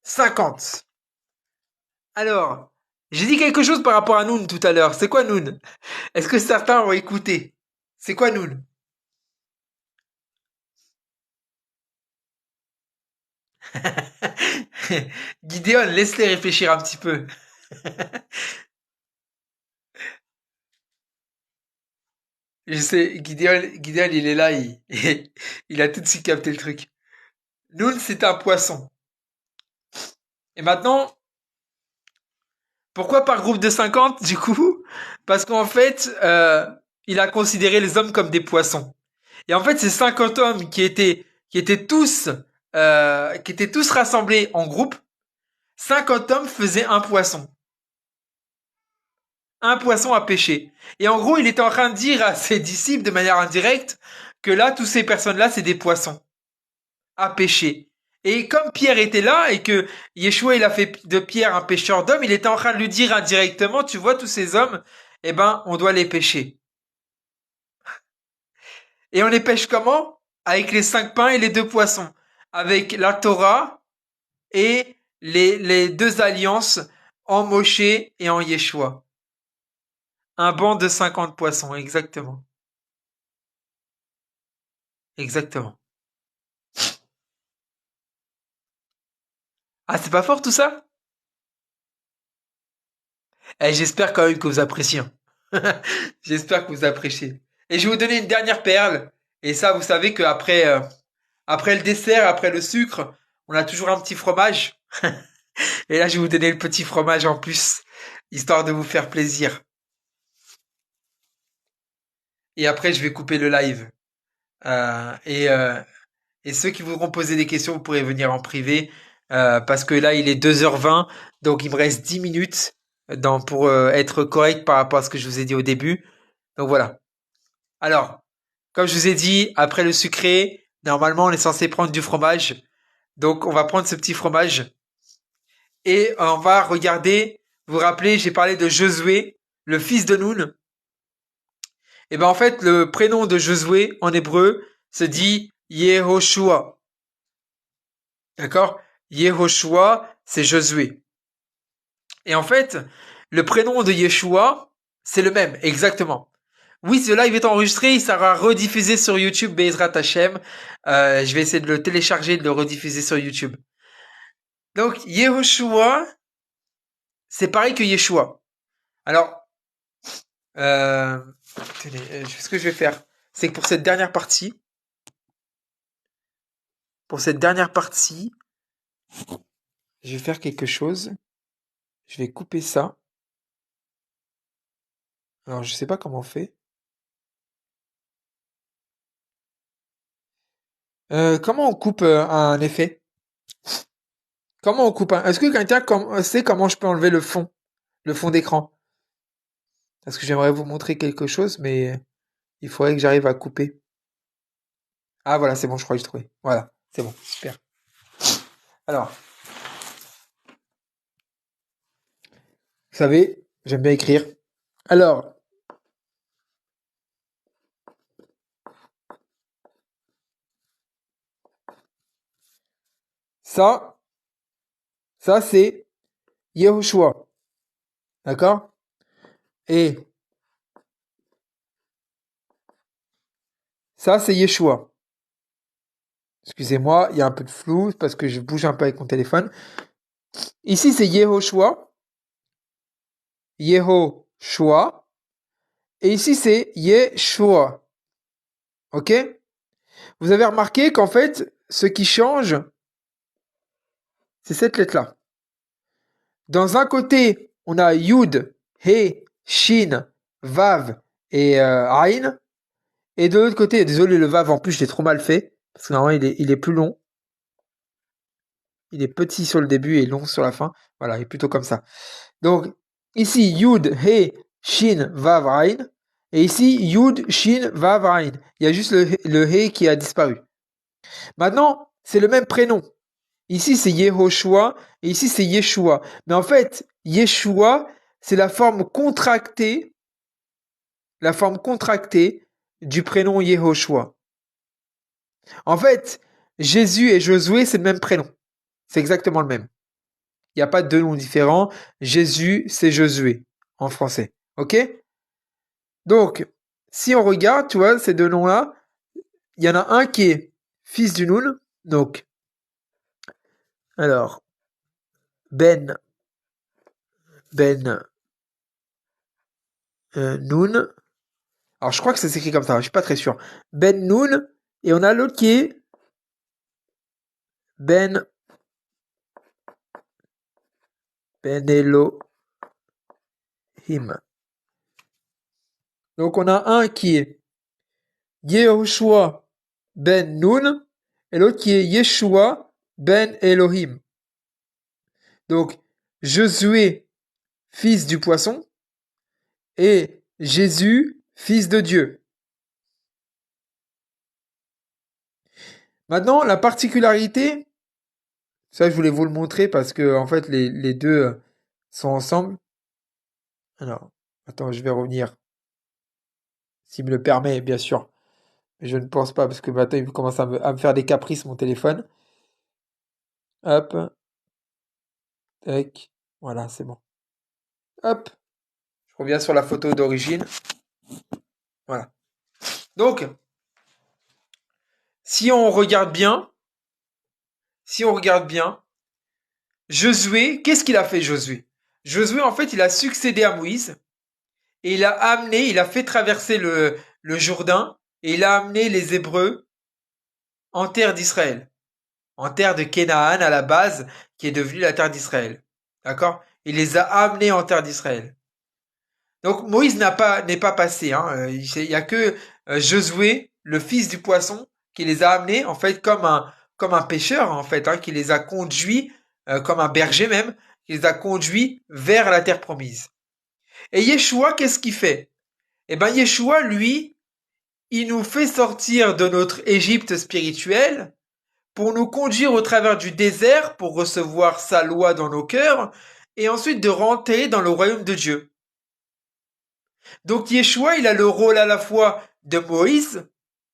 50. Alors, j'ai dit quelque chose par rapport à Noun tout à l'heure. C'est quoi Noun? Est-ce que certains ont écouté? C'est quoi Noun? Gideon, laisse-les réfléchir un petit peu. Je sais, Gideon, il est là, il a tout de suite capté le truc. Noun, c'est un poisson. Et maintenant, pourquoi par groupe de 50 du coup? Parce qu'en fait, il a considéré les hommes comme des poissons. Et en fait, ces 50 hommes qui étaient tous rassemblés en groupe, 50 hommes faisaient un poisson. Un poisson à pêcher. Et en gros, il était en train de dire à ses disciples de manière indirecte que là, toutes ces personnes-là, c'est des poissons. a péché. Et comme Pierre était là et que Yeshua il a fait de Pierre un pêcheur d'hommes, il était en train de lui dire indirectement, tu vois tous ces hommes, eh ben on doit les pêcher. Et on les pêche comment? Avec les 5 pains et les 2 poissons, avec la Torah et les 2 alliances en Moshe et en Yeshua. Un banc de 50 poissons, exactement. Exactement. Ah, c'est pas fort tout ça? Eh, j'espère quand même que vous appréciez, hein. J'espère que vous appréciez. Et je vais vous donner une dernière perle. Et ça, vous savez qu'après après le dessert, après le sucre, on a toujours un petit fromage. Et là, je vais vous donner le petit fromage en plus, histoire de vous faire plaisir. Et après, je vais couper le live. Euh, et, euh, et ceux qui voudront poser des questions, vous pourrez venir en privé. Parce que là, il est 2h20. Donc, il me reste 10 minutes pour être correct par rapport à ce que je vous ai dit au début. Donc voilà. Alors, comme je vous ai dit, après le sucré, normalement, on est censé prendre du fromage. Donc, on va prendre ce petit fromage et on va regarder. Vous vous rappelez, j'ai parlé de Josué, le fils de Nun. Et ben en fait, le prénom de Josué en hébreu se dit Yehoshua. D'accord? Yehoshua, c'est Josué. Et en fait, le prénom de Yeshua, c'est le même, exactement. Oui, ce live est enregistré, il sera rediffusé sur YouTube, Bezrat Hashem. Je vais essayer de le télécharger et de le rediffuser sur YouTube. Donc, Yehoshua, c'est pareil que Yeshua. Alors, euh, tenez, ce que je vais faire, c'est que pour cette dernière partie, je vais faire quelque chose. Je vais couper ça. Alors, je sais pas comment on fait. Comment on coupe un effet? Comment on coupe un... Est-ce que quelqu'un sait comment je peux enlever le fond d'écran? Parce que j'aimerais vous montrer quelque chose, mais il faudrait que j'arrive à couper. Ah voilà, c'est bon, je crois que j'ai trouvé. Voilà, c'est bon, super. Alors, vous savez, j'aime bien écrire. Alors, ça, ça c'est Yehoshua. D'accord? Et ça, c'est Yeshua. Excusez-moi, il y a un peu de flou parce que je bouge un peu avec mon téléphone. Ici, c'est Yehoshua. Yehoshua. Et ici, c'est Yeshua. Ok? Vous avez remarqué qu'en fait, ce qui change, c'est cette lettre-là. Dans un côté, on a Yud, He, Shin, Vav et Ain. Et de l'autre côté, désolé, le Vav en plus, je l'ai trop mal fait. Parce que normalement, il est plus long. Il est petit sur le début et long sur la fin. Voilà, il est plutôt comme ça. Donc, ici, Yud, He, Shin, Vav, Ain. Et ici, Yud, Shin, Vav, Ain. Il y a juste le He qui a disparu. Maintenant, c'est le même prénom. Ici, c'est Yehoshua et ici, c'est Yeshua. Mais en fait, Yeshua, c'est la forme contractée du prénom Yehoshua. En fait, Jésus et Josué, c'est le même prénom. C'est exactement le même. Il n'y a pas de deux noms différents. Jésus, c'est Josué en français. Ok? Donc, si on regarde, tu vois, ces deux noms-là, il y en a un qui est fils du Noun. Donc, alors, Ben, Ben, Noun. Alors, je crois que ça s'écrit comme ça, je suis pas très sûr. Ben Noun, et on a l'autre qui est Ben, Ben Elohim. Donc, on a un qui est Yehoshua Ben Noun, et l'autre qui est Yeshua Ben Elohim. Donc, Josué, fils du poisson, et Jésus, fils de Dieu. Maintenant, la particularité, ça je voulais vous le montrer parce que en fait les deux sont ensemble. Alors, attends, je vais revenir, s'il me le permet, bien sûr. Mais je ne pense pas parce que maintenant il commence à me faire des caprices mon téléphone. Hop, tac, voilà, c'est bon. Hop, je reviens sur la photo d'origine. Voilà. Donc, si on regarde bien, si on regarde bien, Josué, qu'est-ce qu'il a fait Josué? Josué, en fait, il a succédé à Moïse et il a fait traverser le Jourdain et il a amené les Hébreux en terre d'Israël, en terre de Canaan à la base, qui est devenue la terre d'Israël. D'accord? Il les a amenés en terre d'Israël. Donc Moïse n'est pas passé. Hein. Il y a que Josué, le fils du poisson, qui les a amenés en fait comme un pêcheur en fait, hein, qui les a conduits comme un berger même, qui les a conduits vers la terre promise. Et Yeshua, qu'est-ce qu'il fait? Eh ben Yeshua, lui, il nous fait sortir de notre Égypte spirituelle pour nous conduire au travers du désert pour recevoir sa loi dans nos cœurs et ensuite de rentrer dans le royaume de Dieu. Donc Yeshua, il a le rôle à la fois de Moïse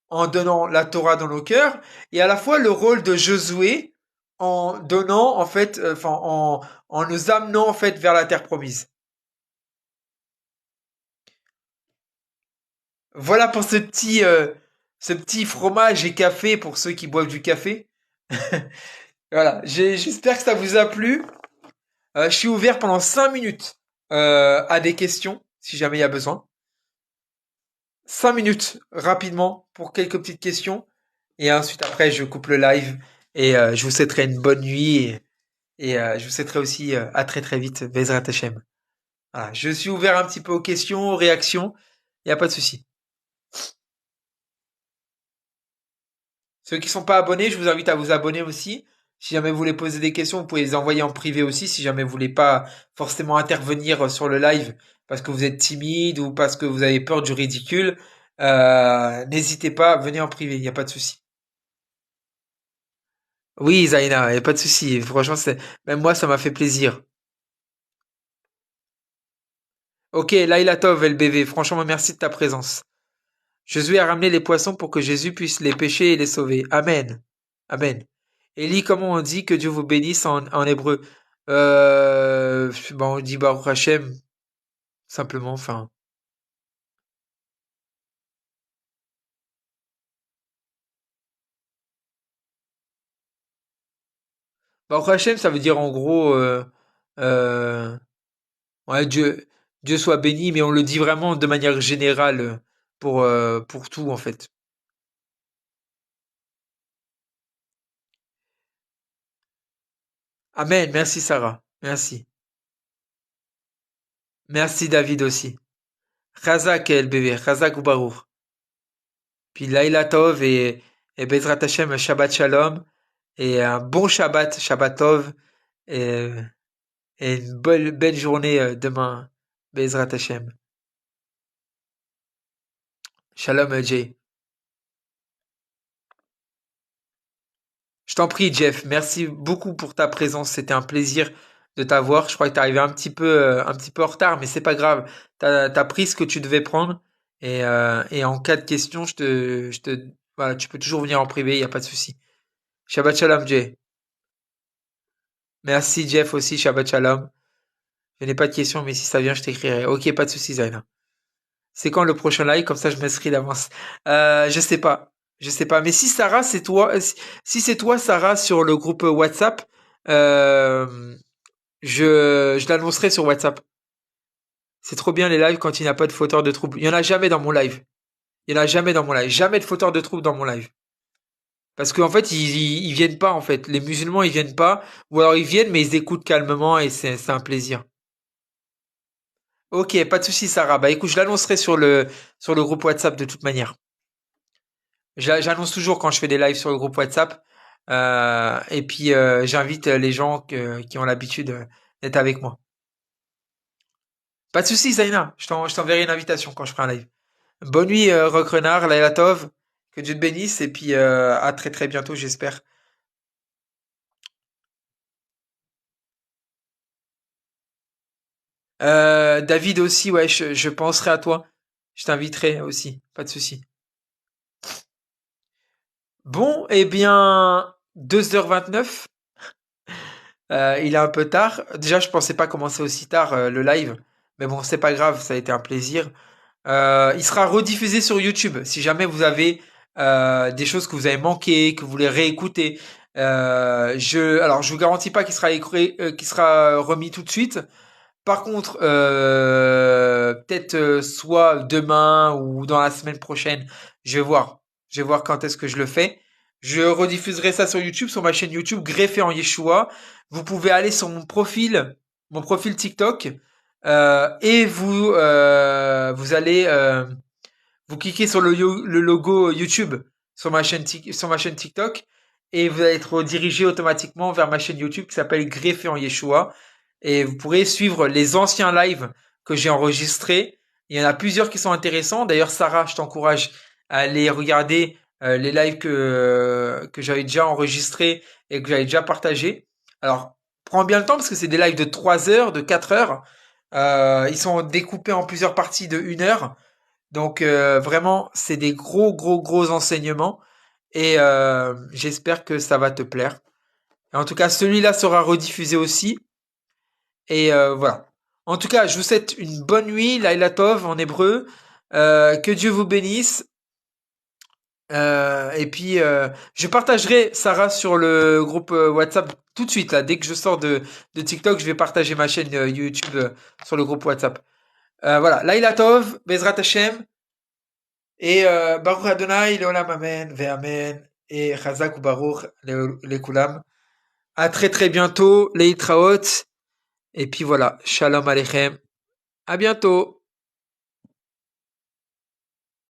en donnant la Torah dans nos cœurs et à la fois le rôle de Josué en donnant en fait, en nous amenant en fait vers la terre promise. Voilà pour ce petit fromage et café pour ceux qui boivent du café. Voilà, j'espère que ça vous a plu. Je suis ouvert pendant 5 minutes à des questions, si jamais il y a besoin. 5 minutes rapidement pour quelques petites questions. Et ensuite, après, je coupe le live et je vous souhaiterai une bonne nuit et je vous souhaiterai aussi à très très vite, Bezrat Hashem. Voilà, je suis ouvert un petit peu aux questions, aux réactions. Il n'y a pas de souci. Ceux qui sont pas abonnés, je vous invite à vous abonner aussi. Si jamais vous voulez poser des questions, vous pouvez les envoyer en privé aussi. Si jamais vous voulez pas forcément intervenir sur le live parce que vous êtes timide ou parce que vous avez peur du ridicule, n'hésitez pas, venez en privé, il n'y a pas de souci. Oui, Zaina, il n'y a pas de souci. Franchement, même moi, ça m'a fait plaisir. Ok, Laila Tov, LBV, franchement, merci de ta présence. Jésus a ramené les poissons pour que Jésus puisse les pêcher et les sauver. Amen. Amen. Eli, comment on dit que Dieu vous bénisse en hébreu? On dit Baruch Hashem, simplement, enfin. Baruch Hashem, ça veut dire en gros, euh, ouais, Dieu soit béni, mais on le dit vraiment de manière générale pour tout, en fait. Amen. Merci, Sarah. Merci. Merci, David aussi. Chazak, el bébé. Chazak ou Baruch. Puis Laila Tov et Bezrat Hashem, Shabbat Shalom. Et un bon Shabbat, Shabbat Tov. Et, et une belle journée demain. Bezrat Hashem. Shalom, Jay. Je t'en prie, Jeff. Merci beaucoup pour ta présence. C'était un plaisir de t'avoir. Je crois que t'es arrivé un petit peu en retard, mais c'est pas grave. T'as pris ce que tu devais prendre. Et en cas de question, voilà, tu peux toujours venir en privé, il n'y a pas de souci. Shabbat Shalom, Jay. Merci, Jeff aussi. Shabbat Shalom. Je n'ai pas de questions, mais si ça vient, je t'écrirai. Ok, pas de souci, Zaina. C'est quand le prochain live? Comme ça, je m'inscris d'avance. Je sais pas. Je sais pas. Mais si Sarah, c'est toi, si c'est toi, Sarah, sur le groupe WhatsApp, euh, je l'annoncerai sur WhatsApp. C'est trop bien les lives quand il n'y a pas de fauteurs de troubles. Il y en a jamais dans mon live. Il y en a jamais dans mon live. Jamais de fauteurs de troubles dans mon live. Parce qu'en fait, ils viennent pas, en fait. Les musulmans, ils viennent pas. Ou alors ils viennent, mais ils écoutent calmement et c'est un plaisir. Ok, pas de souci, Sarah. Bah écoute, je l'annoncerai sur le groupe WhatsApp de toute manière. J'annonce toujours quand je fais des lives sur le groupe WhatsApp. Et puis j'invite les gens qui ont l'habitude d'être avec moi. Pas de souci, Zaina. Je t'enverrai une invitation quand je ferai un live. Bonne nuit, Rock Renard, Laila Tov. Que Dieu te bénisse et puis à très très bientôt, j'espère. David aussi, ouais, je penserai à toi. Je t'inviterai aussi, pas de souci. Bon, eh bien, 2h29. Il est un peu tard. Déjà, je pensais pas commencer aussi tard le live, mais bon, c'est pas grave, ça a été un plaisir. Il sera rediffusé sur YouTube. Si jamais vous avez des choses que vous avez manquées, que vous voulez réécouter, alors je vous garantis pas qu'il sera remis tout de suite. Par contre, peut-être soit demain ou dans la semaine prochaine, je vais voir. Je vais voir quand est-ce que je le fais. Je rediffuserai ça sur YouTube, sur ma chaîne YouTube, greffé en Yeshua. Vous pouvez aller sur mon profil TikTok, et vous allez vous cliquez sur le logo YouTube sur ma chaîne TikTok et vous allez être redirigé automatiquement vers ma chaîne YouTube qui s'appelle Greffé en Yeshua et vous pourrez suivre les anciens lives que j'ai enregistrés. Il y en a plusieurs qui sont intéressants. D'ailleurs, Sarah, je t'encourage à aller regarder les lives que j'avais déjà enregistrés et que j'avais déjà partagés. Alors, prends bien le temps parce que c'est des lives de 3 heures, de 4 heures. Ils sont découpés en plusieurs parties de 1 heure. Donc vraiment, c'est des gros, gros, gros enseignements et j'espère que ça va te plaire. Et en tout cas, celui-là sera rediffusé aussi et voilà. En tout cas, je vous souhaite une bonne nuit, Laila Tov en hébreu. Que Dieu vous bénisse. Et puis, je partagerai Sarah sur le groupe WhatsApp tout de suite là. Dès que je sors de TikTok, je vais partager ma chaîne YouTube sur le groupe WhatsApp. Voilà, Laila Tov, Bezrat Hashem. Et Baruch Adonai, Leolam Amen, Ve Amen, et Chazak ou Baruch, les Kulam. À très très bientôt, les Itraot. Et puis voilà, Shalom Aleichem. À bientôt.